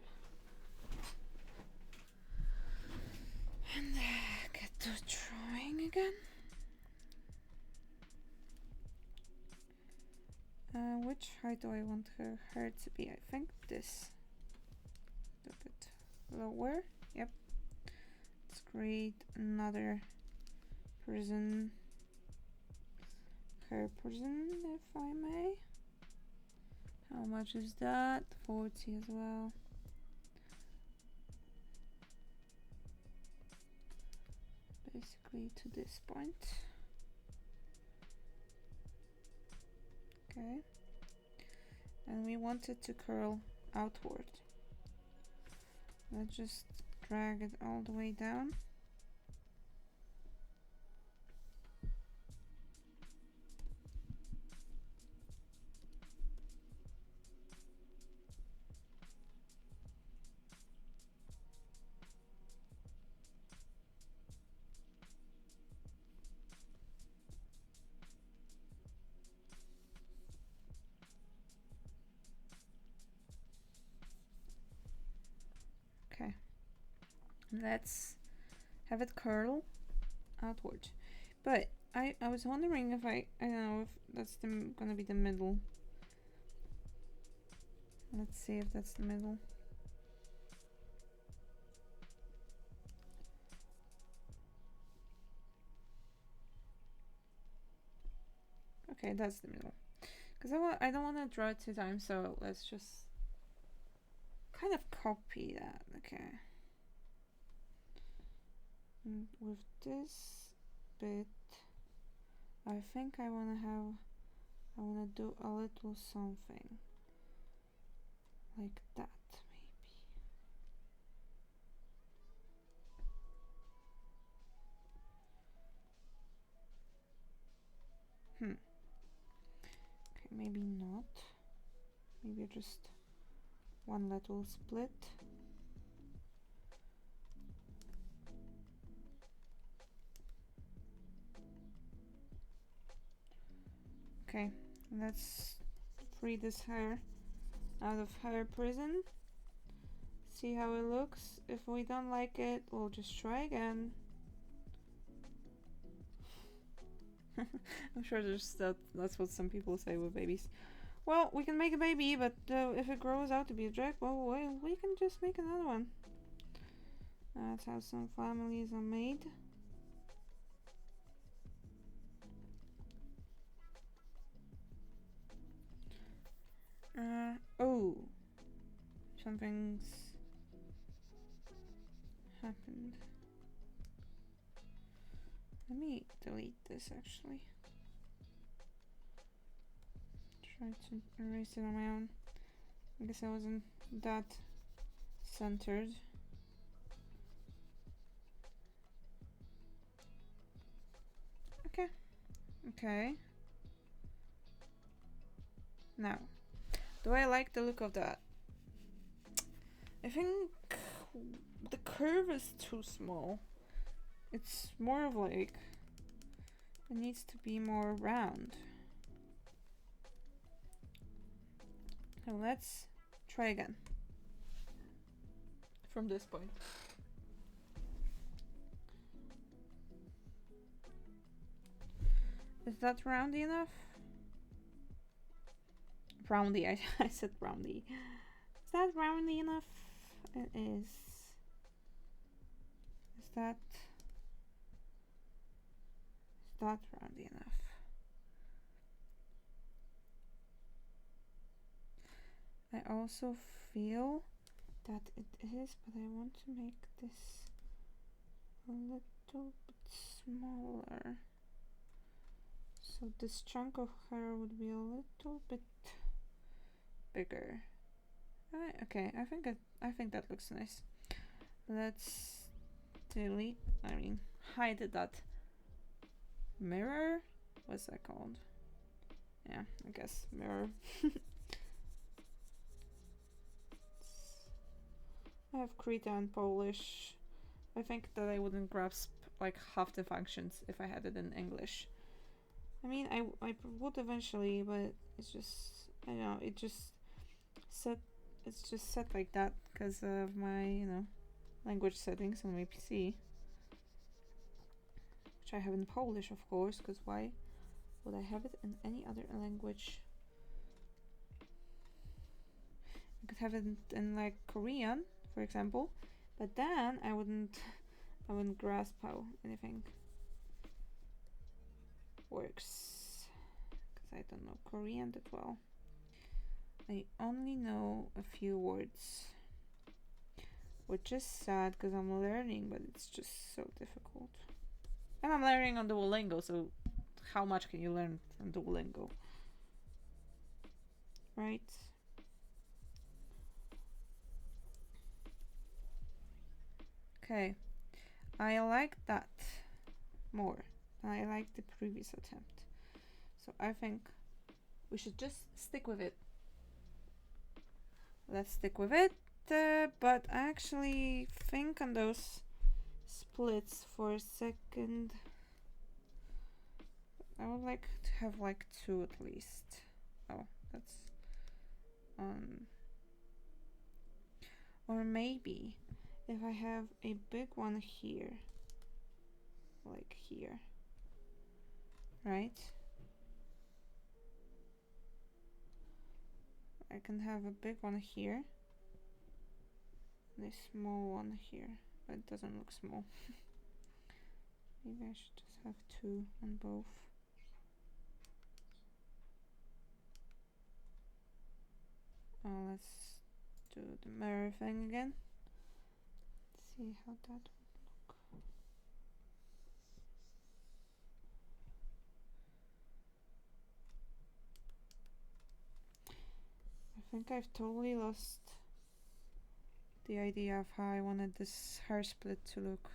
And get to drawing again. Which height do I want her hair to be? I think this. A bit lower. Yep. Let's create another prison. Hair prison, if I may. How much is that? 40 as well. Basically to this point. Okay. And we want it to curl outward. Let's just drag it all the way down. Okay. Let's have it curl outward. But I was wondering if I don't know if that's gonna be the middle. Let's see if that's the middle. Okay, that's the middle. Because I don't want to draw it 2 times, so let's just kind of copy that. Okay. And with this bit, I think I want to do a little something like that, maybe. Okay, maybe not. Maybe just one little split. Okay, let's free this hair out of hair prison. See how it looks. If we don't like it, we'll just try again. I'm sure that's what some people say with babies. Well, we can make a baby, but if it grows out to be a drag, well, we can just make another one. That's how some families are made. Oh, something's happened. Let me delete this actually. Try to erase it on my own. I guess I wasn't that centered. Okay. Okay. Now, do I like the look of that? I think the curve is too small. It's more of like, it needs to be more round. So let's try again. From this point. Is that roundy enough? Roundy, I said roundy. Is that roundy enough? It is. Is that roundy enough? I also feel that it is, but I want to make this a little bit smaller. So this chunk of hair would be a little bit bigger. Okay, I think that looks nice. Let's delete. Hide that mirror. What's that called? Yeah, I guess mirror. I have Cretan and Polish. I think that I wouldn't grasp like half the functions if I had it in English. I mean, I would eventually, but it's just, I don't know, it's just set like that because of my, language settings on my PC. Which I have in Polish, of course, because why would I have it in any other language? I could have it in like Korean, for example, but then I wouldn't grasp how anything works because I don't know Korean that well. I only know a few words, which is sad because I'm learning, but it's just so difficult. And I'm learning on Duolingo, so how much can you learn on Duolingo? Right? Okay. I like that more than I like the previous attempt. So I think we should just stick with it. Let's stick with it. But I actually think on those splits for a second. I would like to have like 2 at least. Oh, that's or maybe if I have a big one here, like here, right? I can have a big one here and a small one here, but it doesn't look small. Maybe I should just have 2 on both. Oh, let's do the mirror thing again. See how that would look. I think I've totally lost the idea of how I wanted this hair split to look.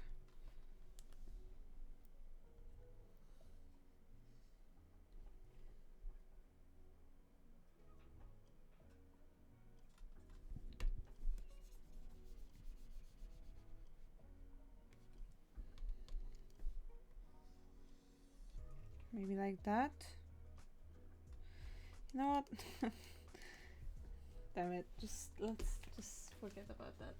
Maybe like that. You know what? Damn it. Let's just forget about that.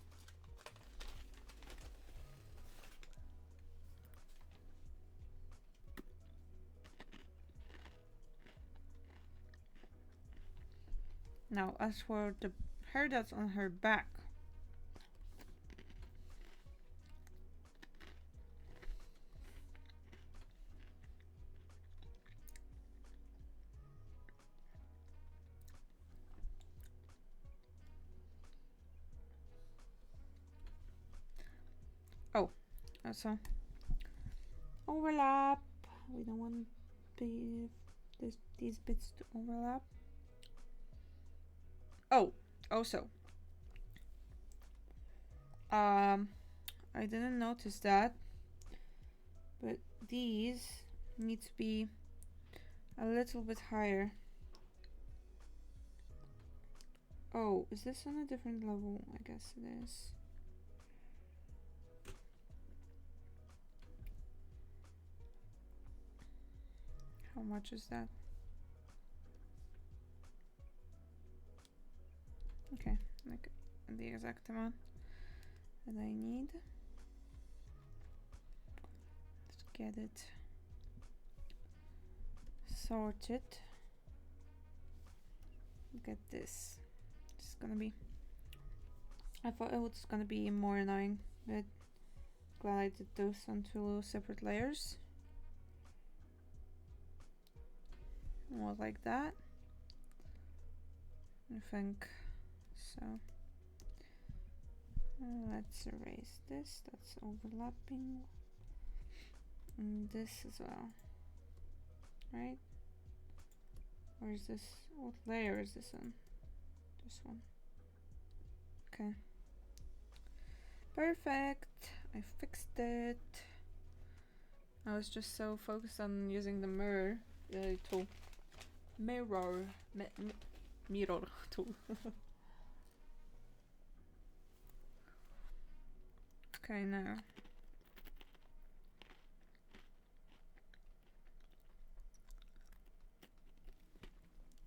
Now, as for the hair that's on her back, also overlap. We don't want these bits to overlap. Oh, also, I didn't notice that, but these need to be a little bit higher. Oh, is this on a different level? I guess it is. How much is that? Okay, like the exact amount that I need. Let's get it sorted. Look at this. It's gonna be. I thought it was gonna be more annoying, but glad I did those on 2 separate layers. More like that. I think So let's erase this. That's overlapping. And this as well. Right? Or is this? What layer is this on? This one. Okay. Perfect. I fixed it. I was just so focused on using the mirror tool. Mirror tool. Okay, now.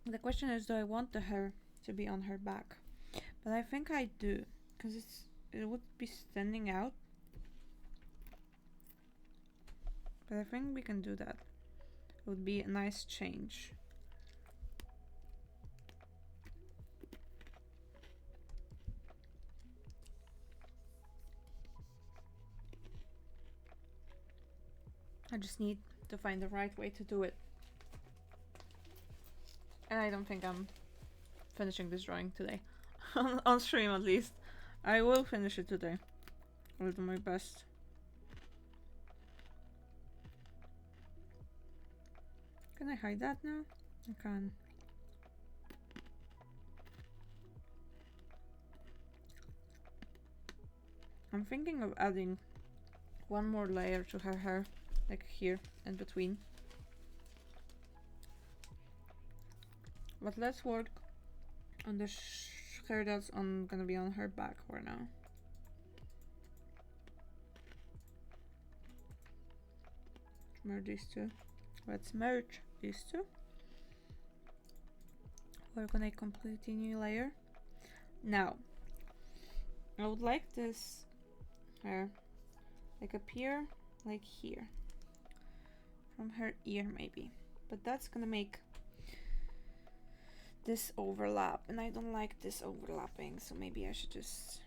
The question is, do I want the hair to be on her back? But I think I do, because it would be standing out. But I think we can do that. It would be a nice change. I just need to find the right way to do it. And I don't think I'm finishing this drawing today. On stream at least. I will finish it today. I'll do my best. Can I hide that now? I can. I'm thinking of adding one more layer to her hair, like here in between. But let's work on the hair that's gonna be on her back for now. Merge these two. Let's merge these two. Work on a completely new layer. Now, I would like this hair like appear like here. From her ear maybe. But that's gonna make this overlap, and I don't like this overlapping, so maybe I should just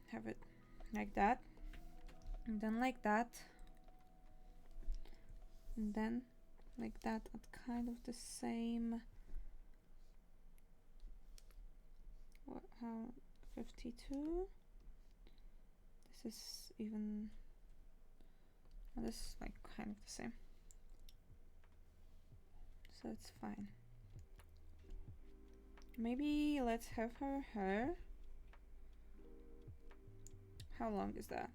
have it like that, and then like that, and then like that at kind of the same how 52. This is even, well, this is like kind of the same, so it's fine. Maybe let's have her hair. How long is that?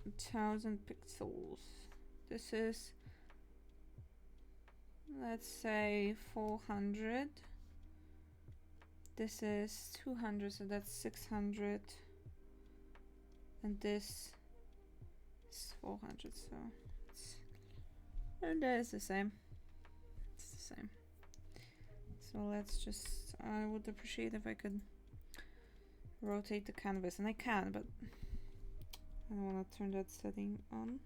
1000 pixels. This is, let's say 400. This is 200, so that's 600. And this is 400, so it's, and that is the same. It's the same. So let's just, I would appreciate if I could rotate the canvas, and I can, but I don't want to turn that setting on.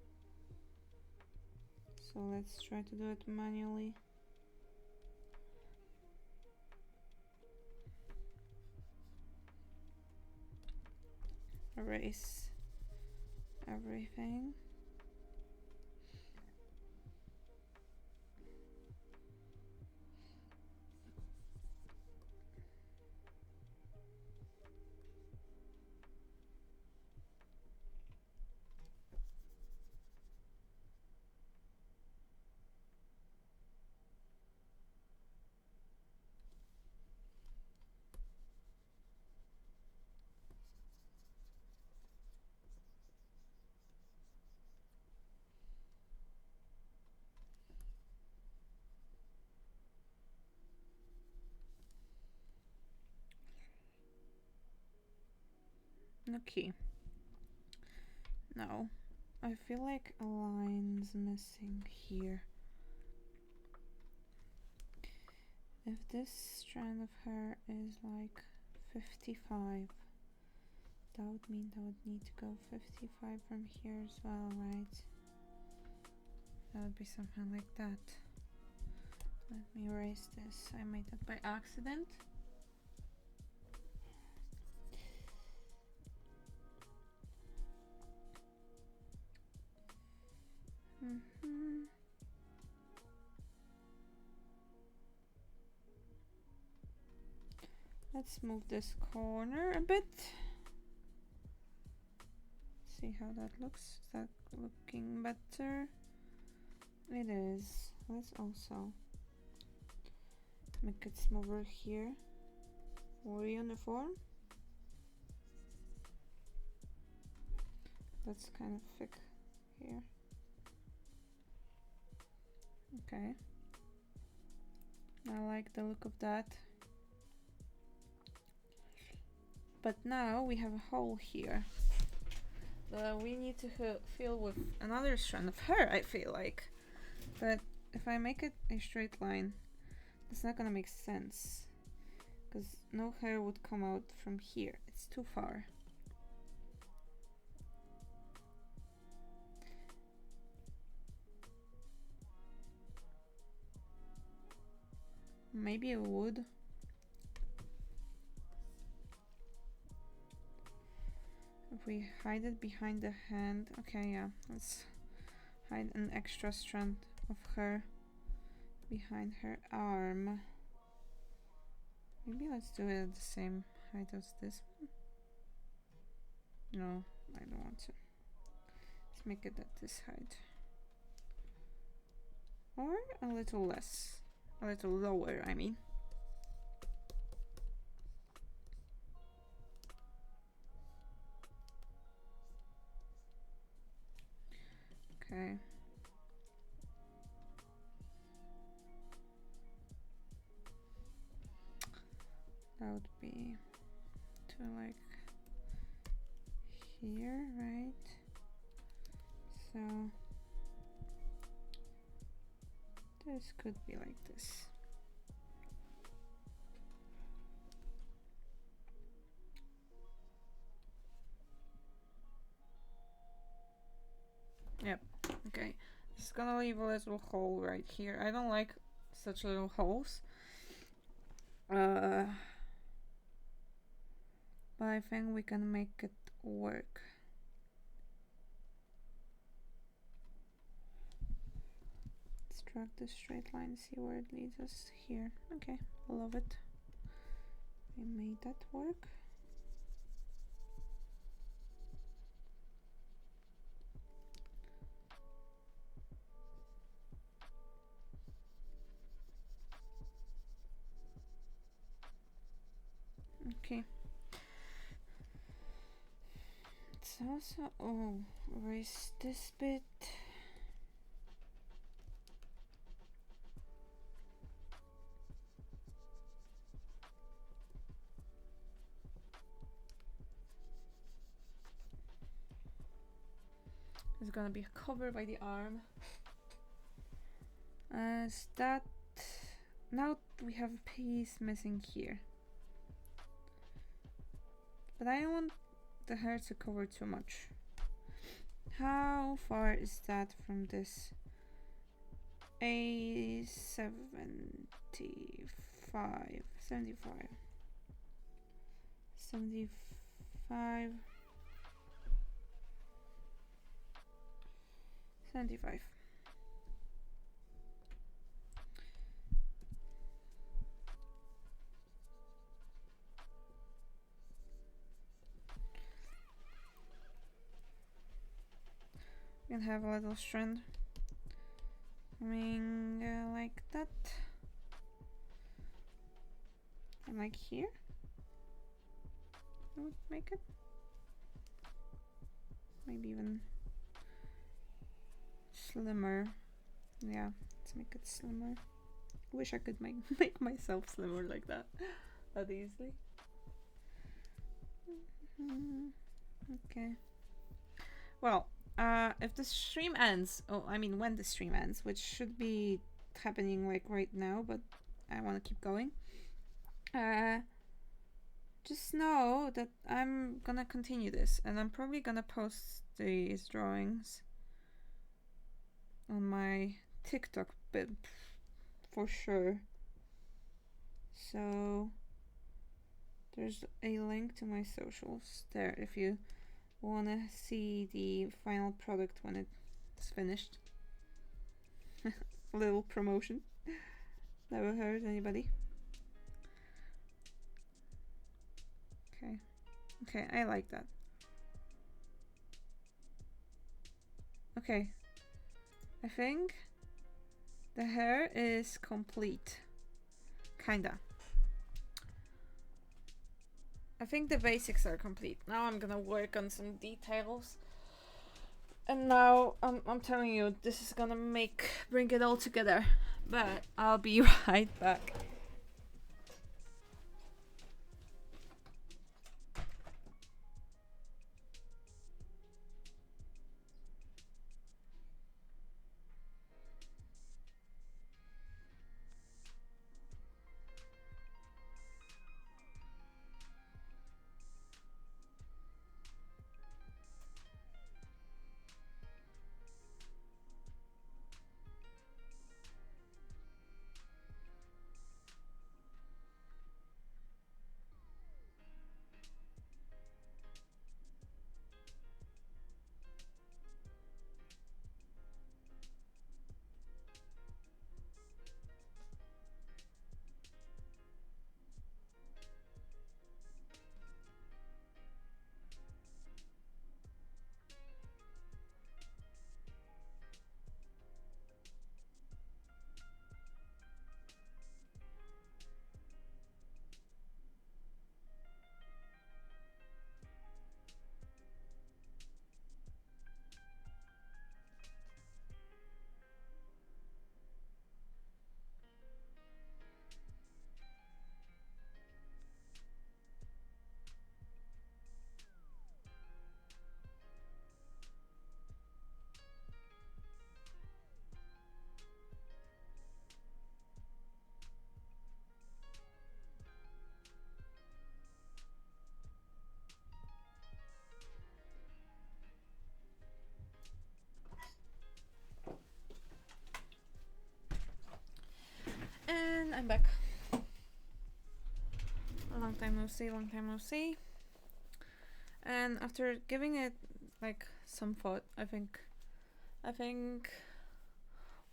So let's try to do it manually. Erase everything. Okay. Now, I feel like a line's missing here. If this strand of hair is like 55, that would mean that would need to go 55 from here as well, right? That would be something like that. Let me erase this. I made that by accident. Mm-hmm. Let's move this corner a bit. See how that looks. Is that looking better? It is. Let's also make it smoother here. More uniform. That's kind of thick here. Okay. I like the look of that. But now we have a hole here. We need to fill with another strand of hair, I feel like. But if I make it a straight line, it's not gonna make sense. Because no hair would come out from here. It's too far. Maybe it would. If we hide it behind the hand. Okay, yeah. Let's hide an extra strand of hair behind her arm. Maybe let's do it at the same height as this one. No, I don't want to. Let's make it at this height. Or a little less. A little lower, I mean. Okay. That would be to like here, right? So this could be like this. Yep. Okay. Just gonna leave a little hole right here. I don't like such little holes. But I think we can make it work. Let's drag this straight line, see where it leads us here. Okay, I love it. We made that work. Okay. It's also, erase this bit. It's gonna be covered by the arm. As that, now we have a piece missing here. But I don't want the hair to cover too much. How far is that from this? A 75, 75, 75, 75. We can have a little strand coming like that, and like here. I would make it. Maybe even slimmer. Yeah, let's make it slimmer. Wish I could make myself slimmer like that easily. Okay. Well, if the stream ends, when the stream ends, which should be happening like right now, but I want to keep going. Just know that I'm gonna continue this, and I'm probably gonna post these drawings on my TikTok bit for sure. So there's a link to my socials there if you wanna see the final product when it's finished. A little promotion. Never hurt anybody. Okay. Okay, I like that. Okay. I think the hair is complete. Kinda. I think the basics are complete. Now I'm gonna work on some details. And now I'm telling you, this is gonna bring it all together. But I'll be right back. And I'm back. Long time no see, long time no see. And after giving it like some thought, I think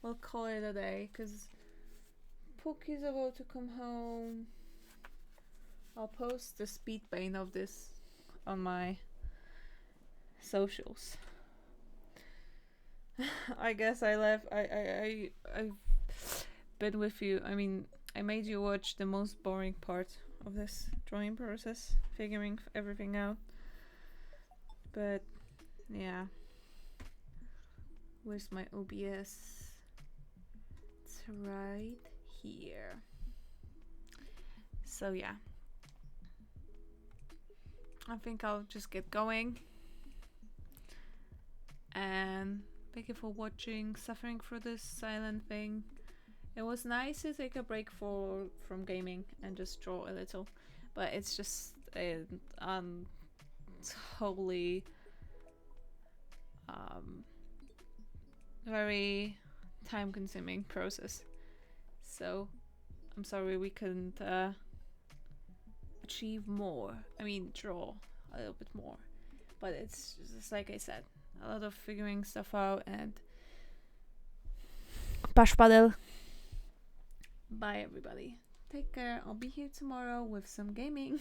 we'll call it a day, because Pookie's about to come home. I'll post the speed paint of this on my socials. I guess I've been with you. I mean, I made you watch the most boring part of this drawing process, figuring everything out. But yeah, where's my OBS? It's right here. So yeah, I think I'll just get going. And thank you for watching, suffering through this silent thing. It was nice to take a break from gaming and just draw a little, but it's just a totally very time-consuming process. So I'm sorry we couldn't achieve more. I mean, draw a little bit more, but it's just like I said, a lot of figuring stuff out. And Bash Paddle. Bye everybody. Take care. I'll be here tomorrow with some gaming.